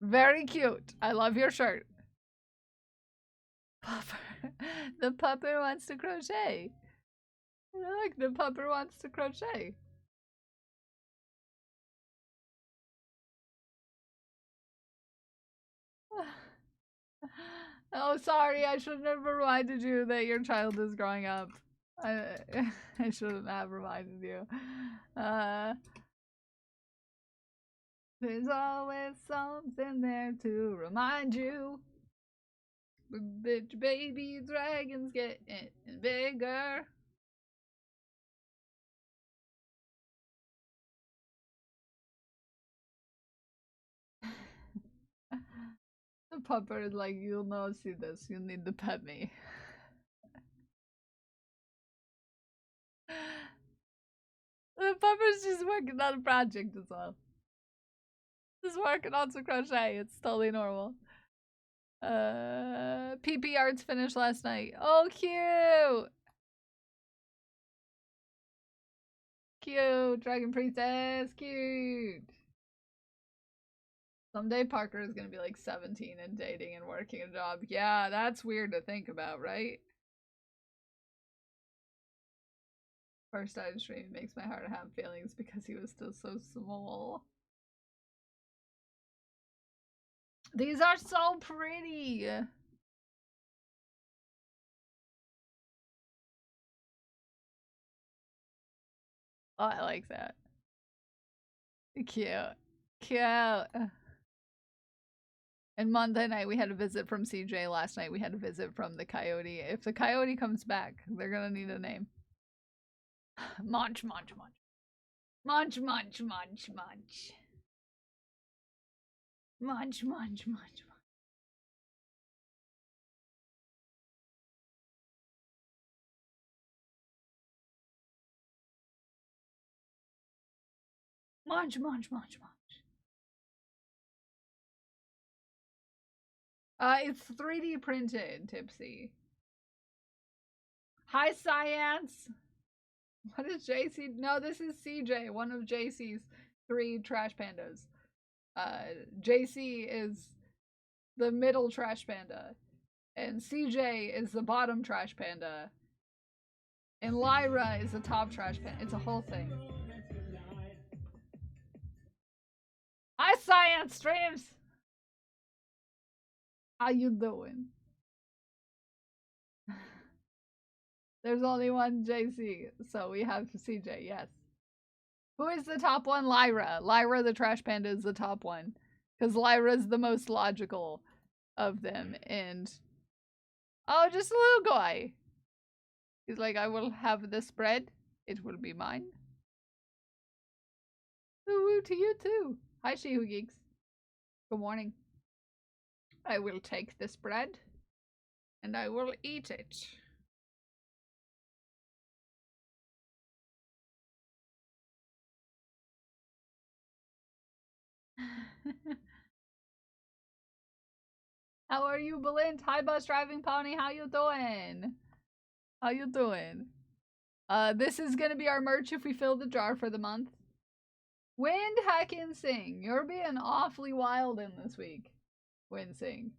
Very cute. I love your shirt. Pupper. The pupper wants to crochet. Look, the pupper wants to crochet. Oh, sorry, I shouldn't have reminded you that your child is growing up. I shouldn't have reminded you. There's always something there to remind you. But your baby dragon's getting bigger. The pupper is like, you'll not see this. You need to pet me. The pupper's just working on a project as well. Just working on some crochet. It's totally normal. PP Arts finished last night. Oh, cute! cute. Dragon Princess, cute. Someday Parker is gonna be like 17 and dating and working a job. Yeah, that's weird to think about, right? First time stream makes my heart have feelings because he was still so small. These are so pretty. Oh, I like that. Cute. Cute. And Monday night we had a visit from CJ. Last night we had a visit from the coyote. If the coyote comes back, they're gonna need a name. Munch, munch, munch. Munch, munch, munch, munch. Munch, munch, munch, munch. Munch, munch, munch, munch. It's 3D printed, Tipsy. Hi, Science! What is JC? No, this is CJ, one of JC's 3 trash pandas. JC is the middle trash panda, and CJ is the bottom trash panda, and Lyra is the top trash panda. It's a whole thing. Hi, Science Streams! How you doing? There's only one JC, so we have CJ, yes. Who is the top one? Lyra. Lyra the trash panda is the top one. Because Lyra's the most logical of them, and... Oh, just a little guy. He's like, I will have this bread. It will be mine. Woo-woo to you too. Hi, She Who Geeks. Good morning. I will take this bread, and I will eat it. How are you, Belint? Hi, Bus Driving Pony. How you doing? How you doing? This is gonna be our merch if we fill the jar for the month. Wind, Hack, and Sing. You're being awfully wild in this week. Wind, Sing.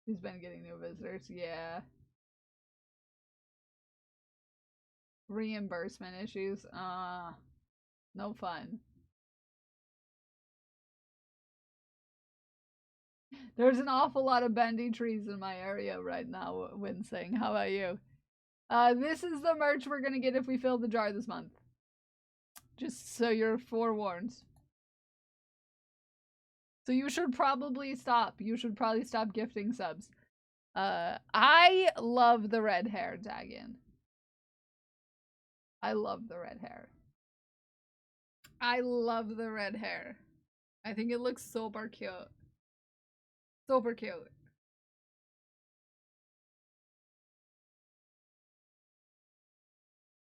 He's been getting new visitors. Yeah. Reimbursement issues. No fun. There's an awful lot of bendy trees in my area right now, Winsing. How about you? This is the merch we're gonna get if we fill the jar this month. Just so you're forewarned. So you should probably stop. You should probably stop gifting subs. I love the red hair, Dagon. I love the red hair. I love the red hair. I think it looks super cute. Super cute.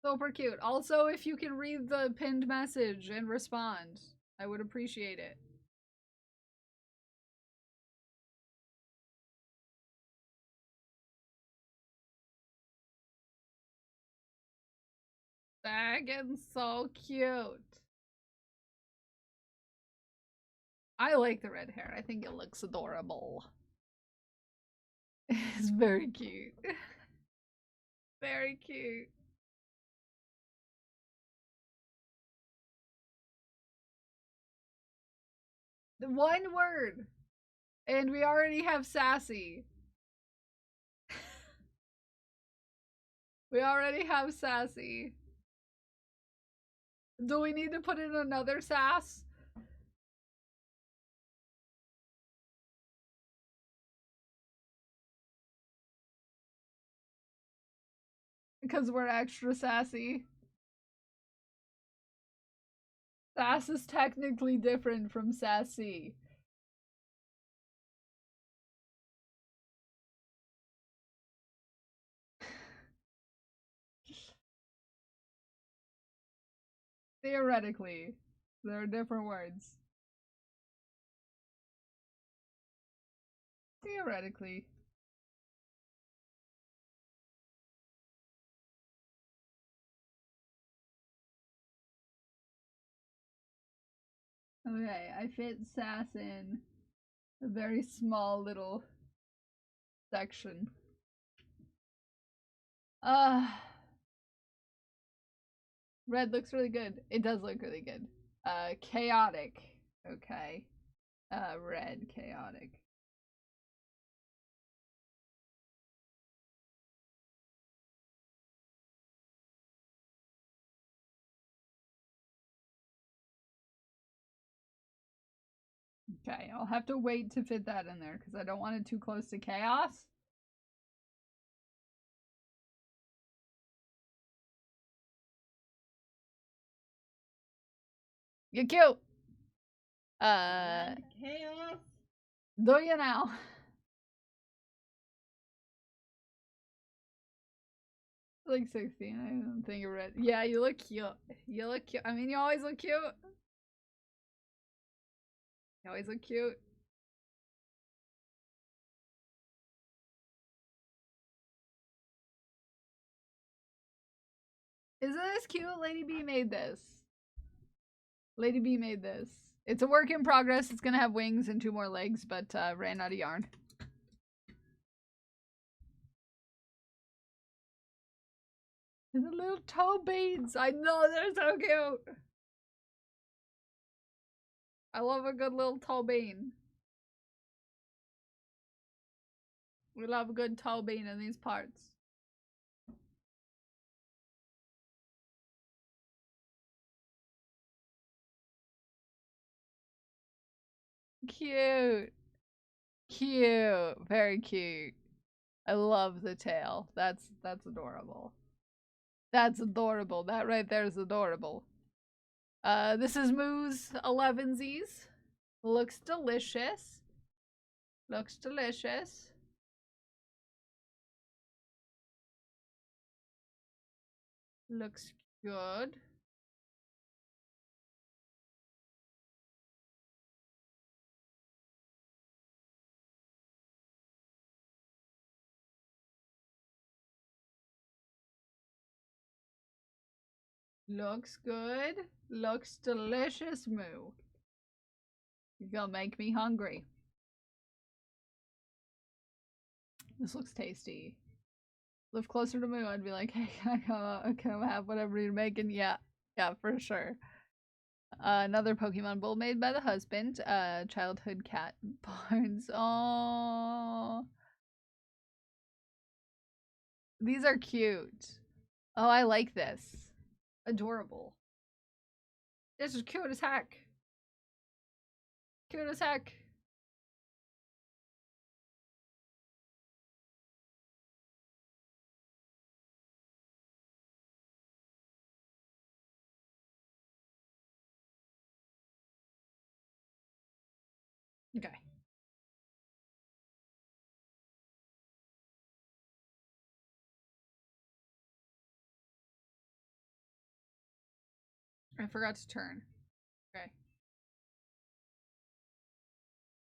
Super cute. Also, if you can read the pinned message and respond, I would appreciate it. Dagon's so cute. I like the red hair. I think it looks adorable. It's very cute. Very cute. The one word. And we already have sassy. We already have sassy. Do we need to put in another sass? Because we're extra sassy. Sass is technically different from sassy. Theoretically, there are different words. Theoretically. Okay, I fit sass in a very small little section. Red looks really good. It does look really good. Chaotic. Okay. Red, chaotic. Okay, I'll have to wait to fit that in there because I don't want it too close to chaos. You're cute. Chaos. Do you now? Like 16, I don't think you're red. Yeah, you look cute. You look cute. I mean, you always look cute. You always look cute. Isn't this cute? Lady B made this. Lady B made this. It's a work in progress. It's gonna have wings and 2 more legs, but ran out of yarn. And the little toe beads. I know, they're so cute. I love a good little toe bean. We love a good toe bean in these parts. Cute. Cute. Very cute. I love the tail. That's adorable. That's adorable. That right there is adorable. This is Moo's 11sies. Looks delicious. Looks delicious. Looks good. Looks good. Looks delicious, Moo. You're gonna make me hungry. This looks tasty. Live closer to Moo, I'd be like, hey, can I have whatever you're making? Yeah, for sure. Another Pokemon bowl made by the husband. Childhood cat barns. Oh, these are cute. Oh, I like this. Adorable. This is cute as heck. Cute as heck. Okay. I forgot to turn. Okay.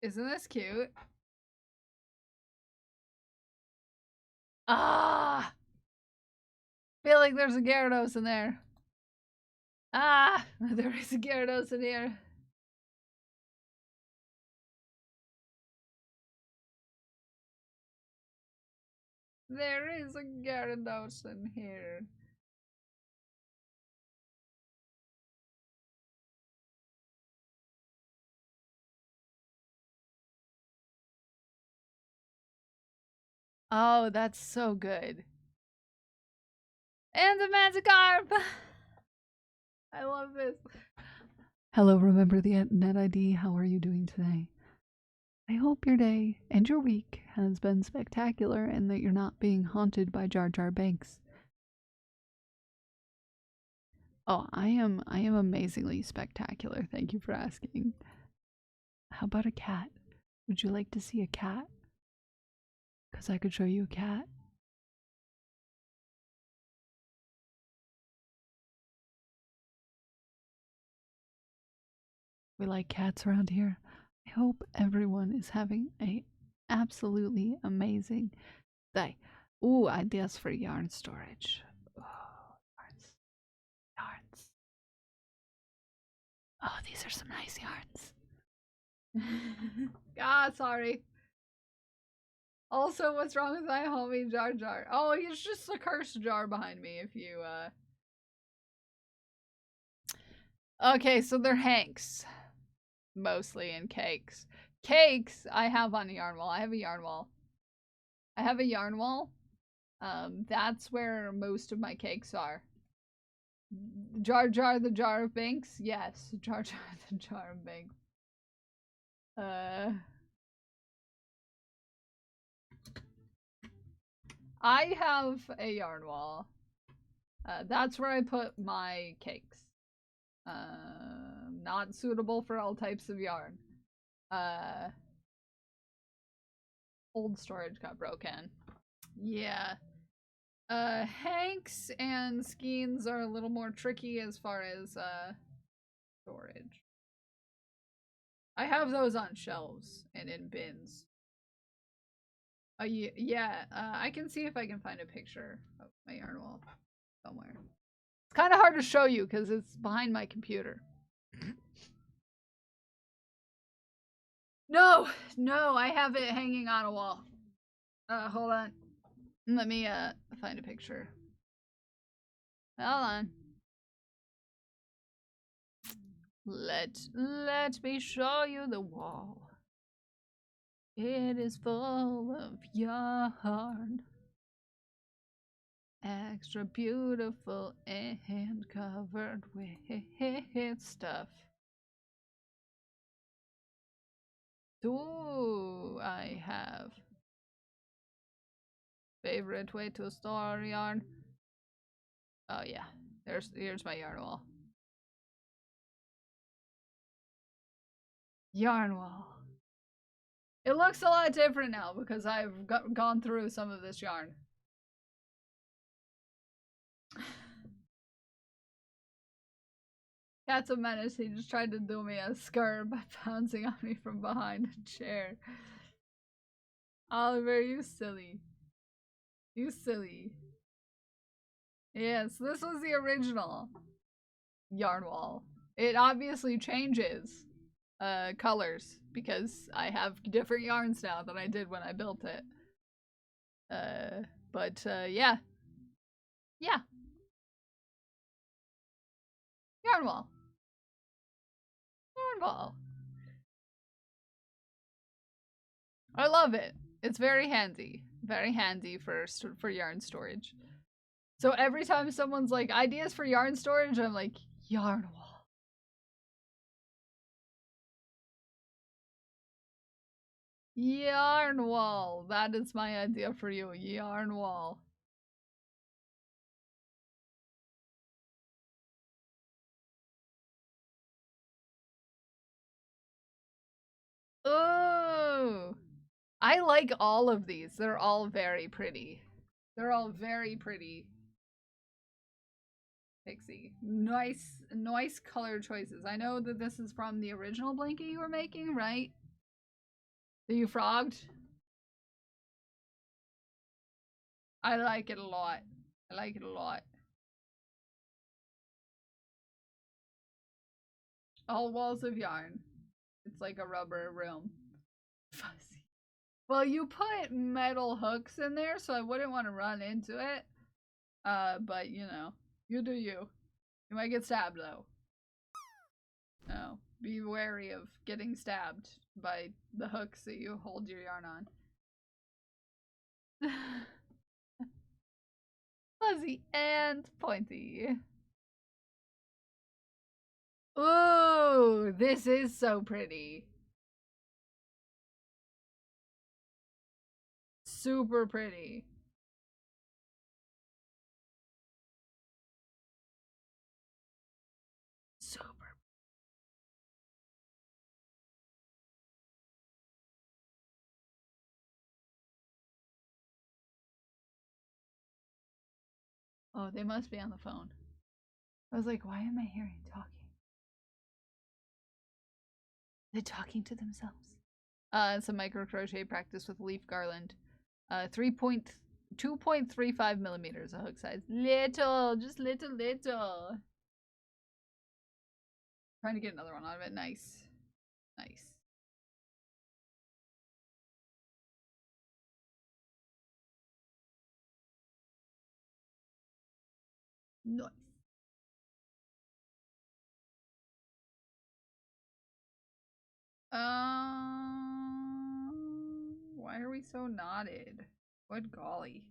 Isn't this cute? Ah! Feel like there's a Gyarados in there. Ah! There is a Gyarados in here. There is a Gyarados in here. Oh, that's so good. And a Magikarp! I love this. Hello, remember the net ID. How are you doing today? I hope your day and your week has been spectacular and that you're not being haunted by Jar Jar Banks. Oh, I am amazingly spectacular. Thank you for asking. How about a cat? Would you like to see a cat? Because I could show you a cat. We like cats around here. I hope everyone is having a absolutely amazing day. Ooh, ideas for yarn storage. Oh, yarns. Oh, these are some nice yarns. Ah, sorry. Also, what's wrong with my homie Jar Jar? Oh, he's just a cursed jar behind me if you, Okay, so they're Hanks. Mostly in cakes. Cakes, I have on a yarn wall. I have a yarn wall. I have a yarn wall. That's where most of my cakes are. Jar Jar the Jar of Binks? Yes, Jar Jar the Jar of Binks. I have a yarn wall. That's where I put my cakes. Not suitable for all types of yarn. Old storage got broken. Yeah. Hanks and Skeins are a little more tricky as far as, storage. I have those on shelves and in bins. Yeah, I can see if I can find a picture of my yarn wall somewhere. It's kind of hard to show you because it's behind my computer. No, I have it hanging on a wall. Hold on. Let me, find a picture. Hold on. Let me show you the wall. It is full of yarn. Extra beautiful and covered with stuff. Do I have favorite way to store yarn? Oh yeah, here's my yarn wall. Yarn wall. It looks a lot different now because I've gone through some of this yarn. Cat's a menace. He just tried to do me a skirt by pouncing on me from behind a chair. Oliver, you silly. You silly. Yes, this was the original yarn wall. It obviously changes colors because I have different yarns now than I did when I built it. Yeah. Yeah. Yarn wall. Yarn wall. I love it. It's very handy. Very handy for yarn storage. So every time someone's like, ideas for yarn storage, I'm like, yarn wall. Yarn wall. That is my idea for you. Yarn wall. Ooh. I like all of these. They're all very pretty. They're all very pretty. Pixie. Nice color choices. I know that this is from the original blanket you were making, right? That you frogged? I like it a lot. I like it a lot. All walls of yarn. It's like a rubber room. Fuzzy. Well, you put metal hooks in there, so I wouldn't want to run into it. But you know, you do you. You might get stabbed though. No, be wary of getting stabbed by the hooks that you hold your yarn on. Fuzzy and pointy. Ooh, this is so pretty. Super pretty. Super. Oh, they must be on the phone. I was like, why am I hearing talking? They're talking to themselves. It's a micro crochet practice with leaf garland. 2.35 millimeters a hook size. Little, just little. Trying to get another one out of it. Nice. Nice. Nice. Why are we so knotted? Good golly.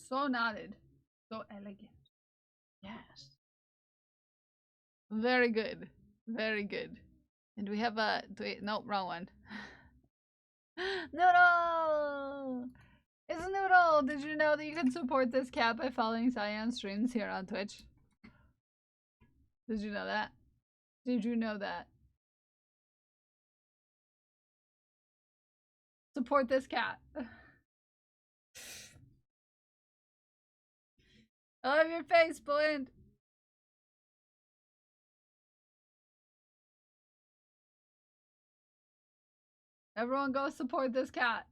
So knotted. So elegant. Yes. Very good. Very good. And we have a... No, wrong one. Noodle! It's Noodle! Did you know that you can support this cat by following Cyan streams here on Twitch? Did you know that? Did you know that? Support this cat. I love your face, Blind! Everyone go support this cat.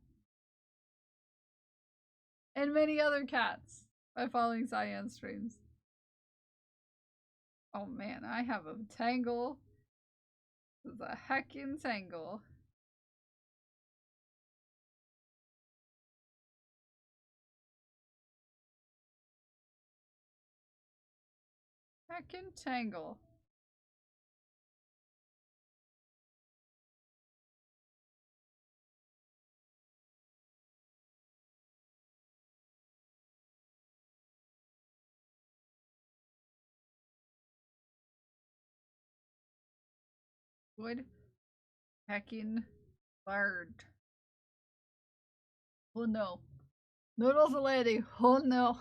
And many other cats by following Cyan streams. Oh man, I have a tangle. This is a heckin' tangle. Heckin' tangle. Good heckin' bird. Oh no. Noodle's a lady. Oh no.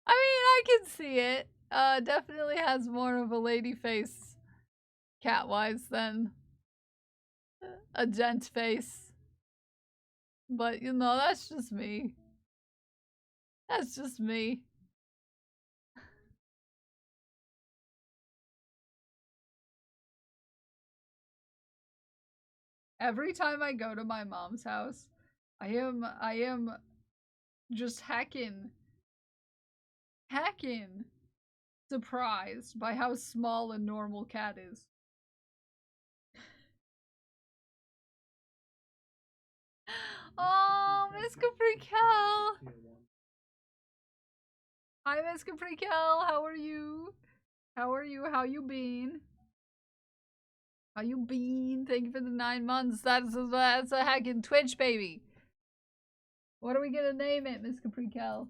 I mean, I can see it. Definitely has more of a lady face cat-wise than a gent face. But, you know, that's just me. That's just me. Every time I go to my mom's house, I am just heckin' surprised by how small a normal cat is. Oh, Miss Caprikel! Hi, Miss Caprikel. How are you? How are you? How you been? How you been? Thank you for the 9 months. That's a heckin' Twitch baby. What are we gonna name it, Miss Caprikel?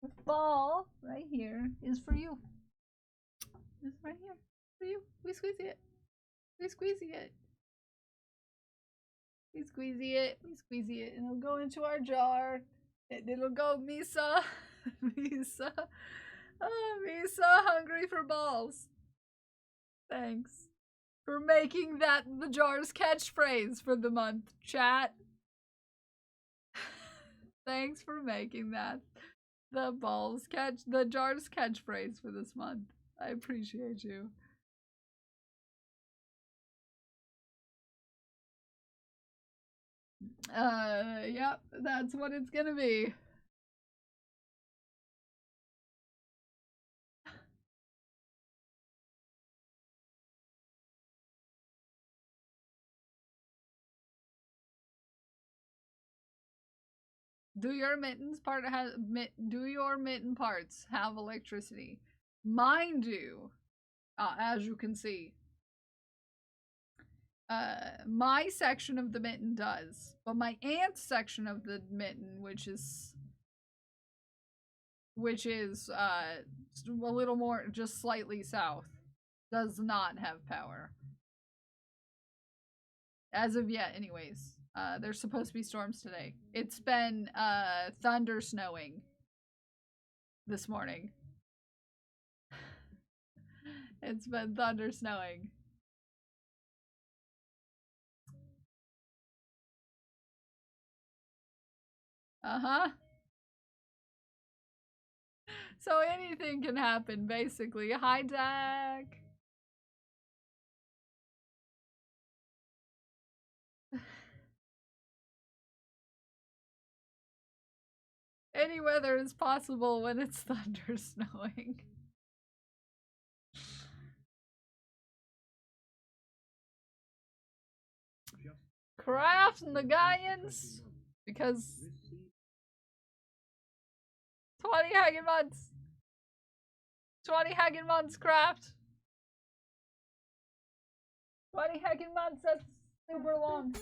This ball right here is for you. It's right here for you. We squeezy it. We squeezy it. We squeezy it. We squeezy it. And it'll go into our jar. And it'll go, Misa. Misa. Oh, Misa, hungry for balls. Thanks for making that the jar's catchphrase for the month, chat. Thanks for making that the jar's catchphrase for this month. I appreciate you. Yep, that's what it's gonna be. Do your mitten parts have electricity? Mine do, as you can see. My section of the mitten does, but my aunt's section of the mitten, which is a little more, just slightly south, does not have power. As of yet, anyways. There's supposed to be storms today. It's been thunder snowing this morning. It's been thunder snowing. Uh-huh. So anything can happen, basically. Hi, Dak. Any weather is possible when it's thunder snowing. Craft and the Gaians, because 20 hanging months. 20 hanging months, Craft. 20 hanging months, that's super long.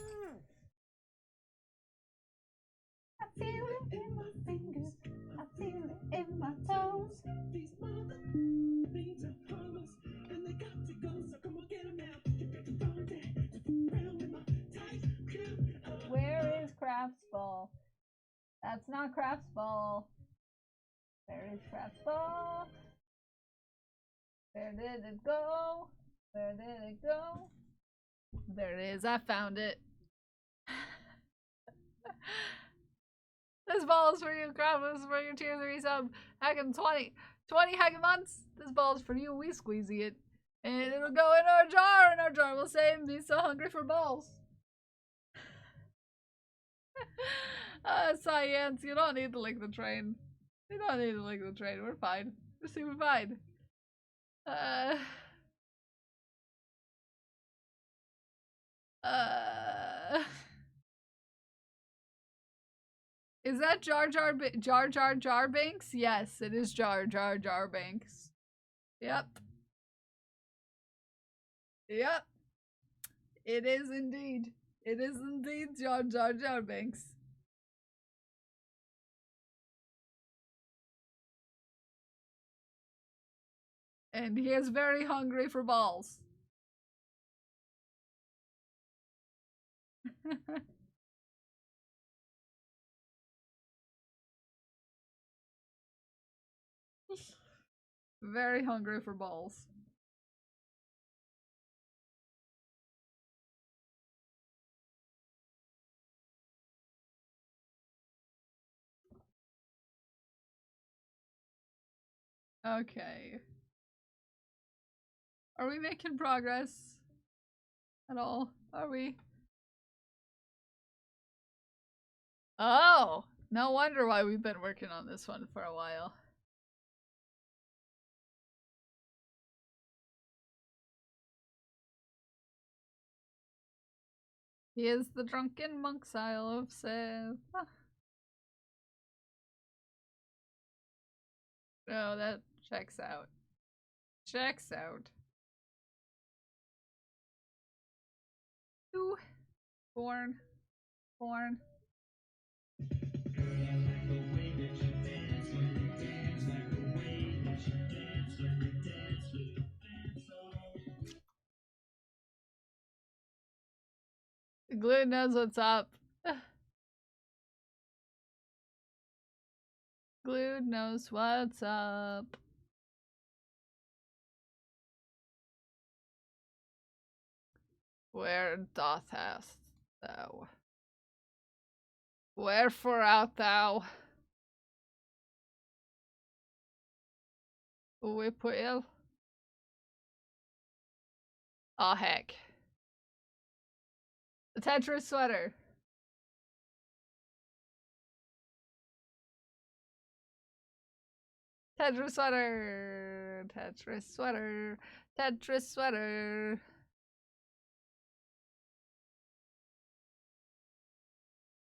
I feel it in my fingers, I feel it in my toes. These mother beans are harmless, and they got to go, so come on, get them now. You got to round with my tight crew. Where is Craft's ball? That's not Craft's ball. Where is Craft's ball? Where did it go? Where did it go? There it is, I found it. This ball is for you, Craft. This is for your tier 3 sub. Hacking 20 hacking months. This ball is for you. We squeezy it. And it'll go in our jar, and our jar will say, "Be so hungry for balls." Science, you don't need to lick the train. You don't need to lick the train. We're fine. We're super fine. Is that Jar Jar Banks? Yes, it is Jar Jar Banks. Yep. Yep. It is indeed. It is indeed Jar Jar Banks. And he is very hungry for balls. Very hungry for balls. Okay. Are we making progress at all? Are we? Oh, no wonder why we've been working on this one for a while. He is the drunken monk Isle of Sith. Oh, that checks out. Checks out. Ooh. Born. Glue knows what's up. Glue knows what's up. Where doth hast thou? Wherefore art thou? WHEEEL? Aw, heck. The Tetris sweater. Tetris sweater. Tetris sweater. Tetris sweater.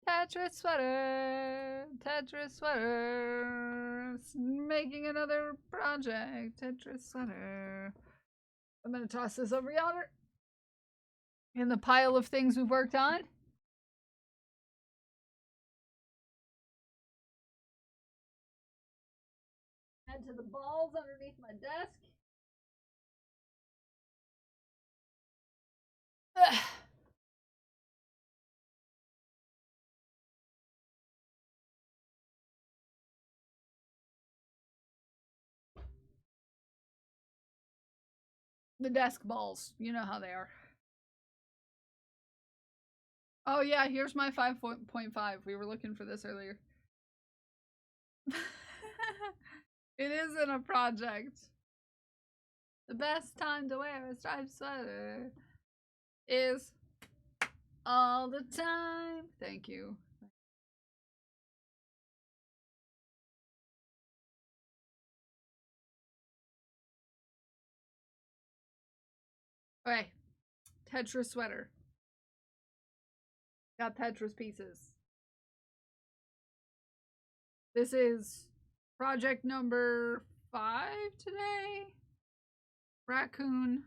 Tetris sweater. Tetris sweater. Making another project. Tetris sweater. I'm gonna toss this over yonder in the pile of things we've worked on. Add to the balls underneath my desk. Ugh. The desk balls. You know how they are. Oh yeah, here's my 5.5. We were looking for this earlier. It isn't a project. The best time to wear a striped sweater is all the time. Thank you. Okay. Tetris sweater. Got Tetris pieces. This is project number 5 today. Raccoon.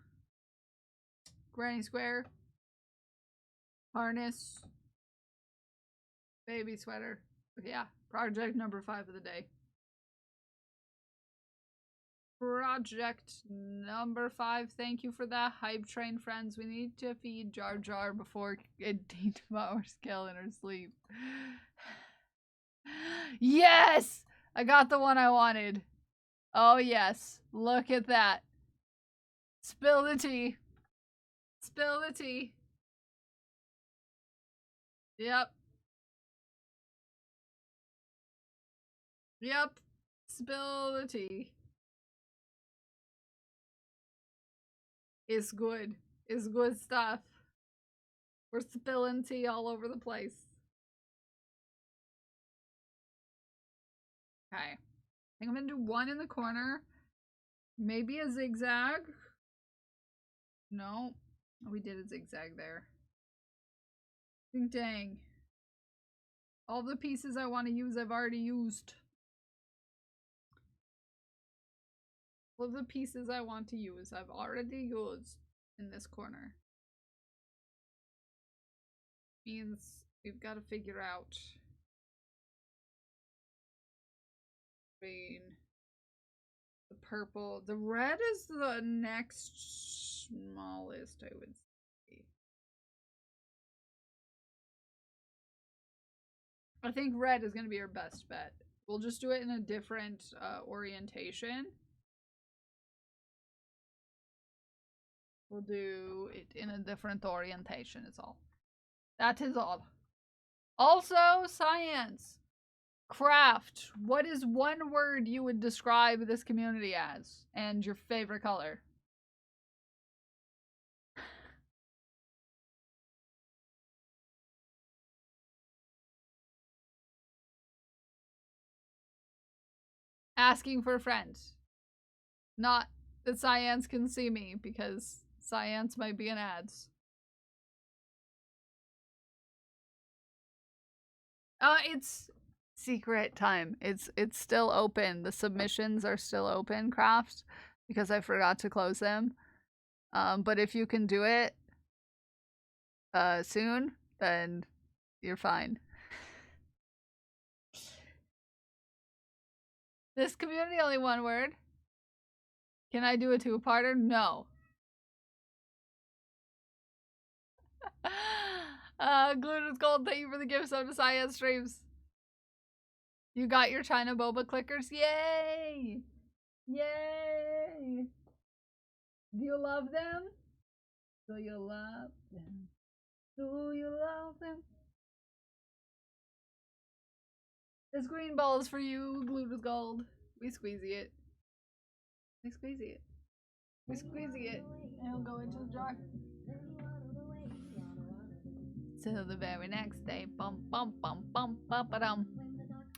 Granny square. Harness. Baby sweater. Yeah, project number 5 of the day. Project number 5. Thank you for that hype train, friends. We need to feed Jar Jar before it devours Kel in her sleep. Yes! I got the one I wanted. Oh, yes. Look at that. Spill the tea. Spill the tea. Yep. Yep. Spill the tea. It's good. It's good stuff. We're spilling tea all over the place. Okay. I think I'm gonna do one in the corner. Maybe a zigzag. No. We did a zigzag there. Dang. All the pieces I want to use, I've already used. All the pieces I want to use, I've already used in this corner. Means we've got to figure out green, the purple, the red is the next smallest, I would say. I think red is going to be our best bet. We'll just do it in a different orientation. We'll do it in a different orientation, is all. That is all. Also, science. Craft. What is one word you would describe this community as? And your favorite color? Asking for friends. Not that science can see me, because science might be in ads. It's secret time. It's still open. The submissions are still open, Craft, because I forgot to close them. But if you can do it soon, then you're fine. This community only one word. Can I do a 2-parter? No. Glued Gold, thank you for the gifts of the science streams. You got your China Boba clickers? Yay! Yay! Do you love them? Do you love them? Do you love them? This green ball is for you, glued with gold. We squeezy it. We squeezy it. We squeezy it. And it'll go into the jar. So the very next day, bum bum bum bum bum ba dum.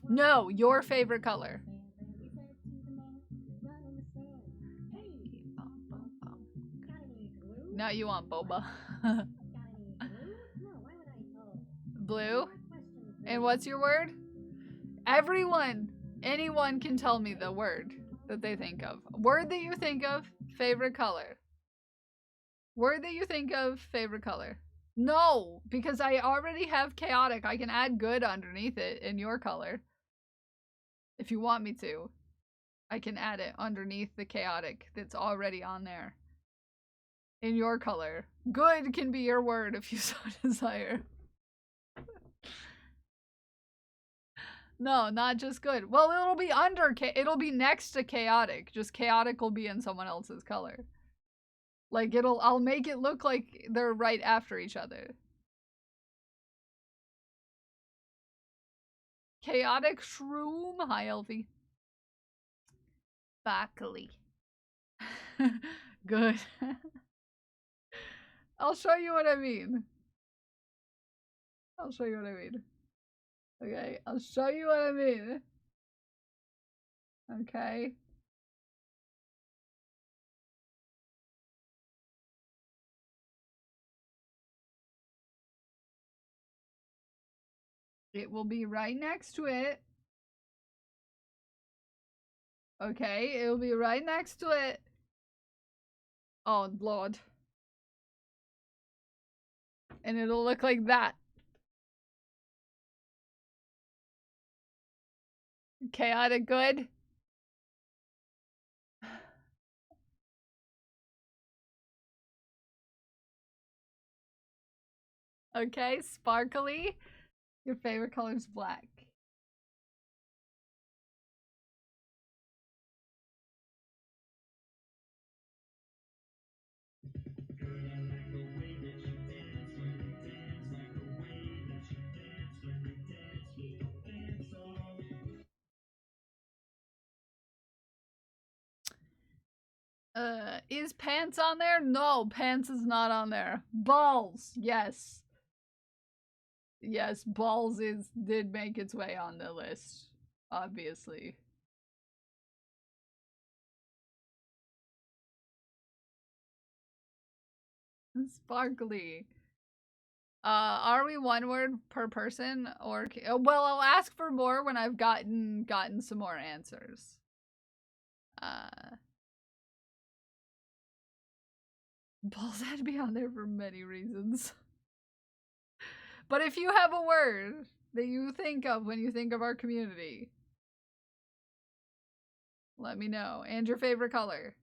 No, your favorite color. Now you want boba. Blue? And what's your word? Everyone, anyone can tell me the word that they think of. Word that you think of, favorite color. Word that you think of, favorite color. No, because I already have chaotic. I can add good underneath it in your color. If you want me to, I can add it underneath the chaotic that's already on there. In your color. Good can be your word if you so desire. No, not just good. Well, it'll be it'll be next to chaotic. Just chaotic will be in someone else's color. Like I'll make it look like they're right after each other. Chaotic shroom. Hi, Elfie. Sparkly. Good. I'll show you what I mean. I'll show you what I mean. Okay, I'll show you what I mean. Okay. It will be right next to it. Okay, it will be right next to it. Oh, Lord. And it'll look like that. Chaotic good. Okay, sparkly. Your favorite color is black. Is pants on there? No, pants is not on there. Balls, yes. Yes, balls did make its way on the list, obviously. Sparkly. Are we one word per person or well, I'll ask for more when I've gotten some more answers. Balls had to be on there for many reasons. But if you have a word that you think of when you think of our community, let me know. And your favorite color.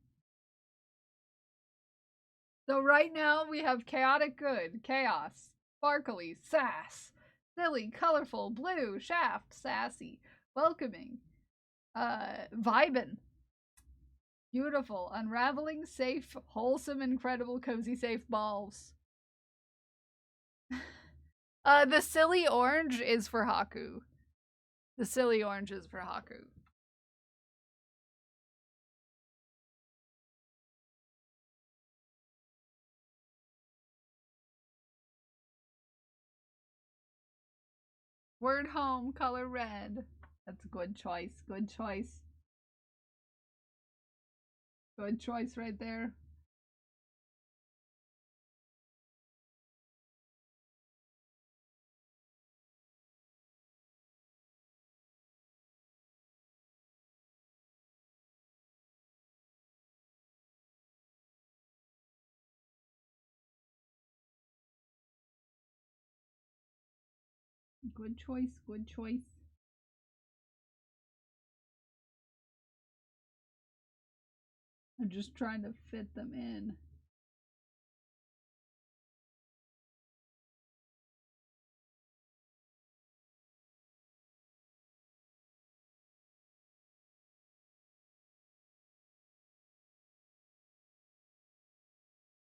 So right now we have chaotic good, chaos, sparkly, sass, silly, colorful, blue, shaft, sassy, welcoming, vibin', beautiful, unraveling, safe, wholesome, incredible, cozy, safe balls. The silly orange is for Haku. The silly orange is for Haku. Word home, color red. That's a good choice. Good choice. Good choice right there. Good choice. Good choice. I'm just trying to fit them in.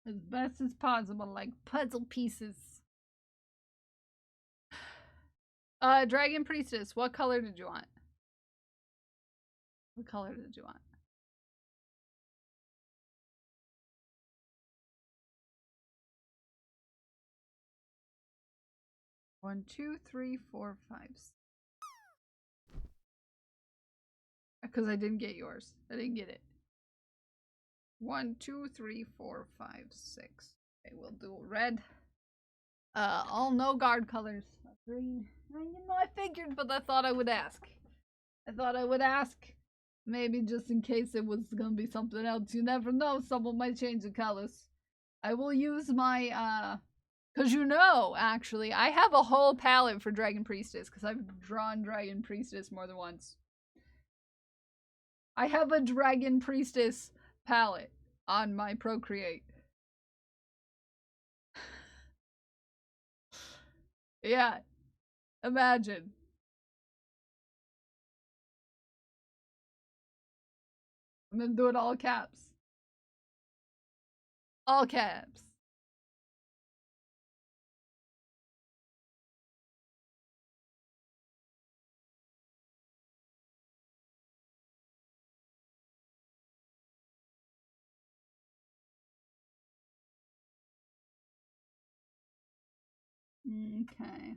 As best as possible, like puzzle pieces. Dragon Priestess, what color did you want? What color did you want? One, two, three, four, five. Because I didn't get yours. I didn't get it. 1, 2, 3, 4, 5, 6. Okay, we'll do red. All no guard colors. Green. I figured, but I thought I would ask. Maybe just in case it was gonna be something else. You never know. Someone might change the colors. I will use my, because actually, I have a whole palette for Dragon Priestess, because I've drawn Dragon Priestess more than once. I have a Dragon Priestess palette on my Procreate. Yeah, imagine. I'm gonna do it all caps. All caps. Okay.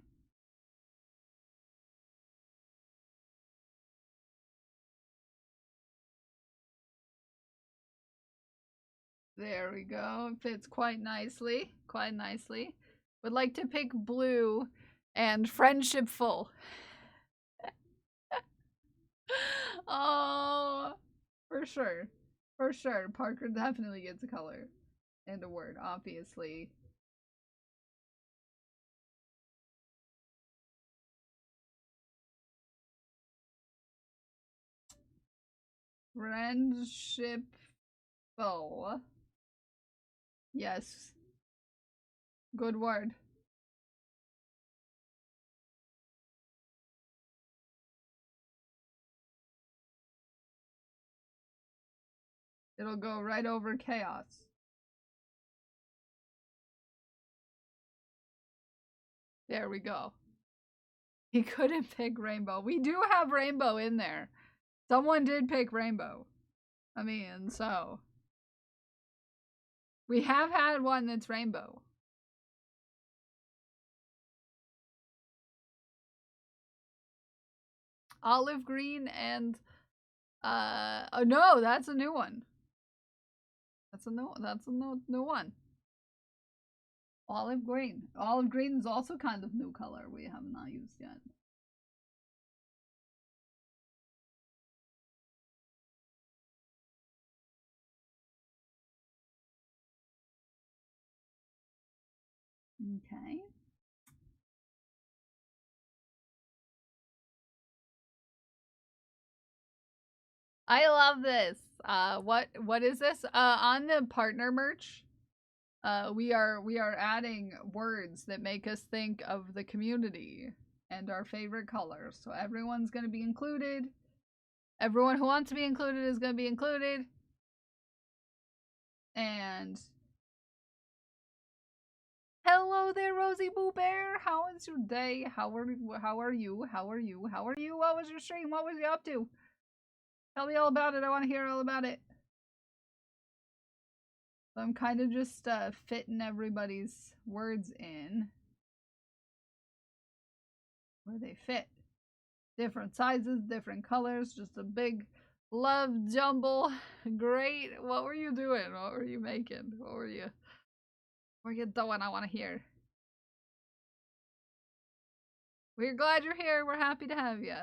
There we go. It fits quite nicely. Quite nicely. Would like to pick blue and friendshipful. Oh, for sure. For sure. Parker definitely gets a color and a word, obviously. Friendshipful. Yes. Good word. It'll go right over chaos. There we go. He couldn't pick rainbow. We do have rainbow in there. Someone did pick rainbow. I mean, so. We have had one that's rainbow. Olive green and oh no, that's a new one. That's a new one. Olive green. Olive green is also kind of new color we have not used yet. Okay. I love this. What is this? On the partner merch, we are adding words that make us think of the community and our favorite colors. So everyone's gonna be included. Everyone who wants to be included is gonna be included. And hello there, Rosie Boo Bear. How is your day? How are you? How are you? How are you? How are you? What was your stream? What was you up to? Tell me all about it. I want to hear all about it. I'm kind of just fitting everybody's words in where they fit. Different sizes, different colors, just a big love jumble. Great. What were you doing? What were you making? What were you doing? I want to hear. We're glad you're here. We're happy to have you.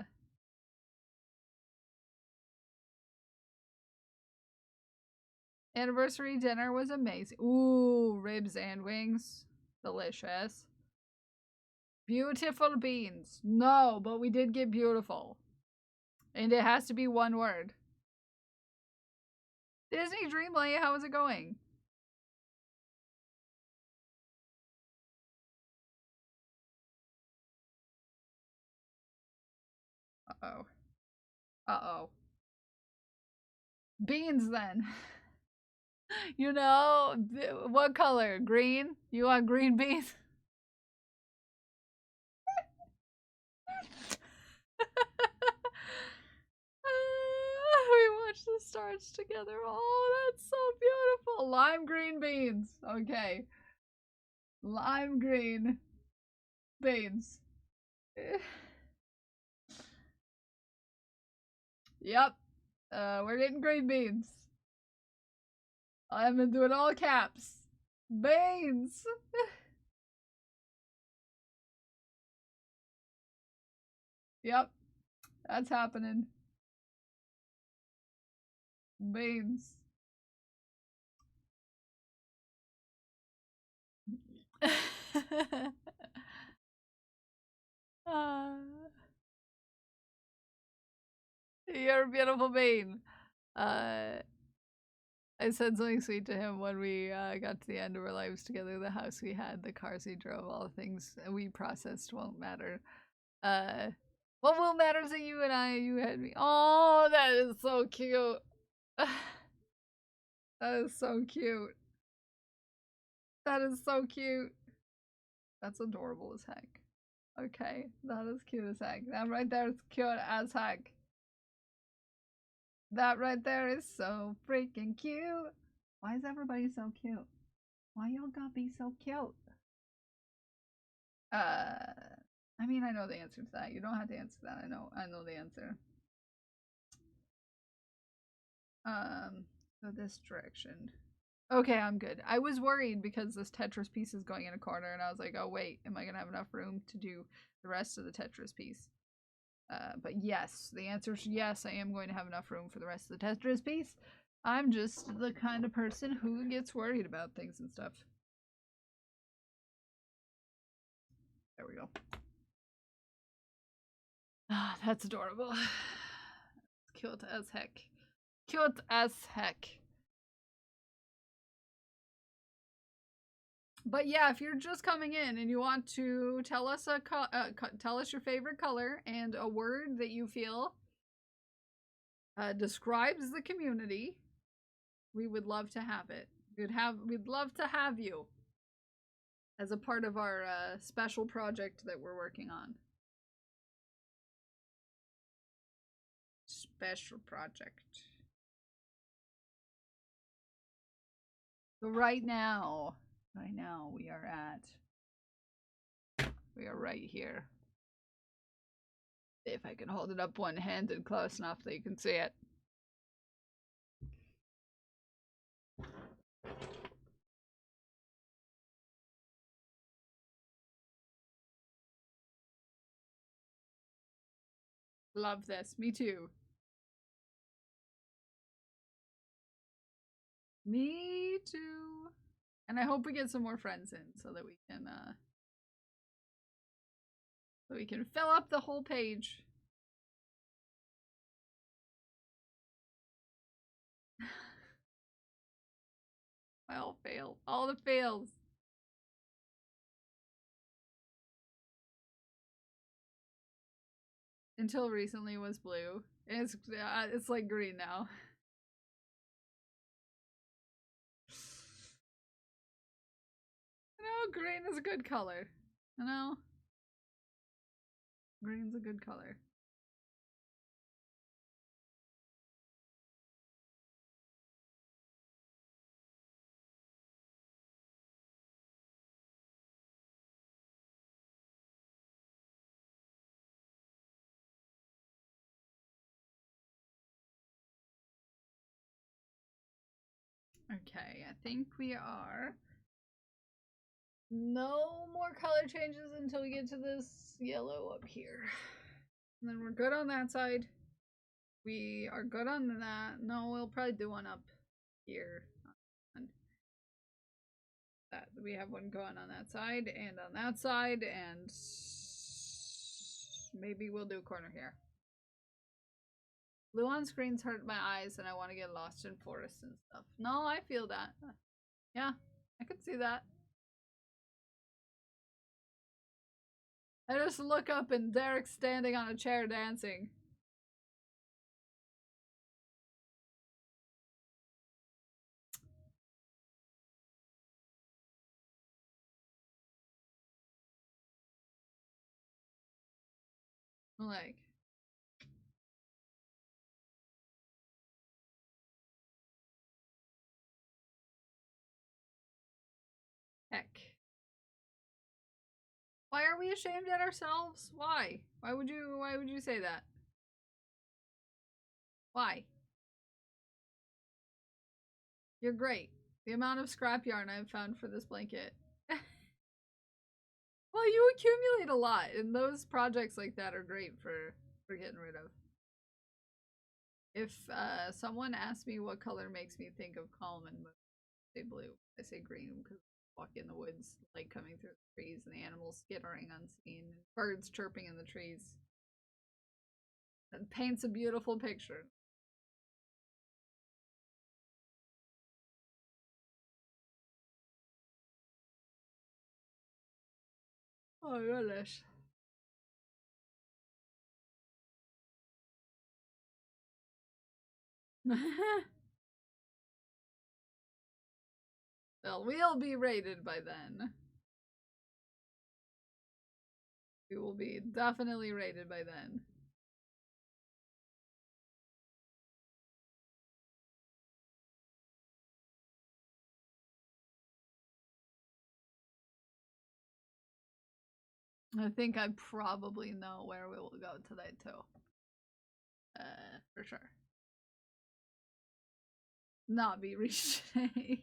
Anniversary dinner was amazing. Ooh, ribs and wings. Delicious. Beautiful beans. No, but we did get beautiful. And it has to be one word. Disney Dreamlight, how is it going? Uh-oh. Uh-oh. Beans, then. You know, what color? Green? You want green beans? We watched the stars together. Oh, that's so beautiful. Lime green beans. Okay. Lime green beans. Yep. We're getting green beans. I'm gonna do it all caps. Beans. Yep. That's happening. Beans. uh, you're a beautiful bean. I said something sweet to him when we got to the end of our lives together. The house we had, the cars we drove, all the things we processed won't matter. What will matter is that you and I, you had me. Oh, that is so cute. That is so cute. That is so cute. That's adorable as heck. Okay, that is cute as heck. That right there is cute as heck. That right there is so freaking cute. Why is everybody so cute? Why y'all gotta be so cute? I mean, I know the answer to that. You don't have to answer that. I know the answer. Go this direction. Okay, I'm good. I was worried because this Tetris piece is going in a corner, and I was like, oh wait, am I gonna have enough room to do the rest of the Tetris piece? But yes, the answer is yes, I am going to have enough room for the rest of the Tetris piece. I'm just the kind of person who gets worried about things and stuff. There we go. Ah, that's adorable. Cute as heck. Cute as heck. But yeah, if you're just coming in and you want to tell us tell us your favorite color and a word that you feel describes the community, we would love to have it. We'd love to have you as a part of our special project that we're working on. Special project. So right now we are right here. If I can hold it up one-handed close enough that you can see it. Love this. Me too. Me too. And I hope we get some more friends in so that we can fill up the whole page. Well, fail. All the fails. Until recently was blue. It's like green now. No, green is a good color. You know? Green's a good color. Okay, I think we are. No more color changes until we get to this yellow up here. And then we're good on that side. We are good on that. No, we'll probably do one up here. That we have one going on that side and on that side, and maybe we'll do a corner here. Blue on screens hurt my eyes and I want to get lost in forests and stuff. No, I feel that. Yeah, I could see that. I just look up and Derek's standing on a chair dancing. Like, heck. Why are we ashamed at ourselves? Why? Why would you say that? Why? You're great. The amount of scrap yarn I've found for this blanket. Well, you accumulate a lot, and those projects like that are great for getting rid of. If someone asks me what color makes me think of calm and I say blue, I say green because I walk in the woods, light coming through the trees, and the animals skittering unseen, and birds chirping in the trees. It paints a beautiful picture. Oh goodness. Well, we'll be rated by then. We will be definitely rated by then. I think I probably know where we will go today too. For sure. Not be reached today.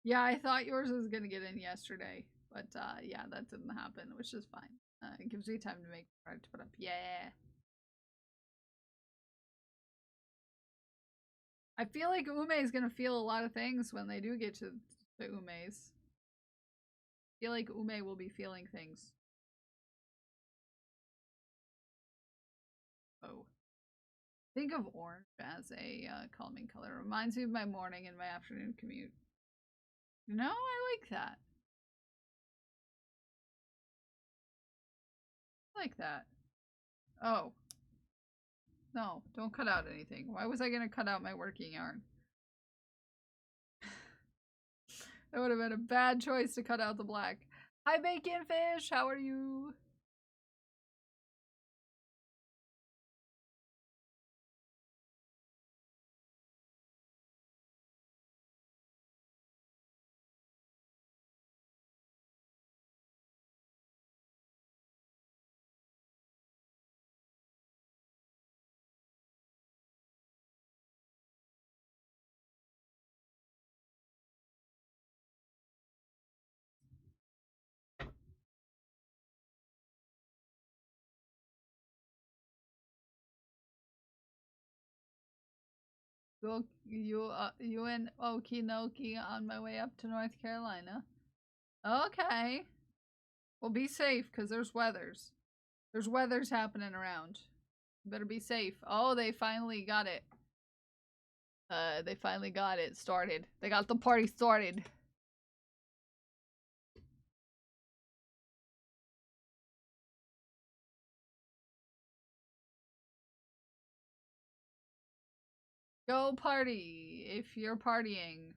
Yeah, I thought yours was gonna get in yesterday, but yeah, that didn't happen, which is fine. It gives me time to make to put up. Yeah. I feel like Ume is gonna feel a lot of things when they do get to Ume's. I feel like Ume will be feeling things. Oh. Think of orange as a calming color. Reminds me of my morning and my afternoon commute. You know, I like that. I like that. Oh. No, don't cut out anything. Why was I gonna cut out my working yarn? That would have been a bad choice to cut out the black. Hi, Bacon Fish! How are you? You and Okinoki on my way up to North Carolina. Okay. Well, be safe, because there's weathers. There's weathers happening around. Better be safe. Oh, they finally got it. They finally got it started. They got the party started. Go party. If you're partying,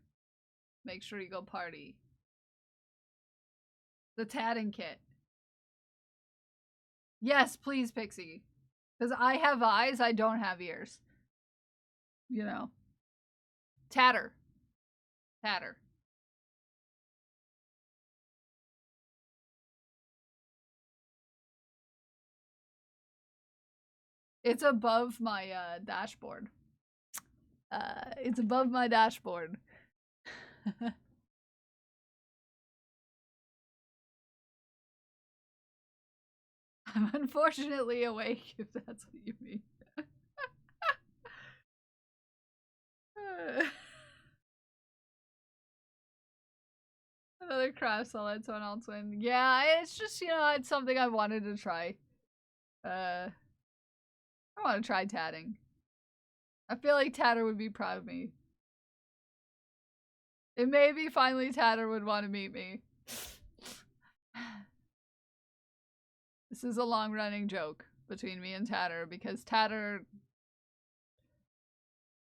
make sure you go party. The tatting kit. Yes, please, Pixie. Because I have eyes, I don't have ears. You know. Tatter. Tatter. It's above my dashboard. It's above my dashboard. I'm unfortunately awake, if that's what you mean. Another craft solid, someone else win. Yeah, it's just, you know, it's something I wanted to try. I want to try tatting. I feel like Tatter would be proud of me. And maybe finally Tatter would want to meet me. This is a long-running joke between me and Tatter, because Tatter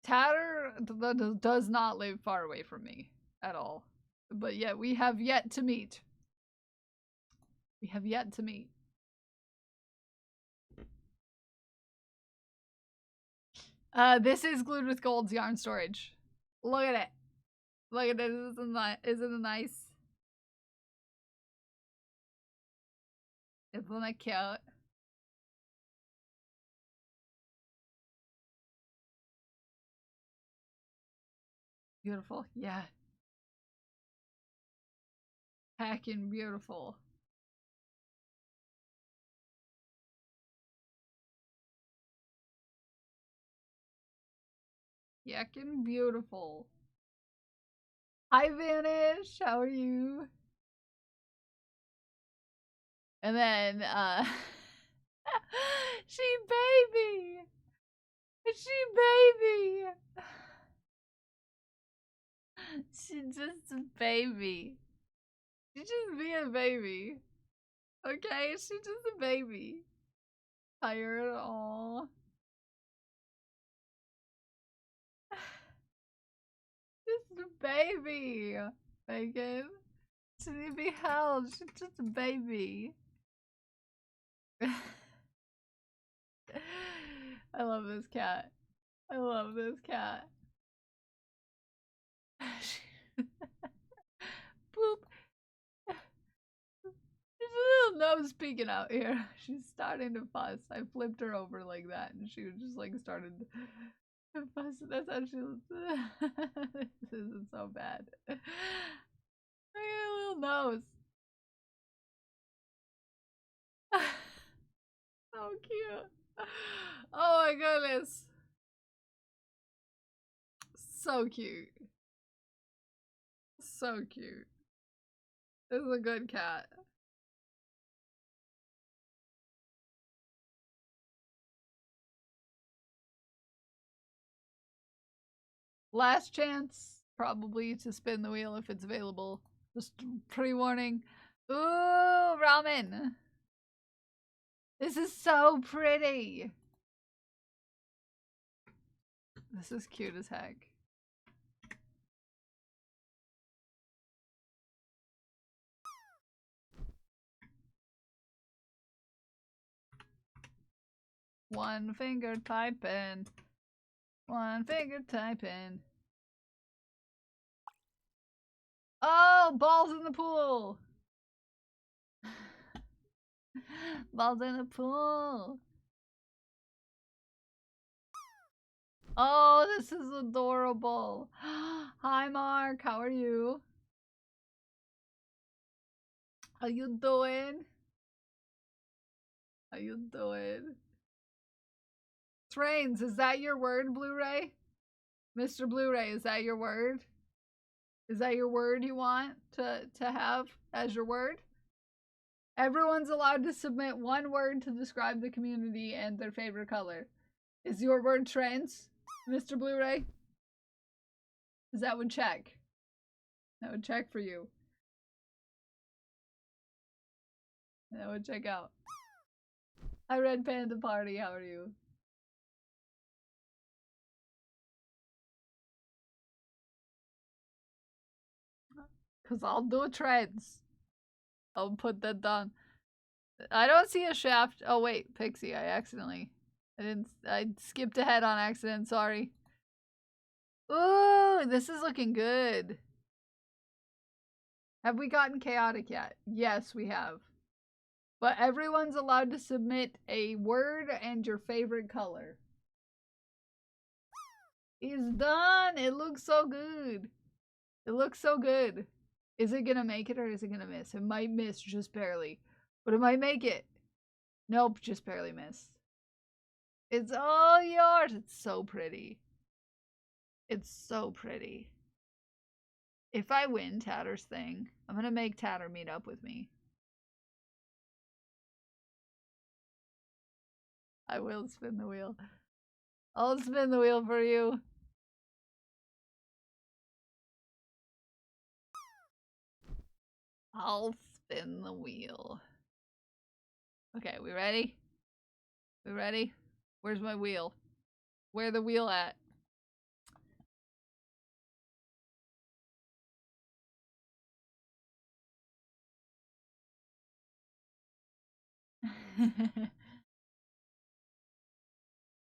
does not live far away from me at all. But yet we have yet to meet. We have yet to meet. This is Glued with Gold's yarn storage. Look at it. Look at it. Isn't it nice? Isn't it cute? Beautiful. Yeah. Hacking beautiful. Hacking beautiful. Hi, Vanish. How are you? And then, she baby. She baby. She just a baby. She just be a baby. Okay, she just a baby. Tired, all. Just a baby. Megan. She needs to be held. She's just a baby. I love this cat. I love this cat. Boop. There's a little nose peeking out here. She's starting to fuss. I flipped her over like that and she was just like started to fuss. That's how she was. This isn't so bad. Look at her little nose. So cute. Oh my goodness. So cute. So cute. This is a good cat. Last chance, probably, to spin the wheel if it's available. Just pre-warning. Ooh, ramen. This is so pretty. This is cute as heck. One finger typing. One finger typing. Oh, balls in the pool. Balls in the pool. Oh, this is adorable. Hi, Mark. How are you? How you doing? How you doing? Trains, is that your word, Blu-ray? Mr. Blu-ray, is that your word? Is that your word you want to have as your word? Everyone's allowed to submit one word to describe the community and their favorite color. Is your word trains, Mr. Blu-ray? Is that would check? That would check for you. That would check out. Hi, Red Panda Party, how are you? Cause I'll do trends. I'll put that down. I don't see a shaft. Oh wait, Pixie, I skipped ahead on accident, sorry. Ooh, this is looking good. Have we gotten chaotic yet? Yes, we have. But everyone's allowed to submit a word and your favorite color. It's done! It looks so good. It looks so good. Is it gonna make it or is it gonna miss? It might miss just barely. But it might make it. Nope, just barely missed. It's all yours. It's so pretty. It's so pretty. If I win Tatter's thing, I'm gonna make Tatter meet up with me. I will spin the wheel. I'll spin the wheel for you. I'll spin the wheel. Okay, we ready? We ready? Where's my wheel? Where the wheel at?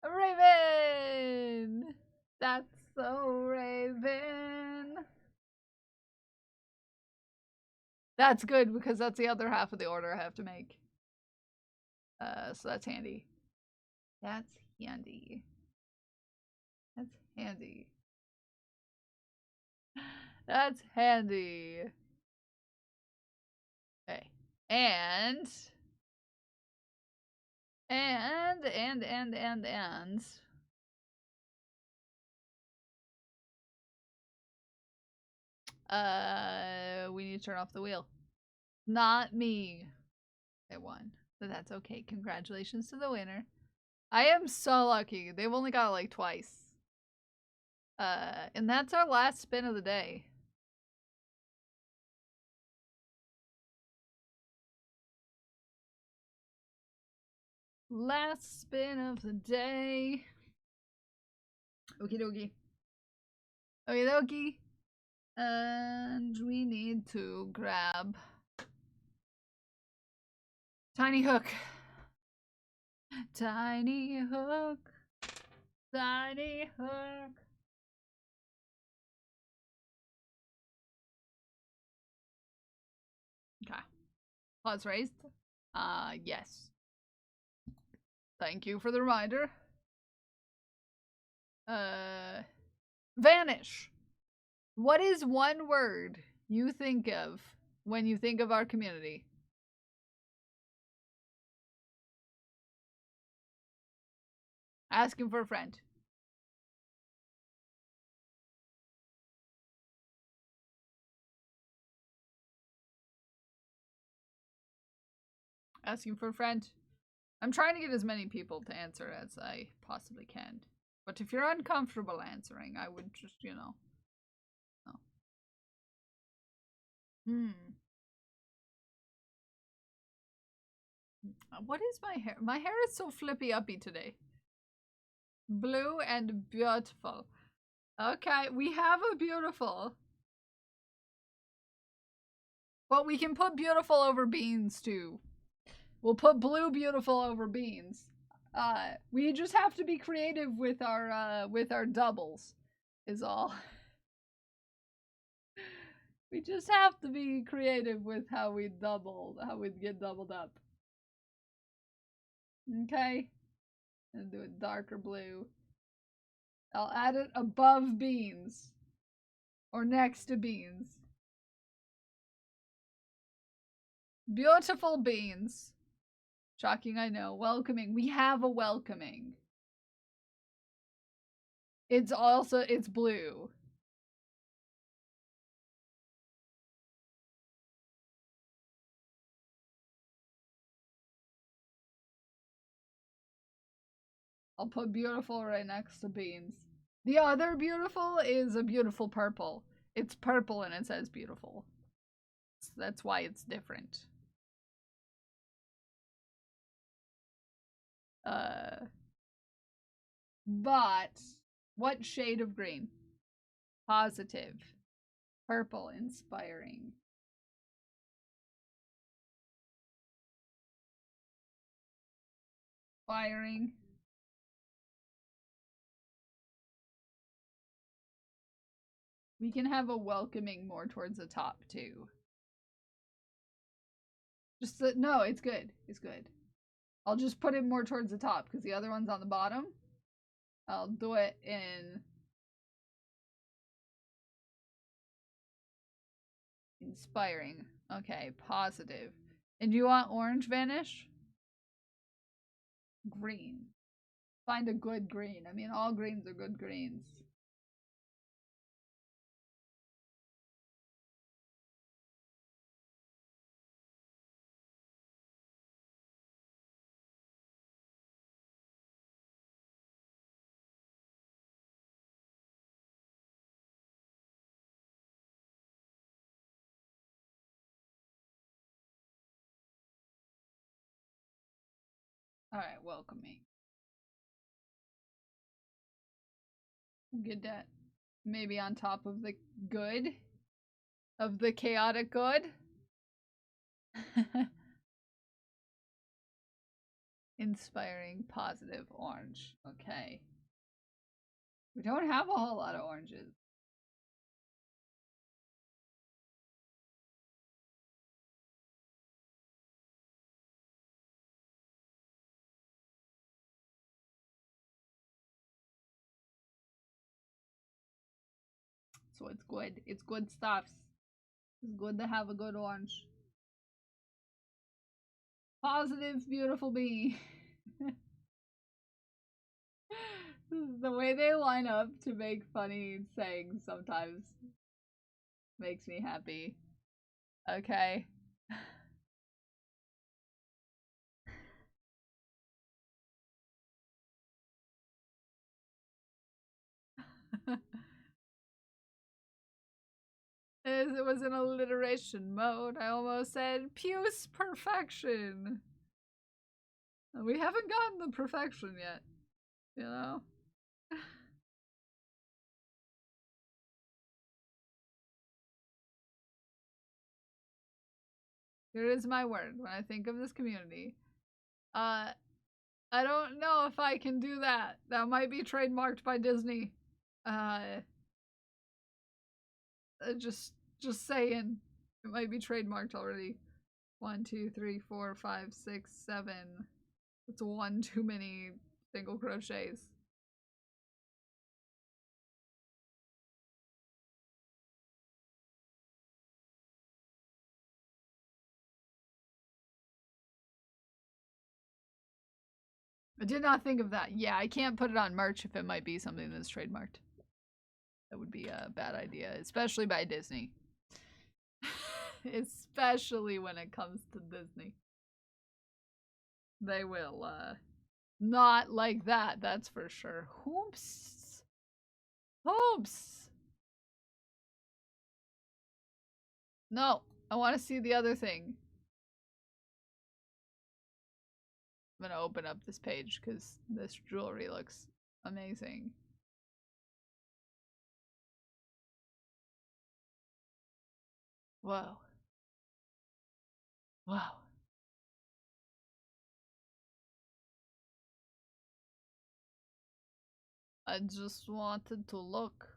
Raven! That's so Raven. That's good because that's the other half of the order I have to make. So that's handy. That's handy. That's handy. That's handy. Okay. And we need to turn off the wheel. Not me. I won. But that's okay. Congratulations to the winner. I am so lucky. They've only got it like twice. And that's our last spin of the day. Last spin of the day. Okie dokie. Okie dokie. And we need to grab tiny hook. Tiny hook. Tiny hook. Okay. Pause raised. Yes. Thank you for the reminder. Vanish. What is one word you think of when you think of our community? Asking for a friend. Asking for a friend. I'm trying to get as many people to answer as I possibly can. But if you're uncomfortable answering, I would just, you know. Oh. What is my hair? My hair is so flippy uppy today. Blue and beautiful. Okay, we have a beautiful. But we can put beautiful over beans too. We'll put blue beautiful over beans. We just have to be creative with our doubles, is all. We just have to be creative with how we get doubled up. Okay? And do it darker blue. I'll add it above beans. Or next to beans. Beautiful beans. Shocking, I know. Welcoming. We have a welcoming. It's blue. I'll put beautiful right next to beans. The other beautiful is a beautiful purple. It's purple and it says beautiful. So that's why it's different. But what shade of green? Positive. Purple, inspiring. Inspiring. We can have a welcoming more towards the top too. Just no, it's good. It's good. I'll just put it more towards the top because the other one's on the bottom. I'll do it in inspiring. Okay, positive. And do you want orange vanish? Green. Find a good green. I mean, all greens are good greens. Alright, welcoming. Get that maybe on top of the good. Of the chaotic good. Inspiring, positive, orange. Okay. We don't have a whole lot of oranges. So it's good. It's good stuff. It's good to have a good orange. Positive, beautiful bee. The way they line up to make funny sayings sometimes makes me happy. Okay. As it was in alliteration mode, I almost said puce perfection. We haven't gotten the perfection yet, you know? Here is my word when I think of this community. I don't know if I can do that. That might be trademarked by Disney. Just saying. It might be trademarked already. 1, 2, 3, 4, 5, 6, 7. It's one too many single crochets. I did not think of that. Yeah, I can't put it on merch if it might be something that's trademarked. That would be a bad idea, especially by Disney. Especially when it comes to Disney. They will, not like that, that's for sure. Oops. Oops. No, I want to see the other thing. I'm gonna open up this page because this jewelry looks amazing. Whoa. Wow. I just wanted to look.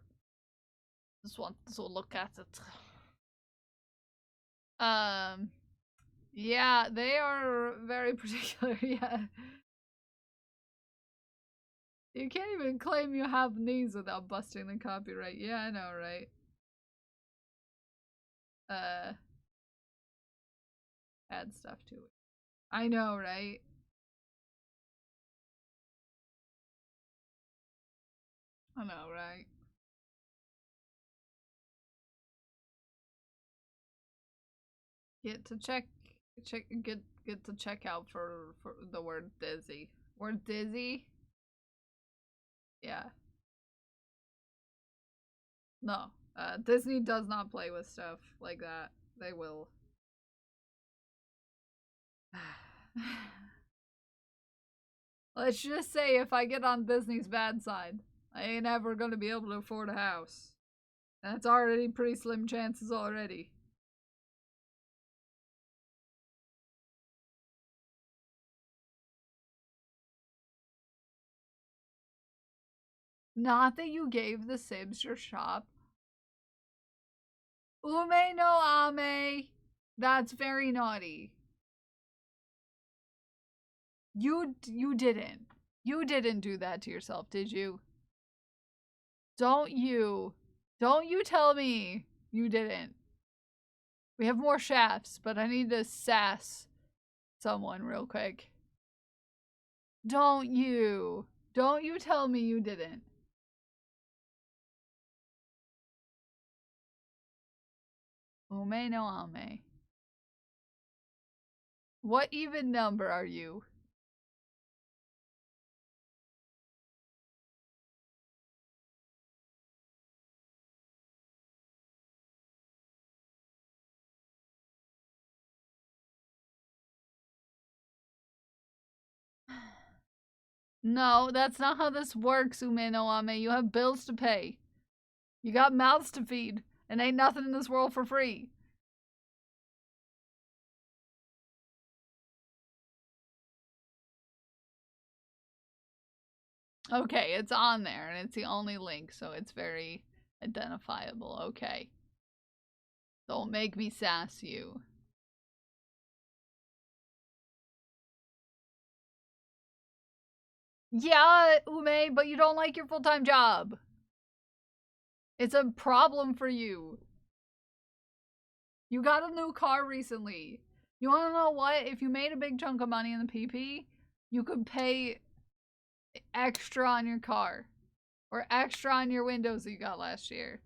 Just wanted to look at it. Yeah, they are very particular, yeah. You can't even claim you have these without busting the copyright. Yeah, I know, right? Add stuff to it. I know, right? I know, right? Get to get to check out for the word dizzy. Word dizzy? Yeah. No. Disney does not play with stuff like that. They will. Let's just say if I get on Disney's bad side, I ain't ever gonna be able to afford a house. That's already pretty slim chances already. Not that you gave the Sims your shop. Ume no ame. That's very naughty. You didn't. You didn't do that to yourself, did you? Don't you tell me you didn't. We have more shafts, but I need to sass someone real quick. Don't you tell me you didn't. Ume no ame. What even number are you? No, that's not how this works, Ume no ame. You have bills to pay. You got mouths to feed, and ain't nothing in this world for free. Okay, it's on there, and it's the only link, so it's very identifiable. Okay. Don't make me sass you. Yeah, Ume, but you don't like your full-time job. It's a problem for you. You got a new car recently. You wanna know what? If you made a big chunk of money in the PP, you could pay extra on your car. Or extra on your windows that you got last year.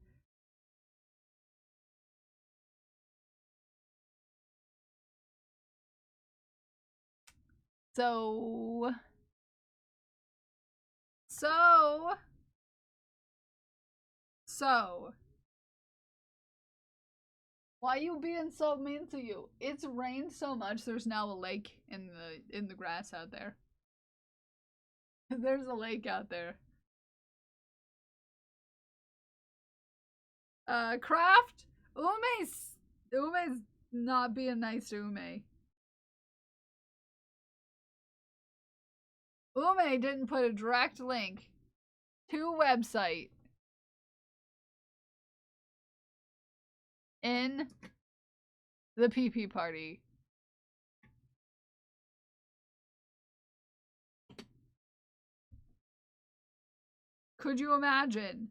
So why you being so mean to you? It's rained so much there's now a lake in the grass out there. There's a lake out there. Craft? Ume's not being nice to Ume. Ume didn't put a direct link to website in the PP party. Could you imagine?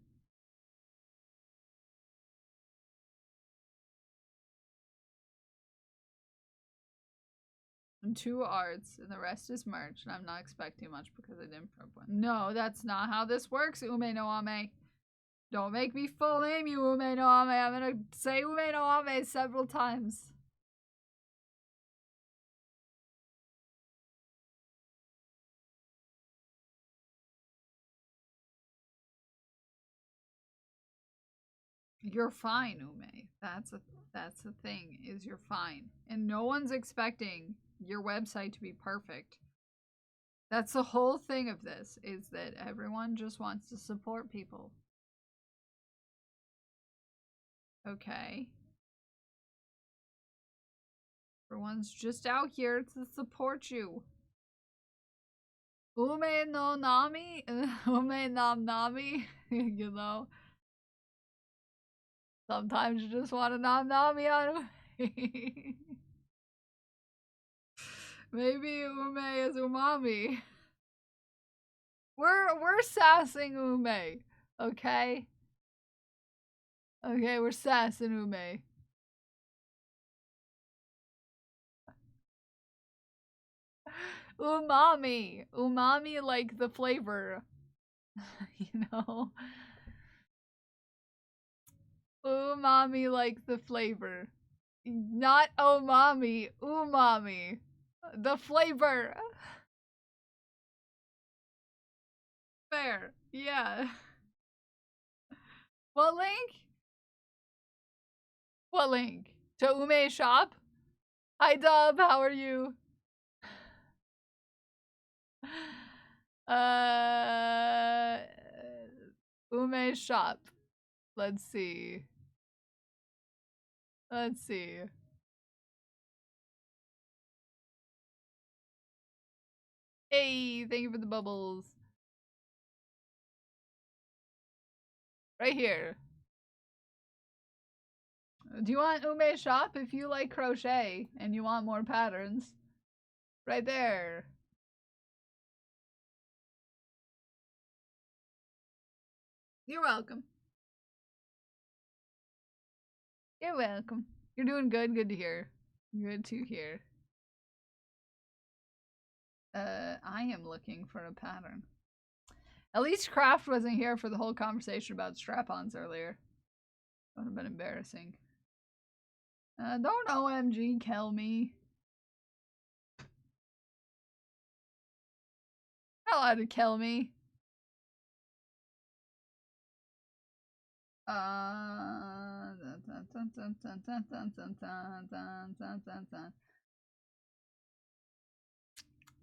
And 2 arts, and the rest is merch, and I'm not expecting much because I didn't prep one. No, that's not how this works, Ume no Ame. Don't make me full name you, Ume no Ame. I'm gonna say Ume no Ame several times. You're fine, Ume. That's the thing, is you're fine. And no one's expecting your website to be perfect. That's the whole thing of this, is that everyone just wants to support people. Okay. Everyone's just out here to support you. Ume no Nami? Ume nam Nami? You know? Sometimes you just want to nam Nami on Ume. Maybe Ume is umami. We're sassing Ume, okay? Okay, we're sassing Ume. Umami. Umami like the flavor. You know? Umami like the flavor. Not omami, umami. The flavor. Fair. Yeah. What link? What link? To Ume's shop? Hi Dub, how are you? Ume's shop. Let's see. Let's see. Hey, thank you for the bubbles. Right here. Do you want Ume's shop? If you like crochet and you want more patterns, right there. You're welcome. You're welcome. You're doing good. Good to hear. Good to hear. I am looking for a pattern. At least Kraft wasn't here for the whole conversation about strap-ons earlier. That would have been embarrassing. Don't OMG kill me. Not allowed to kill me.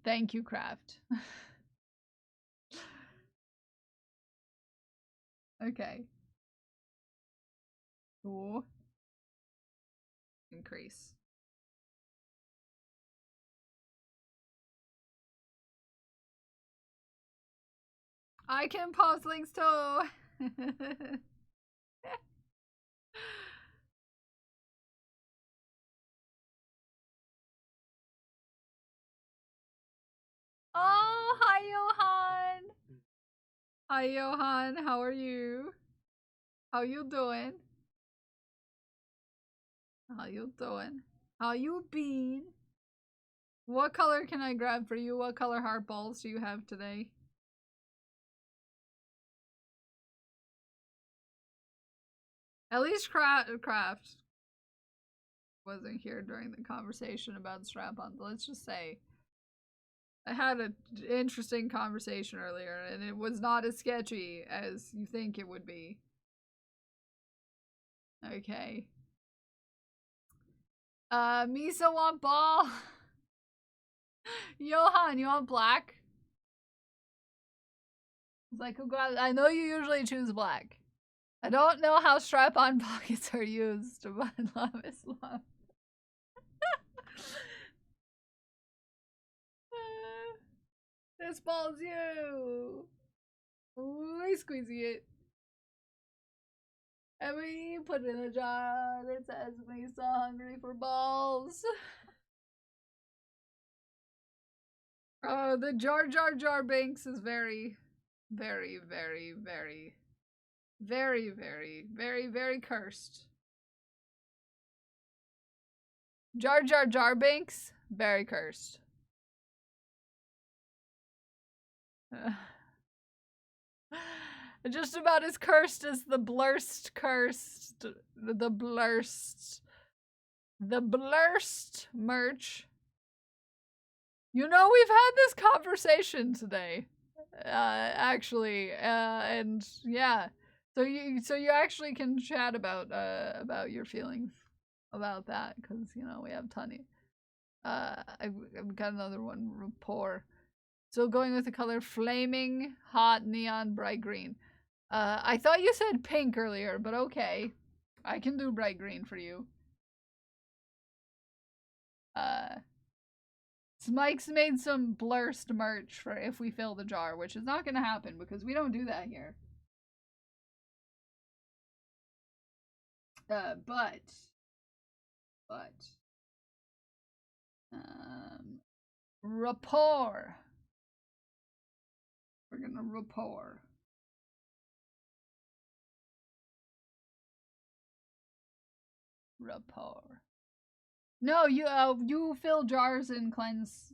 Thank you, Kraft. Okay. Ooh. Increase. I can post links too. Oh, hi Johan. Hi Johan, how are you? How you doing? How you doing? How you been? What color can I grab for you? What color heart balls do you have today? At least Kraft wasn't here during the conversation about strap-ons. Let's just say I had an interesting conversation earlier, and it was not as sketchy as you think it would be. Okay. Misa want ball. Johan, you want black? It's like, I know you usually choose black. I don't know how strap-on pockets are used, but love is love. This ball's you. We squeezy it. And we put it in a jar that says me so hungry for balls. Oh, the Jar Jar Jar Banks is very, very, very, very, very, very, very, very cursed. Jar Jar Jar Banks, very cursed. Just about as cursed as the blurst cursed. The blurst. The blurst merch. You know, we've had this conversation today. Actually. And yeah. So you actually can chat about your feelings about that, because you know we have Tony. I've got another one, rapport. So going with the color flaming hot neon bright green. I thought you said pink earlier, but okay. I can do bright green for you. Smike's made some blurst merch for if we fill the jar, which is not gonna happen because we don't do that here. But rapport. We're gonna rapport. Rapport. No, you fill jars in cleanse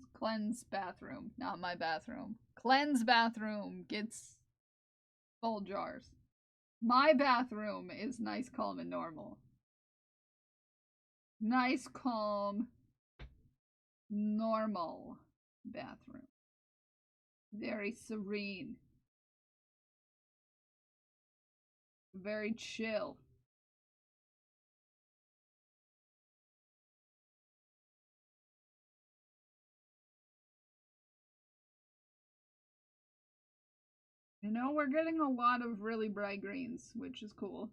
bathroom, not my bathroom. Cleanse bathroom gets full jars. My bathroom is nice, calm, and normal. Nice, calm, normal bathroom. Very serene. Very chill. You know, we're getting a lot of really bright greens, which is cool.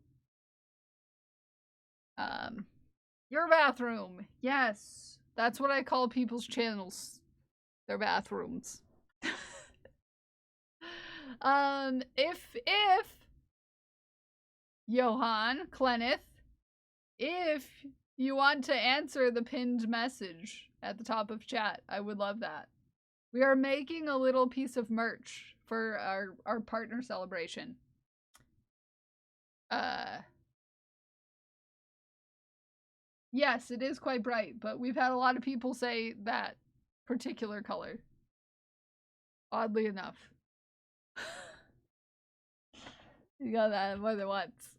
Your bathroom. Yes. That's what I call people's channels. Their bathrooms. If Johan Klenith, if you want to answer the pinned message at the top of chat, I would love that. We are making a little piece of merch for our partner celebration. Yes, it is quite bright, but we've had a lot of people say that particular color. Oddly enough. You got that more than once.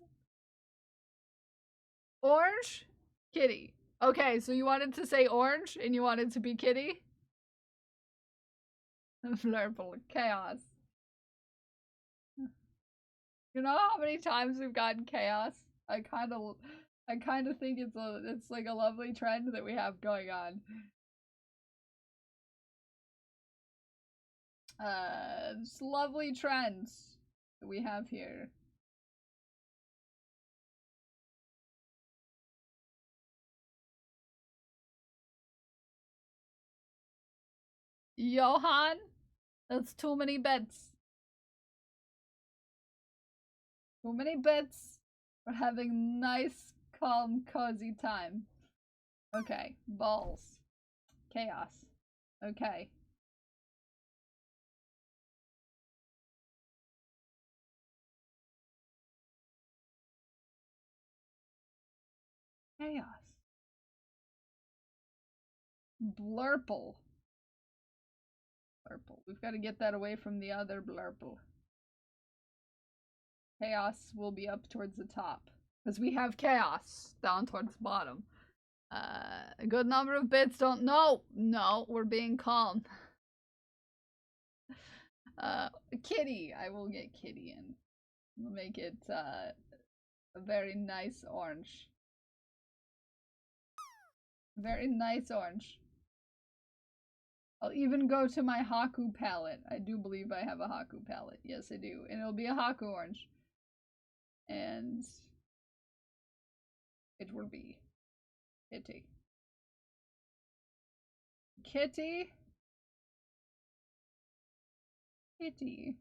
Orange? Kitty. Okay, so you wanted to say orange and you wanted to be kitty? Flurple chaos. You know how many times we've gotten chaos? I kind of think it's like a lovely trend that we have going on. It's lovely trends that we have here. Johan, that's too many bets. Too many bets. We're having nice, calm, cozy time. Okay, balls. Chaos. Okay. Chaos. Blurple. Blurple. We've got to get that away from the other blurple. Chaos will be up towards the top. Because we have chaos down towards the bottom. A good number of bits don't... No! No, we're being calm. Kitty. I will get kitty in. We'll make it a very nice orange. Very nice orange. I'll even go to my Haku palette. I do believe I have a Haku palette. Yes, I do. And it'll be a Haku orange. And it will be kitty. Kitty. Kitty.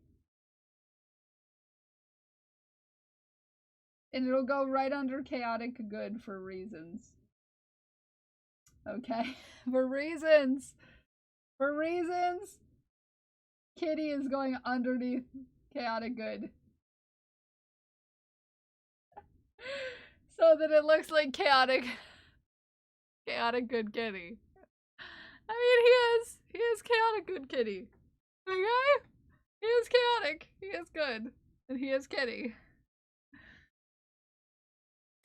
And it'll go right under chaotic good for reasons. Okay. For reasons. For reasons. Kitty is going underneath chaotic good. So that it looks like chaotic good kitty. I mean, he is chaotic good kitty. Okay? He is chaotic. He is good. And he is kitty.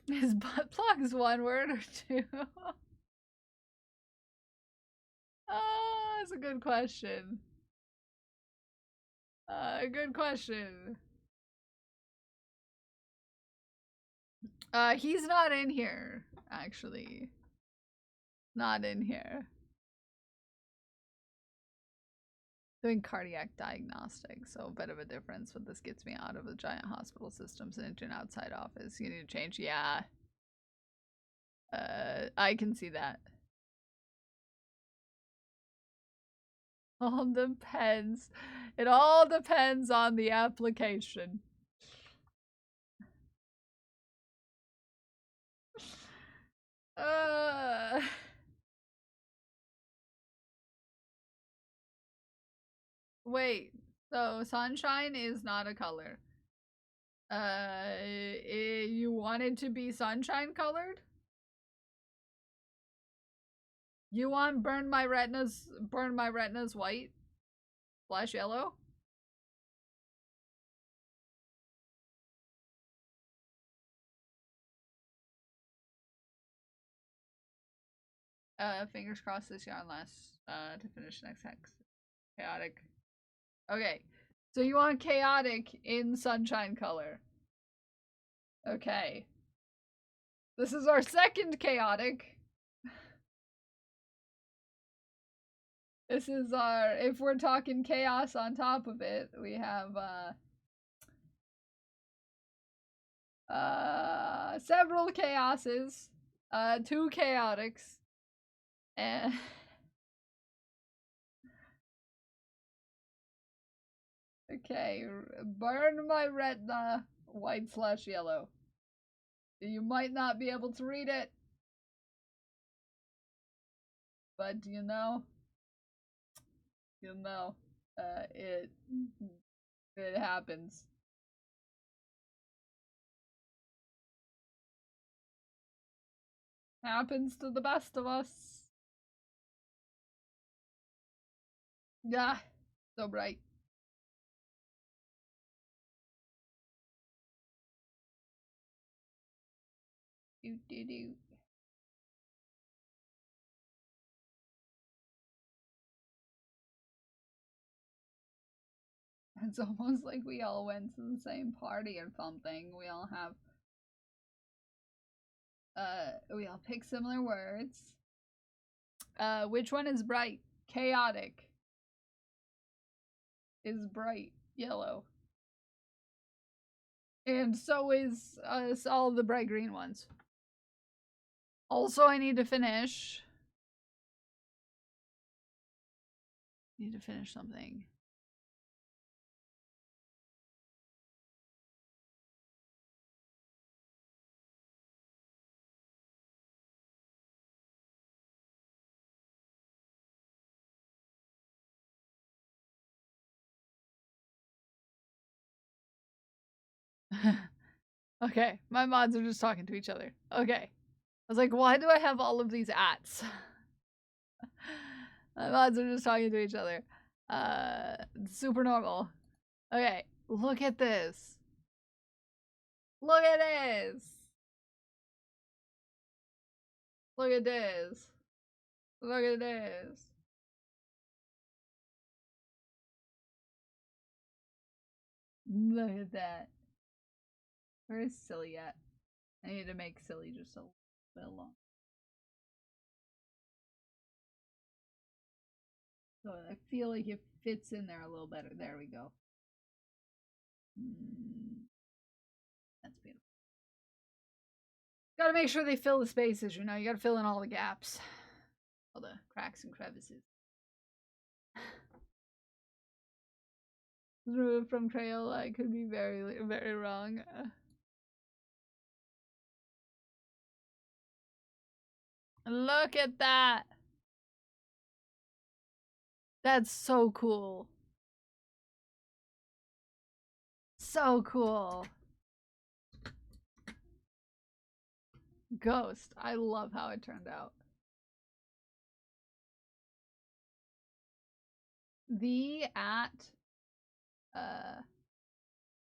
His butt plug is one word or two? Oh, that's a good question. Good question. He's not in here, actually. Not in here. Doing cardiac diagnostics, so a bit of a difference, but this gets me out of the giant hospital systems and into an outside office. You need to change, yeah. I can see that. All depends. It all depends on the application. Wait, so sunshine is not a color. You want it to be sunshine colored? You want burn my retinas white? Flash yellow? Fingers crossed this yarn lasts, to finish next hex. Chaotic. Okay, so you want chaotic in sunshine color. Okay. This is our second chaotic. This is our, if we're talking chaos on top of it, we have, several chaoses, 2 chaotics, and okay, burn my retina white/yellow. You might not be able to read it, but you know, it happens. Happens to the best of us. Yeah, so bright. Do. It's almost like we all went to the same party or something. We all have, we all pick similar words. Which one is bright? Chaotic is bright yellow. And so is all of the bright green ones. Also, I need to finish. Something. Okay, my mods are just talking to each other. Okay. I was like, why do I have all of these ats? My mods are just talking to each other. Super normal. Okay, look at this. Look at this. Look at this. Look at this. Look at that. Where is Silly at? I need to make Silly just a bit long. So I feel like it fits in there a little better. There we go. That's beautiful. Gotta make sure they fill the spaces, you know, you gotta fill in all the gaps. all the cracks and crevices. From Crayola, I could be very, very wrong. Look at that! That's so cool. So cool. Ghost. I love how it turned out.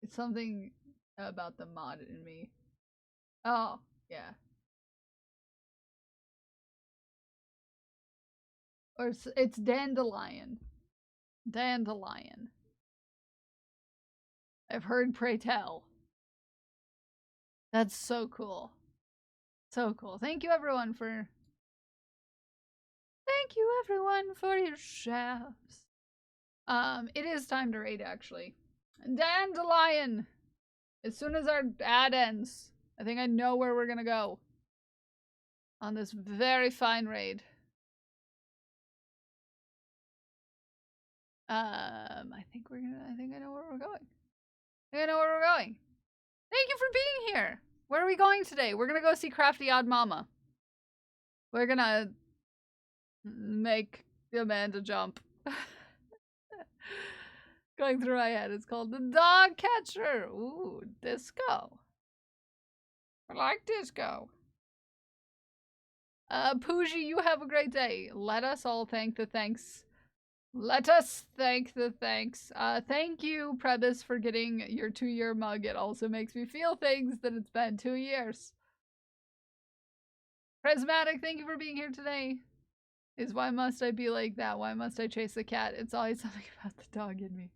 It's something about the mod in me. Oh, yeah. Or it's Dandelion. Dandelion. I've heard pray tell. That's so cool. So cool. Thank you everyone for your shafts. It is time to raid actually. Dandelion! As soon as our ad ends, I think I know where we're gonna go. On this very fine raid. I think I know where we're going. I know where we're going. Thank you for being here. Where are we going today? We're gonna go see Crafty Odd Mama. We're gonna make Amanda jump. Going through my head. It's called the Dog Catcher. Ooh, disco. I like disco. Pooji, you have a great day. Let us all thank the thanks. Let us thank the thanks. Thank you, Prebis, for getting your 2-year mug. It also makes me feel things that it's been 2 years. Prismatic, thank you for being here today. Why must I be like that? Why must I chase the cat? It's always something about the dog in me.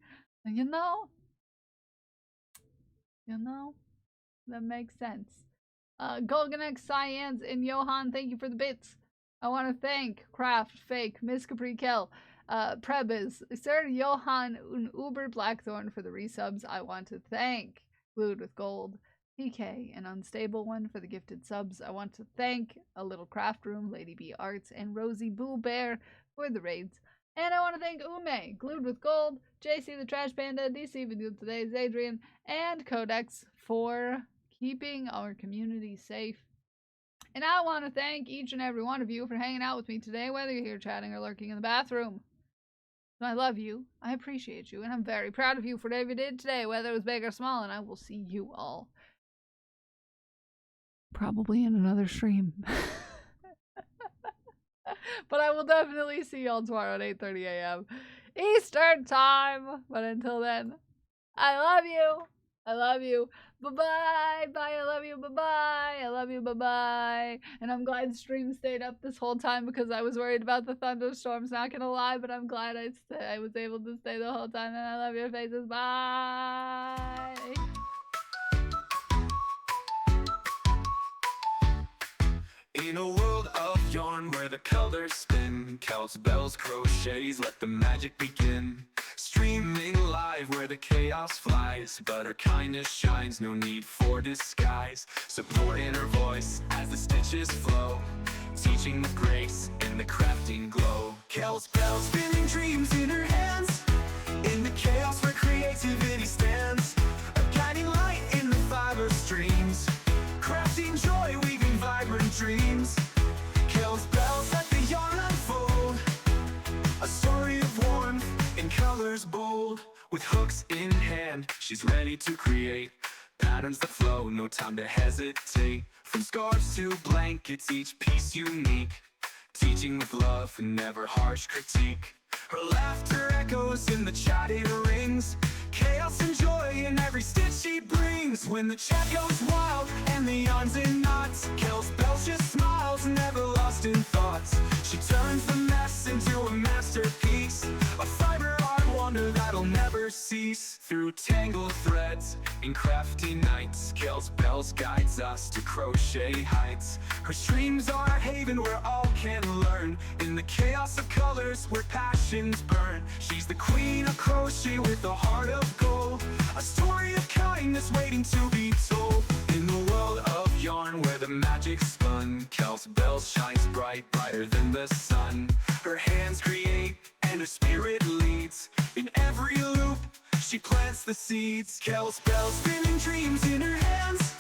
And you know, that makes sense. Golganex, Cyans, and Johan, thank you for the bits. I want to thank Craft, Fake, Miss Capri Kel, Prebis, Sir Johan, and Uber Blackthorn for the resubs. I want to thank Glued with Gold, PK, an Unstable One for the gifted subs. I want to thank A Little Craft Room, Lady B Arts, and Rosie Boo Bear for the raids. And I want to thank Ume, Glued with Gold, JC the Trash Panda, DC Video Today's Adrian, and Codex for keeping our community safe. And I want to thank each and every one of you for hanging out with me today, whether you're here chatting or lurking in the bathroom. I love you, I appreciate you, and I'm very proud of you for whatever you did today, whether it was big or small, and I will see you all probably in another stream. But I will definitely see y'all tomorrow at 8:30 a.m. Eastern time. But until then, I love you. I love you. Bye-bye. Bye. I love you. Bye-bye. I love you. Bye-bye. And I'm glad the stream stayed up this whole time because I was worried about the thunderstorms. Not gonna lie, but I'm glad I was able to stay the whole time. And I love your faces. Bye. In a world of yarn where the colors spin, Celts, bells, crochets, let the magic begin. Streaming live where the chaos flies, but our kindness shines, no need for disguise. Support inner voice as the stitches flow, teaching with grace in the crafting glow. Celts, bells, spinning dreams in her hands, in the chaos where creativity stands. A guiding light in the fiber streams, crafting joy, weaving vibrant dreams. Celts, bells, let the yarn unfold, a story of warmth in colors bold. With hooks in hand, she's ready to create patterns that flow, no time to hesitate. From scarves to blankets, each piece unique, teaching with love and never harsh critique. Her laughter echoes in the chat, it rings, chaos and joy in every stitch she brings. When the chat goes wild and the yarn's in knots, Celts, bells just smiles, never lost in thoughts. She turns the mess into a masterpiece, a fiber art wonder that'll never cease. Through tangled threads in crafty nights, Celts, bells guides us to crochet heights. Her streams are a haven where all can learn, in the chaos of colors where passions burn. She's the queen of crochet with a heart of gold, a story of kindness waiting to be told. In the world of yarn where the magic's spun, Kel's bell shines bright, brighter than the sun. Her hands create and her spirit leads. In every loop, she plants the seeds. Kel's bell spinning dreams in her hands.